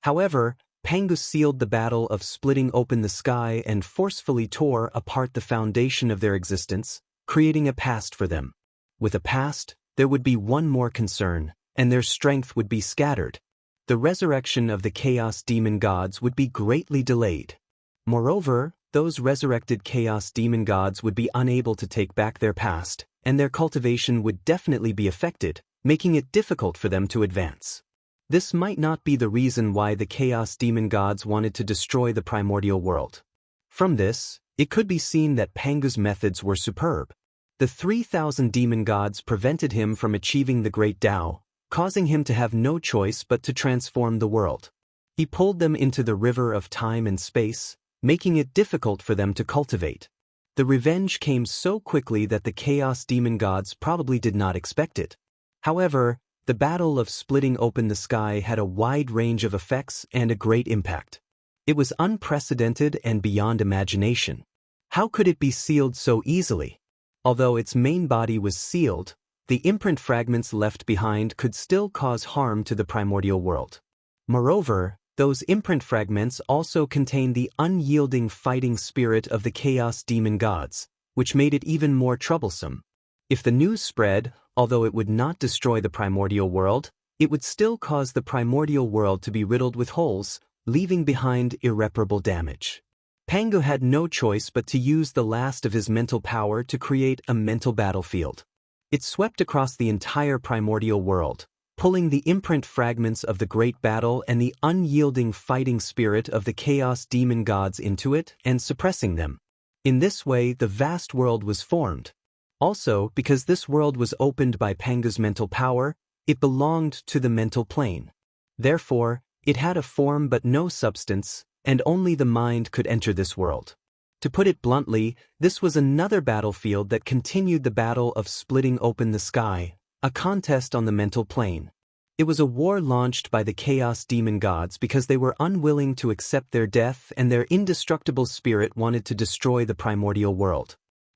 However, Pangu sealed the battle of splitting open the sky and forcefully tore apart the foundation of their existence, creating a past for them. With a past, there would be one more concern, and their strength would be scattered. The resurrection of the Chaos Demon Gods would be greatly delayed. Moreover, those resurrected Chaos Demon Gods would be unable to take back their past, and their cultivation would definitely be affected, making it difficult for them to advance. This might not be the reason why the Chaos Demon Gods wanted to destroy the primordial world. From this, it could be seen that Pangu's methods were superb. The 3,000 demon gods prevented him from achieving the great Tao, causing him to have no choice but to transform the world. He pulled them into the river of time and space, making it difficult for them to cultivate. The revenge came so quickly that the Chaos Demon Gods probably did not expect it. However, the battle of splitting open the sky had a wide range of effects and a great impact. It was unprecedented and beyond imagination. How could it be sealed so easily? Although its main body was sealed, the imprint fragments left behind could still cause harm to the primordial world. Moreover, those imprint fragments also contain the unyielding fighting spirit of the chaos demon gods, which made it even more troublesome. If the news spread, although it would not destroy the primordial world, it would still cause the primordial world to be riddled with holes, leaving behind irreparable damage. Pangu had no choice but to use the last of his mental power to create a mental battlefield. It swept across the entire primordial world, pulling the imprint fragments of the great battle and the unyielding fighting spirit of the chaos demon gods into it and suppressing them. In this way, the vast world was formed. Also, because this world was opened by Pangu's mental power, it belonged to the mental plane. Therefore, it had a form but no substance, and only the mind could enter this world. To put it bluntly, this was another battlefield that continued the battle of splitting open the sky, a contest on the mental plane. It was a war launched by the chaos demon gods because they were unwilling to accept their death and their indestructible spirit wanted to destroy the primordial world.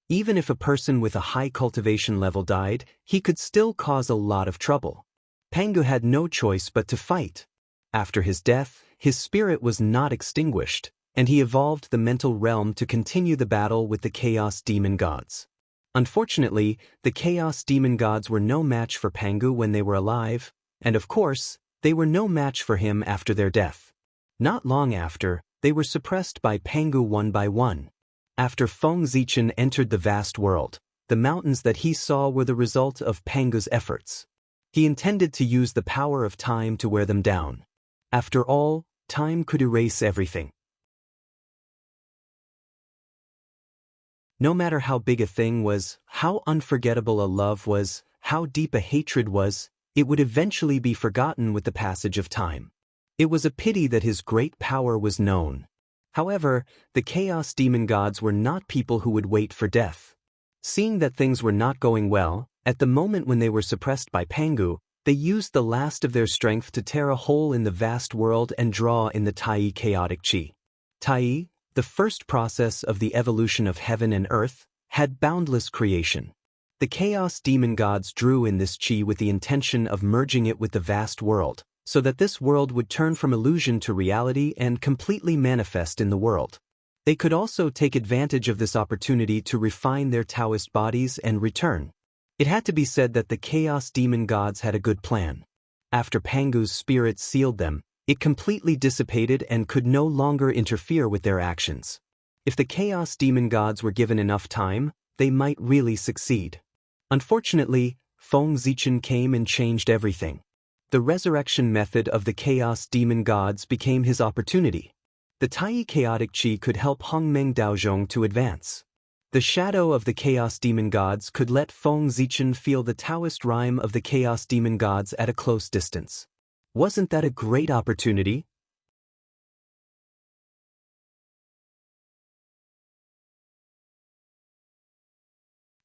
Even if a person with a high cultivation level died, he could still cause a lot of trouble. Pangu had no choice but to fight. After his death, his spirit was not extinguished, and he evolved the mental realm to continue the battle with the chaos demon gods. Unfortunately, the chaos demon gods were no match for Pangu when they were alive, and of course, they were no match for him after their death. Not long after, they were suppressed by Pangu one by one. After Feng Zichen entered the vast world, the mountains that he saw were the result of Pangu's efforts. He intended to use the power of time to wear them down. After all, time could erase everything. No matter how big a thing was, how unforgettable a love was, how deep a hatred was, it would eventually be forgotten with the passage of time. It was a pity that his great power was known. However, the chaos demon gods were not people who would wait for death. Seeing that things were not going well, at the moment when they were suppressed by Pangu, they used the last of their strength to tear a hole in the vast world and draw in the Tai chaotic chi. Tai, the first process of the evolution of heaven and earth, had boundless creation. The chaos demon gods drew in this chi with the intention of merging it with the vast world, so that this world would turn from illusion to reality and completely manifest in the world. They could also take advantage of this opportunity to refine their Taoist bodies and return. It had to be said that the chaos demon gods had a good plan. After Pangu's spirit sealed them, it completely dissipated and could no longer interfere with their actions. If the chaos demon gods were given enough time, they might really succeed. Unfortunately, Feng Zichen came and changed everything. The resurrection method of the chaos demon gods became his opportunity. The Tai chaotic chi could help Hongmeng Daozhong to advance. The shadow of the chaos demon gods could let Feng Zichen feel the Taoist rhyme of the chaos demon gods at a close distance. Wasn't that a great opportunity?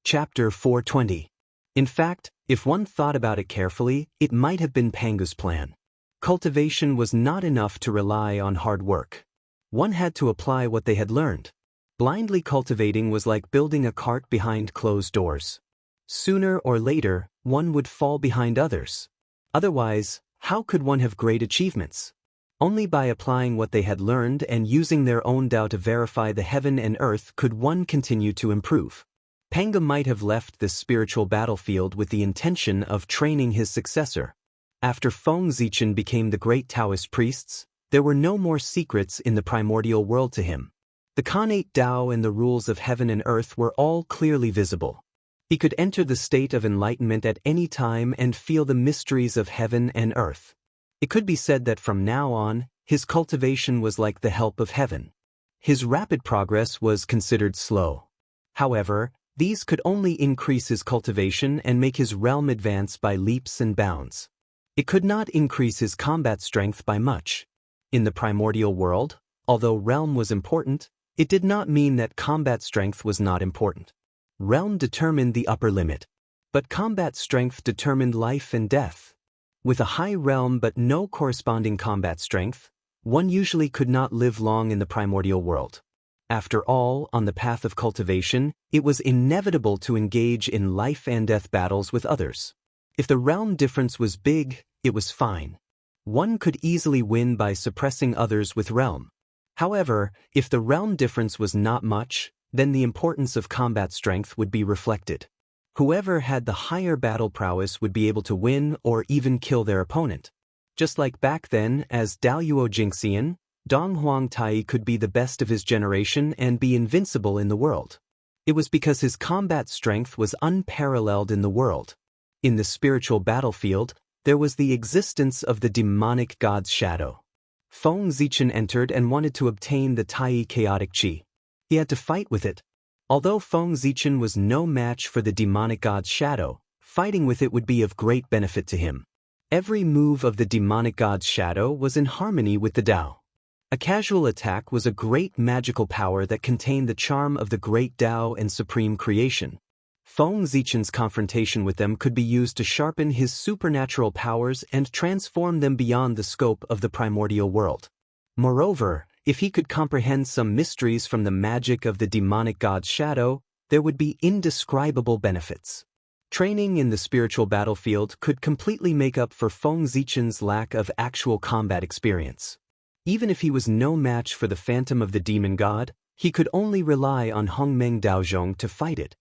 Chapter 420. In fact, if one thought about it carefully, it might have been Pangu's plan. Cultivation was not enough to rely on hard work. One had to apply what they had learned. Blindly cultivating was like building a cart behind closed doors. Sooner or later, one would fall behind others. Otherwise, how could one have great achievements? Only by applying what they had learned and using their own Tao to verify the heaven and earth could one continue to improve. Pangu might have left this spiritual battlefield with the intention of training his successor. After Feng Zichen became the great Taoist priests, there were no more secrets in the primordial world to him. The Khanate Tao and the rules of heaven and earth were all clearly visible. He could enter the state of enlightenment at any time and feel the mysteries of heaven and earth. It could be said that from now on, his cultivation was like the help of heaven. His rapid progress was considered slow. However, these could only increase his cultivation and make his realm advance by leaps and bounds. It could not increase his combat strength by much. In the primordial world, although realm was important, it did not mean that combat strength was not important. Realm determined the upper limit, but combat strength determined life and death. With a high realm but no corresponding combat strength, one usually could not live long in the primordial world. After all, on the path of cultivation, it was inevitable to engage in life-and-death battles with others. If the realm difference was big, it was fine. One could easily win by suppressing others with realm. However, if the realm difference was not much, then the importance of combat strength would be reflected. Whoever had the higher battle prowess would be able to win or even kill their opponent. Just like back then, as Daluo Jingxian, Dong Huang Tai could be the best of his generation and be invincible in the world. It was because his combat strength was unparalleled in the world. In the spiritual battlefield, there was the existence of the demonic god's shadow. Feng Zichen entered and wanted to obtain the Tai chaotic chi. He had to fight with it. Although Feng Zichen was no match for the demonic god's shadow, fighting with it would be of great benefit to him. Every move of the demonic god's shadow was in harmony with the Tao. A casual attack was a great magical power that contained the charm of the great Tao and supreme creation. Feng Zichen's confrontation with them could be used to sharpen his supernatural powers and transform them beyond the scope of the primordial world. Moreover, if he could comprehend some mysteries from the magic of the demonic god's shadow, there would be indescribable benefits. Training in the spiritual battlefield could completely make up for Feng Zichen's lack of actual combat experience. Even if he was no match for the phantom of the demon god, he could only rely on Hongmeng Daozhong to fight it.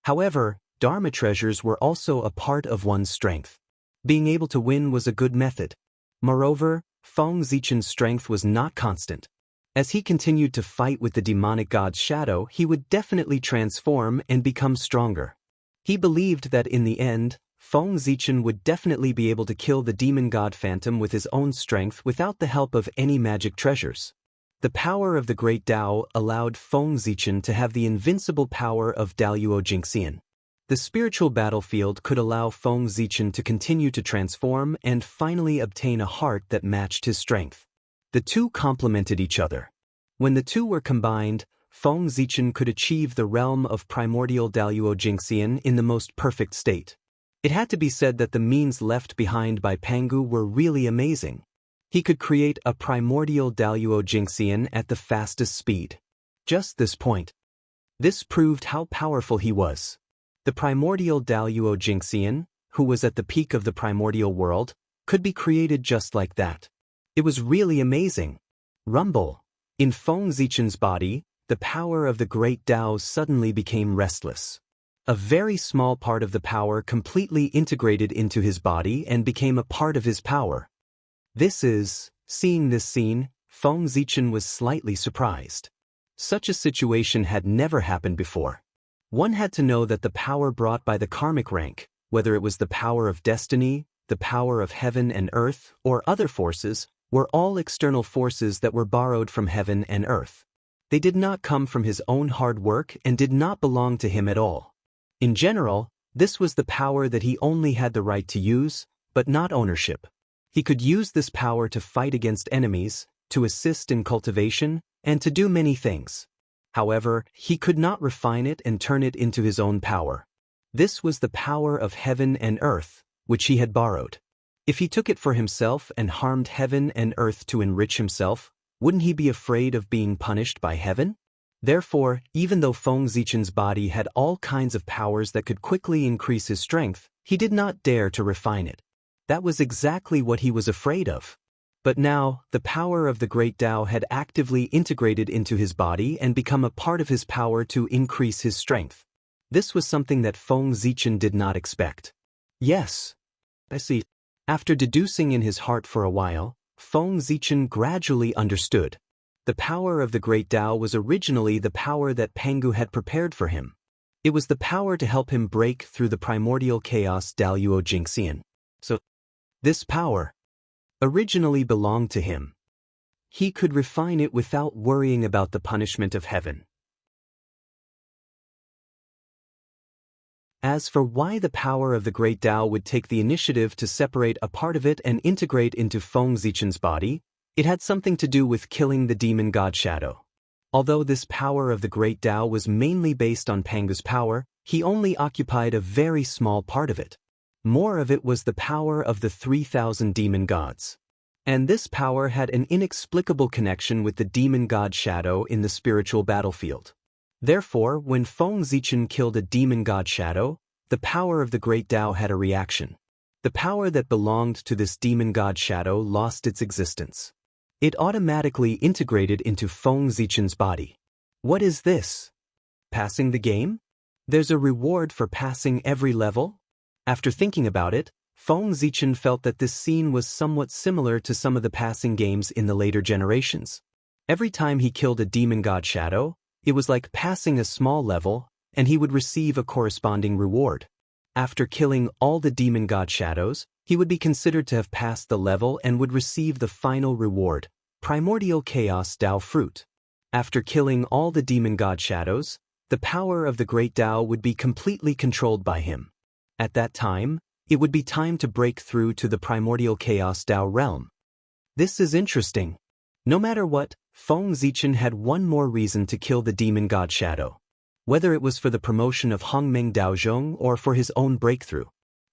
However, Dharma treasures were also a part of one's strength. Being able to win was a good method. Moreover, Feng Zichen's strength was not constant. As he continued to fight with the demonic god's shadow, he would definitely transform and become stronger. He believed that in the end, Feng Zichen would definitely be able to kill the demon god phantom with his own strength without the help of any magic treasures. The power of the great Tao allowed Feng Zichen to have the invincible power of Daluo Jingxian. The spiritual battlefield could allow Feng Zichen to continue to transform and finally obtain a heart that matched his strength. The two complemented each other. When the two were combined, Feng Zichen could achieve the realm of primordial Daluo Jingxian in the most perfect state. It had to be said that the means left behind by Pangu were really amazing. He could create a primordial Daluo Jingxian at the fastest speed. Just this point. This proved how powerful he was. The primordial Daluo Jingxian, who was at the peak of the primordial world, could be created just like that. It was really amazing. Rumble. In Feng Zichen's body, the power of the great Tao suddenly became restless. A very small part of the power completely integrated into his body and became a part of his power. Seeing this scene, Feng Zichen was slightly surprised. Such a situation had never happened before. One had to know that the power brought by the karmic rank, whether it was the power of destiny, the power of heaven and earth, or other forces, were all external forces that were borrowed from heaven and earth. They did not come from his own hard work and did not belong to him at all. In general, this was the power that he only had the right to use, but not ownership. He could use this power to fight against enemies, to assist in cultivation, and to do many things. However, he could not refine it and turn it into his own power. This was the power of heaven and earth, which he had borrowed. If he took it for himself and harmed heaven and earth to enrich himself, wouldn't he be afraid of being punished by heaven? Therefore, even though Feng Zichen's body had all kinds of powers that could quickly increase his strength, he did not dare to refine it. That was exactly what he was afraid of. But now, the power of the great Tao had actively integrated into his body and become a part of his power to increase his strength. This was something that Feng Zichen did not expect. Yes, I see. After deducing in his heart for a while, Feng Zichen gradually understood. The power of the great Tao was originally the power that Pangu had prepared for him. It was the power to help him break through the primordial chaos Daluo Jingxian. So, this power originally belonged to him. He could refine it without worrying about the punishment of heaven. As for why the power of the great Tao would take the initiative to separate a part of it and integrate into Feng Zichen's body, it had something to do with killing the demon god Shadow. Although this power of the great Tao was mainly based on Pangu's power, he only occupied a very small part of it. More of it was the power of the 3,000 demon gods. And this power had an inexplicable connection with the demon god Shadow in the spiritual battlefield. Therefore, when Feng Zichen killed a demon god Shadow, the power of the great Tao had a reaction. The power that belonged to this demon god Shadow lost its existence. It automatically integrated into Feng Zichen's body. What is this? Passing the game? There's a reward for passing every level? After thinking about it, Feng Zichen felt that this scene was somewhat similar to some of the passing games in the later generations. Every time he killed a demon god Shadow, it was like passing a small level, and he would receive a corresponding reward. After killing all the demon god Shadows, he would be considered to have passed the level and would receive the final reward, Primordial Chaos Tao Fruit. After killing all the demon god Shadows, the power of the great Tao would be completely controlled by him. At that time, it would be time to break through to the Primordial Chaos Tao realm. This is interesting. No matter what, Feng Zichen had one more reason to kill the demon god Shadow. Whether it was for the promotion of Hongmeng Daozhong or for his own breakthrough,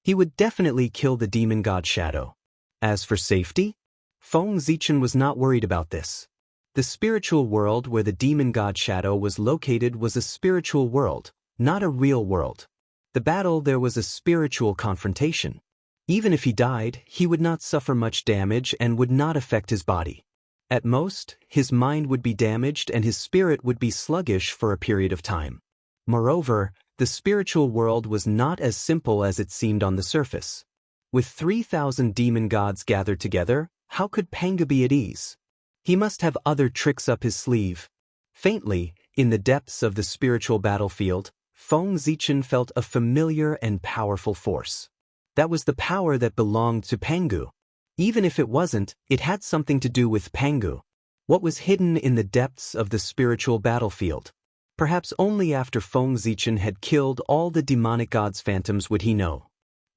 he would definitely kill the demon god Shadow. As for safety, Feng Zichen was not worried about this. The spiritual world where the demon god Shadow was located was a spiritual world, not a real world. The battle there was a spiritual confrontation. Even if he died, he would not suffer much damage and would not affect his body. At most, his mind would be damaged and his spirit would be sluggish for a period of time. Moreover, the spiritual world was not as simple as it seemed on the surface. With 3,000 demon gods gathered together, how could Pangu be at ease? He must have other tricks up his sleeve. Faintly, in the depths of the spiritual battlefield, Feng Zichen felt a familiar and powerful force. That was the power that belonged to Pangu. Even if it wasn't, it had something to do with Pangu. What was hidden in the depths of the spiritual battlefield? Perhaps only after Feng Zichen had killed all the demonic gods' phantoms would he know.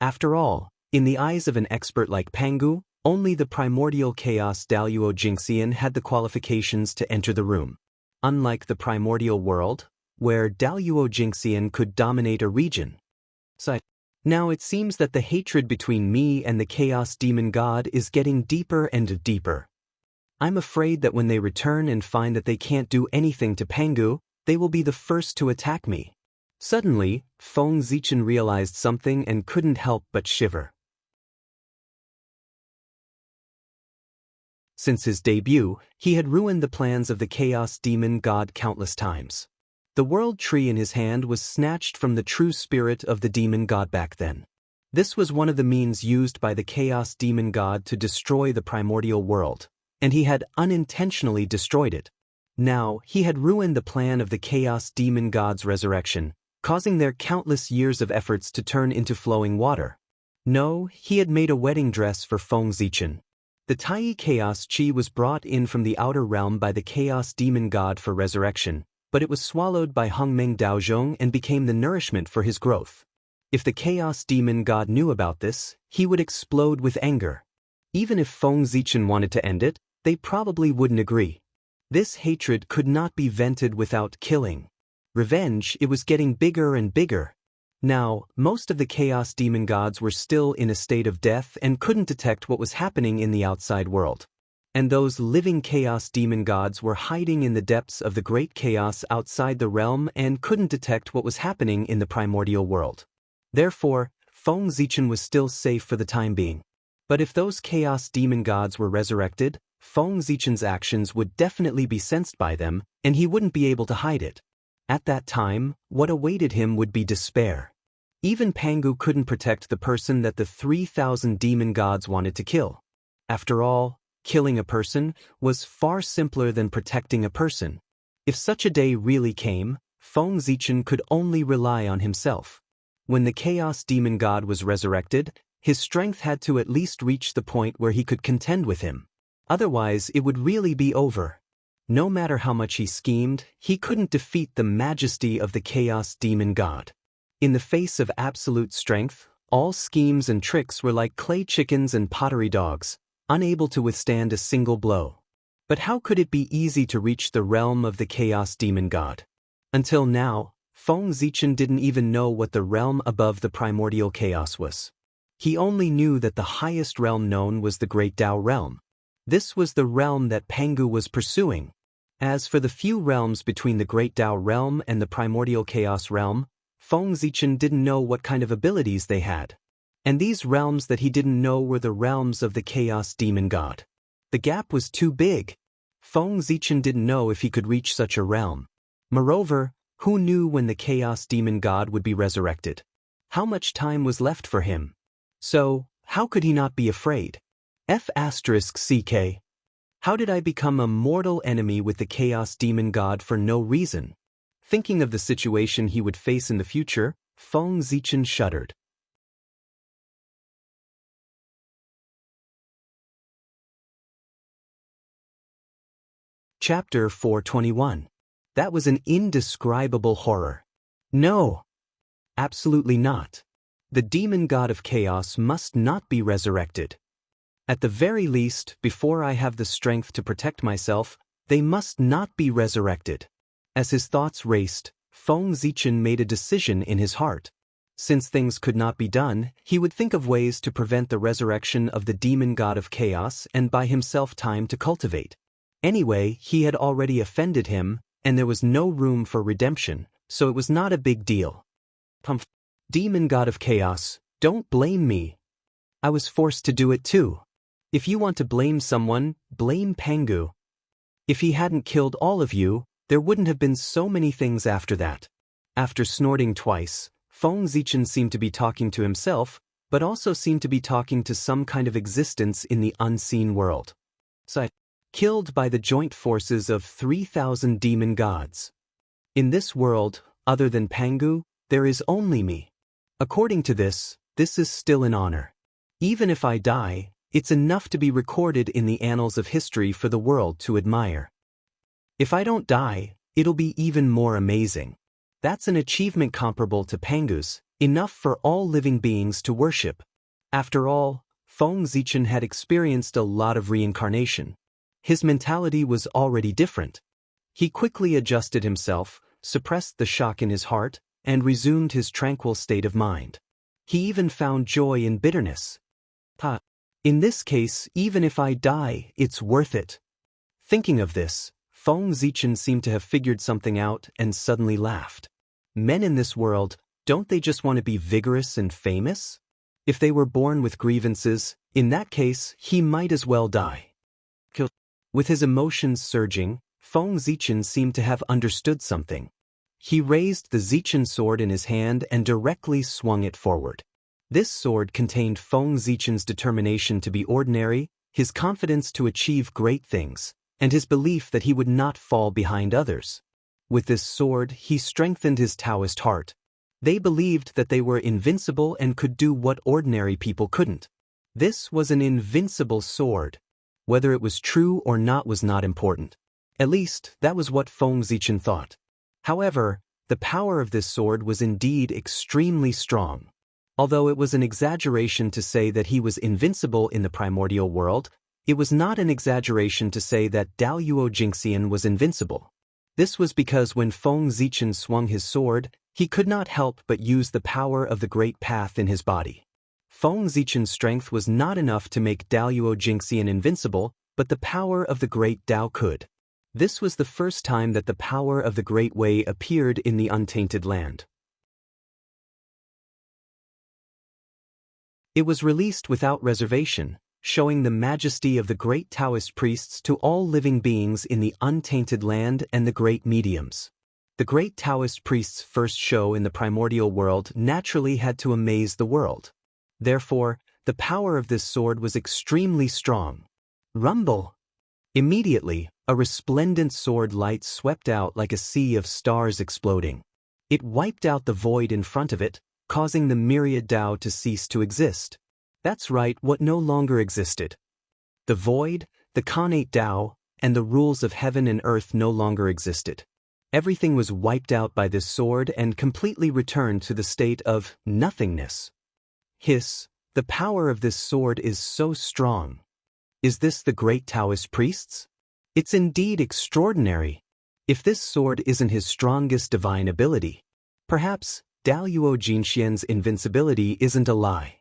After all, in the eyes of an expert like Pangu, only the primordial chaos Daluo Jingxian had the qualifications to enter the room. Unlike the primordial world, where Daluo Jingxian could dominate a region. Now it seems that the hatred between me and the Chaos Demon God is getting deeper and deeper. I'm afraid that when they return and find that they can't do anything to Pangu, they will be the first to attack me. Suddenly, Feng Zichen realized something and couldn't help but shiver. Since his debut, he had ruined the plans of the Chaos Demon God countless times. The world tree in his hand was snatched from the true spirit of the demon god back then. This was one of the means used by the Chaos Demon God to destroy the primordial world, and he had unintentionally destroyed it. Now, he had ruined the plan of the Chaos Demon God's resurrection, causing their countless years of efforts to turn into flowing water. No, he had made a wedding dress for Feng Zichen. The Tai Chaos Chi was brought in from the outer realm by the Chaos Demon God for resurrection, but it was swallowed by Hongmeng Daozhong and became the nourishment for his growth. If the Chaos Demon God knew about this, he would explode with anger. Even if Feng Zichen wanted to end it, they probably wouldn't agree. This hatred could not be vented without killing. Revenge, it was getting bigger and bigger. Now, most of the Chaos Demon Gods were still in a state of death and couldn't detect what was happening in the outside world. And those living Chaos Demon Gods were hiding in the depths of the great chaos outside the realm and couldn't detect what was happening in the primordial world. Therefore, Feng Zichen was still safe for the time being. But if those Chaos Demon Gods were resurrected, Feng Zichen's actions would definitely be sensed by them, and he wouldn't be able to hide it. At that time, what awaited him would be despair. Even Pangu couldn't protect the person that the 3,000 demon gods wanted to kill. After all, killing a person was far simpler than protecting a person. If such a day really came, Feng Zichen could only rely on himself. When the Chaos Demon God was resurrected, his strength had to at least reach the point where he could contend with him. Otherwise, it would really be over. No matter how much he schemed, he couldn't defeat the majesty of the Chaos Demon God. In the face of absolute strength, all schemes and tricks were like clay chickens and pottery dogs, unable to withstand a single blow. But how could it be easy to reach the realm of the Chaos Demon God? Until now, Feng Zichen didn't even know what the realm above the primordial chaos was. He only knew that the highest realm known was the Great Tao realm. This was the realm that Pangu was pursuing. As for the few realms between the Great Tao realm and the Primordial Chaos realm, Feng Zichen didn't know what kind of abilities they had. And these realms that he didn't know were the realms of the Chaos Demon God. The gap was too big. Feng Zichen didn't know if he could reach such a realm. Moreover, who knew when the Chaos Demon God would be resurrected? How much time was left for him? So, how could he not be afraid? F***CK. How did I become a mortal enemy with the Chaos Demon God for no reason? Thinking of the situation he would face in the future, Feng Zichen shuddered. Chapter 421. That was an indescribable horror. No. Absolutely not. The demon god of chaos must not be resurrected. At the very least, before I have the strength to protect myself, they must not be resurrected. As his thoughts raced, Feng Zichen made a decision in his heart. Since things could not be done, he would think of ways to prevent the resurrection of the demon god of chaos and buy himself time to cultivate. Anyway, he had already offended him, and there was no room for redemption, so it was not a big deal. Demon god of chaos, don't blame me. I was forced to do it too. If you want to blame someone, blame Pangu. If he hadn't killed all of you, there wouldn't have been so many things after that. After snorting twice, Feng Zichen seemed to be talking to himself, but also seemed to be talking to some kind of existence in the unseen world. So, killed by the joint forces of 3,000 demon gods. In this world, other than Pangu, there is only me. According to this is still an honor. Even if I die, it's enough to be recorded in the annals of history for the world to admire. If I don't die, it'll be even more amazing. That's an achievement comparable to Pangu's, enough for all living beings to worship. After all, Feng Zichen had experienced a lot of reincarnation. His mentality was already different. He quickly adjusted himself, suppressed the shock in his heart, and resumed his tranquil state of mind. He even found joy in bitterness. In this case, even if I die, it's worth it. Thinking of this, Feng Zichen seemed to have figured something out and suddenly laughed. Men in this world, don't they just want to be vigorous and famous? If they were born with grievances, in that case, he might as well die. With his emotions surging, Feng Zichen seemed to have understood something. He raised the Zichen sword in his hand and directly swung it forward. This sword contained Feng Zichen's determination to be ordinary, his confidence to achieve great things, and his belief that he would not fall behind others. With this sword, he strengthened his Taoist heart. They believed that they were invincible and could do what ordinary people couldn't. This was an invincible sword. Whether it was true or not was not important. At least, that was what Feng Zichen thought. However, the power of this sword was indeed extremely strong. Although it was an exaggeration to say that he was invincible in the primordial world, it was not an exaggeration to say that Daoyuo Jingxian was invincible. This was because when Feng Zichen swung his sword, he could not help but use the power of the great path in his body. Feng Zichen's strength was not enough to make Daoyuo Jingxian invincible, but the power of the great Tao could. This was the first time that the power of the Great Way appeared in the untainted land. It was released without reservation, showing the majesty of the great Taoist priests to all living beings in the untainted land and the great mediums. The great Taoist priests' first show in the primordial world naturally had to amaze the world. Therefore, the power of this sword was extremely strong. Rumble! Immediately, a resplendent sword light swept out like a sea of stars exploding. It wiped out the void in front of it, causing the myriad Tao to cease to exist. That's right, what no longer existed. The void, the connate Tao, and the rules of heaven and earth no longer existed. Everything was wiped out by this sword and completely returned to the state of nothingness. Hiss, the power of this sword is so strong. Is this the great Taoist priests? It's indeed extraordinary. If this sword isn't his strongest divine ability, perhaps Daoyuo Jingxian's invincibility isn't a lie.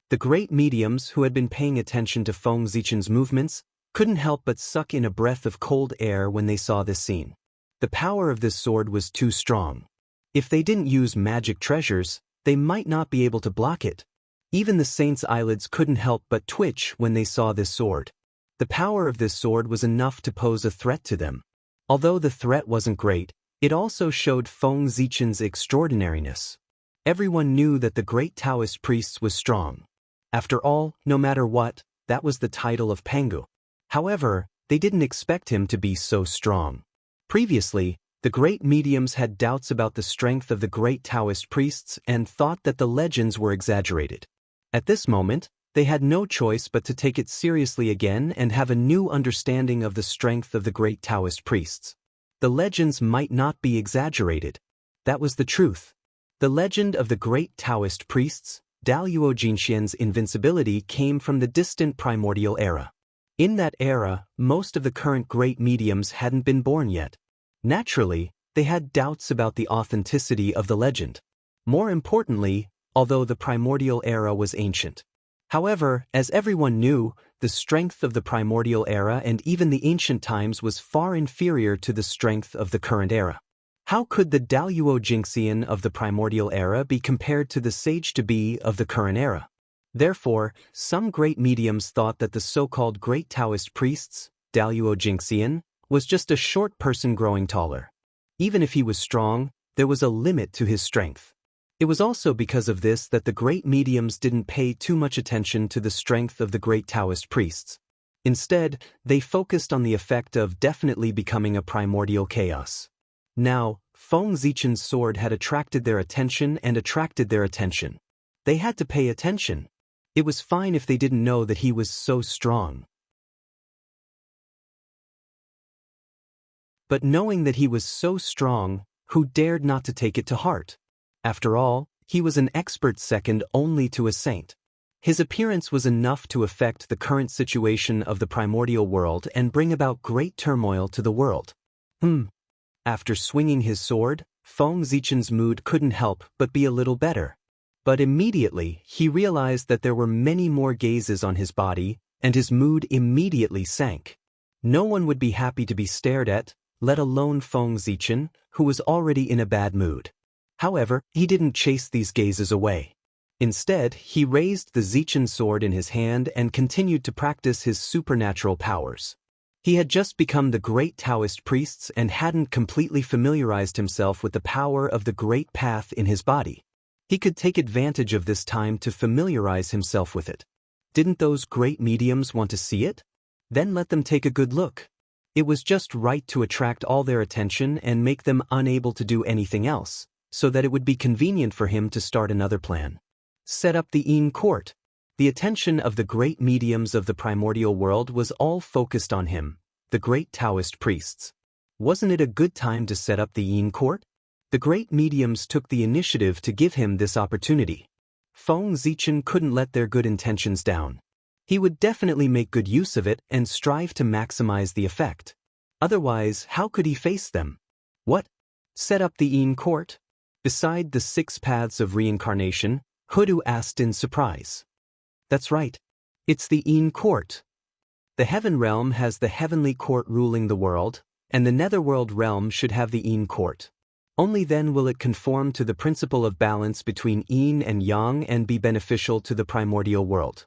The great mediums who had been paying attention to Feng Zichen's movements couldn't help but suck in a breath of cold air when they saw this scene. The power of this sword was too strong. If they didn't use magic treasures, they might not be able to block it. Even the saints' eyelids couldn't help but twitch when they saw this sword. The power of this sword was enough to pose a threat to them. Although the threat wasn't great, it also showed Feng Zichen's extraordinariness. Everyone knew that the great Taoist priest was strong. After all, no matter what, that was the title of Pangu. However, they didn't expect him to be so strong. Previously, the great mediums had doubts about the strength of the great Taoist priests and thought that the legends were exaggerated. At this moment, they had no choice but to take it seriously again and have a new understanding of the strength of the great Taoist priests. The legends might not be exaggerated. That was the truth. The legend of the great Taoist priests, Daluo Jinxian's invincibility, came from the distant primordial era. In that era, most of the current great mediums hadn't been born yet. Naturally, they had doubts about the authenticity of the legend. More importantly, although the primordial era was ancient. However, as everyone knew, the strength of the primordial era and even the ancient times was far inferior to the strength of the current era. How could the Daluo Jinxian of the primordial era be compared to the sage-to-be of the current era? Therefore, some great mediums thought that the so-called great Taoist priests, Daluo Jinxian, was just a short person growing taller. Even if he was strong, there was a limit to his strength. It was also because of this that the great mediums didn't pay too much attention to the strength of the great Taoist priests. Instead, they focused on the effect of definitely becoming a primordial chaos. Now, Feng Zichen's sword had attracted their attention. They had to pay attention. It was fine if they didn't know that he was so strong. But knowing that he was so strong, who dared not to take it to heart? After all, he was an expert second only to a saint. His appearance was enough to affect the current situation of the primordial world and bring about great turmoil to the world. After swinging his sword, Feng Zichen's mood couldn't help but be a little better. But immediately, he realized that there were many more gazes on his body, and his mood immediately sank. No one would be happy to be stared at, let alone Feng Zichen, who was already in a bad mood. However, he didn't chase these gazes away. Instead, he raised the Zichen sword in his hand and continued to practice his supernatural powers. He had just become the great Taoist priests and hadn't completely familiarized himself with the power of the great path in his body. He could take advantage of this time to familiarize himself with it. Didn't those great mediums want to see it? Then let them take a good look. It was just right to attract all their attention and make them unable to do anything else, so that it would be convenient for him to start another plan. Set up the Yin court. The attention of the great mediums of the primordial world was all focused on him, the great Taoist priests. Wasn't it a good time to set up the Yin court? The great mediums took the initiative to give him this opportunity. Feng Zichen couldn't let their good intentions down. He would definitely make good use of it and strive to maximize the effect. Otherwise, how could he face them? What? Set up the Yin court? Beside the 6 paths of reincarnation, Hudu asked in surprise. That's right. It's the Yin court. The heaven realm has the heavenly court ruling the world, and the netherworld realm should have the Yin court. Only then will it conform to the principle of balance between Yin and Yang and be beneficial to the primordial world.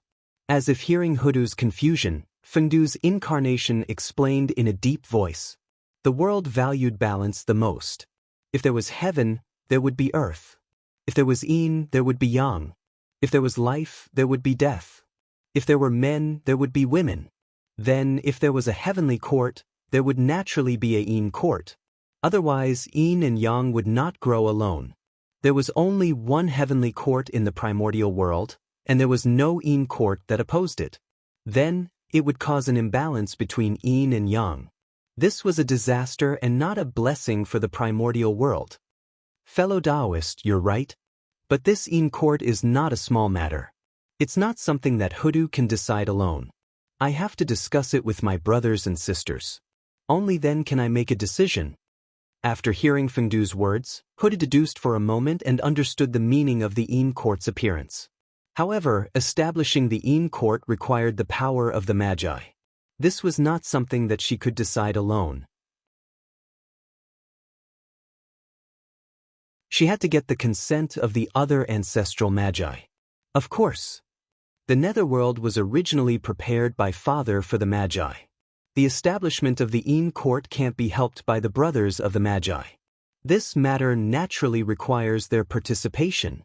As if hearing Hudu's confusion, Fengdu's incarnation explained in a deep voice. The world valued balance the most. If there was heaven, there would be earth. If there was Yin, there would be Yang. If there was life, there would be death. If there were men, there would be women. Then, if there was a heavenly court, there would naturally be a Yin court. Otherwise, Yin and Yang would not grow alone. There was only one heavenly court in the primordial world, and there was no Yin court that opposed it. Then, it would cause an imbalance between Yin and Yang. This was a disaster and not a blessing for the primordial world. Fellow Taoist, you're right. But this Yin court is not a small matter. It's not something that Hudu can decide alone. I have to discuss it with my brothers and sisters. Only then can I make a decision. After hearing Fengdu's words, Hudu deduced for a moment and understood the meaning of the Yin court's appearance. However, establishing the Yin court required the power of the Magi. This was not something that she could decide alone. She had to get the consent of the other ancestral magi. Of course. The netherworld was originally prepared by Father for the magi. The establishment of the Yin court can't be helped by the brothers of the magi. This matter naturally requires their participation.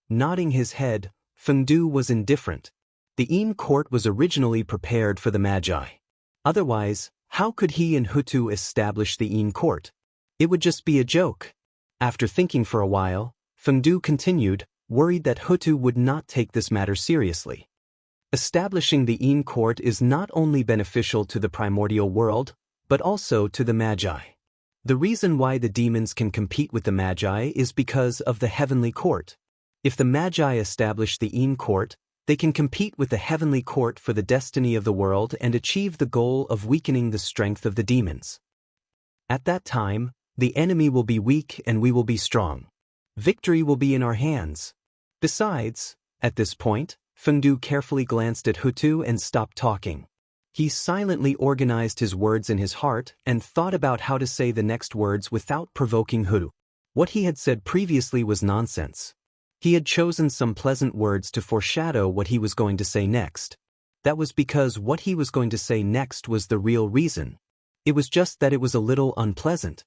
Nodding his head, Fengdu was indifferent. The Yin court was originally prepared for the magi. Otherwise, how could he and Hutu establish the Yin court? It would just be a joke. After thinking for a while, Fengdu continued, worried that Hutu would not take this matter seriously. Establishing the Yin court is not only beneficial to the primordial world, but also to the magi. The reason why the demons can compete with the magi is because of the heavenly court. If the magi establish the Yin court, they can compete with the heavenly court for the destiny of the world and achieve the goal of weakening the strength of the demons. At that time, the enemy will be weak and we will be strong. Victory will be in our hands. Besides, at this point, Fengdu carefully glanced at Hutu and stopped talking. He silently organized his words in his heart and thought about how to say the next words without provoking Hutu. What he had said previously was nonsense. He had chosen some pleasant words to foreshadow what he was going to say next. That was because what he was going to say next was the real reason. It was just that it was a little unpleasant.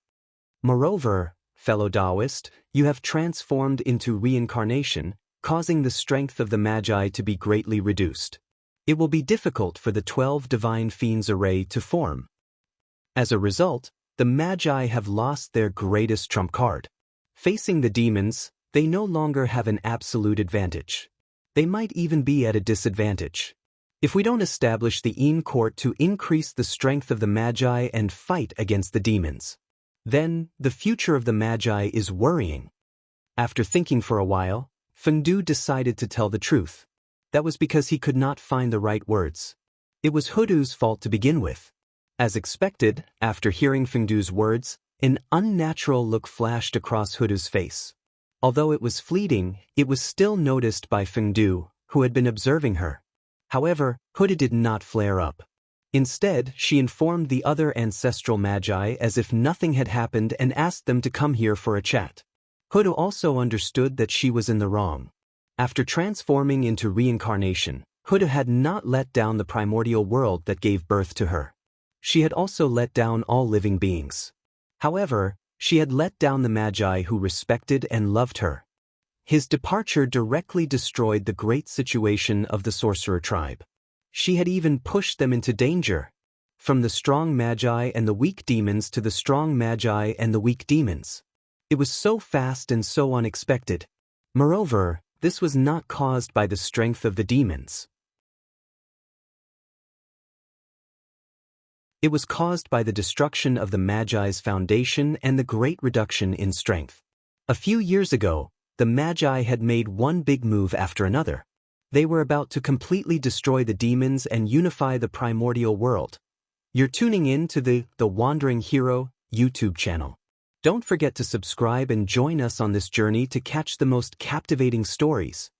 Moreover, fellow Taoist, you have transformed into reincarnation, causing the strength of the magi to be greatly reduced. It will be difficult for the 12 divine fiends array to form. As a result, the magi have lost their greatest trump card. Facing the demons, they no longer have an absolute advantage. They might even be at a disadvantage. If we don't establish the Yin court to increase the strength of the magi and fight against the demons, then the future of the magi is worrying. After thinking for a while, Fengdu decided to tell the truth. That was because he could not find the right words. It was Hutu's fault to begin with. As expected, after hearing Fengdu's words, an unnatural look flashed across Hutu's face. Although it was fleeting, it was still noticed by Fengdu, who had been observing her. However, Hutu did not flare up. Instead, she informed the other ancestral magi as if nothing had happened and asked them to come here for a chat. Hutu also understood that she was in the wrong. After transforming into reincarnation, Hutu had not let down the primordial world that gave birth to her. She had also let down all living beings. However, she had let down the magi who respected and loved her. His departure directly destroyed the great situation of the sorcerer tribe. She had even pushed them into danger. From the strong magi and the weak demons to the strong magi and the weak demons. It was so fast and so unexpected. Moreover, this was not caused by the strength of the demons. It was caused by the destruction of the Magi's foundation and the great reduction in strength. A few years ago, the Magi had made one big move after another. They were about to completely destroy the demons and unify the primordial world. You're tuning in to the Wandering Hero YouTube channel. Don't forget to subscribe and join us on this journey to catch the most captivating stories.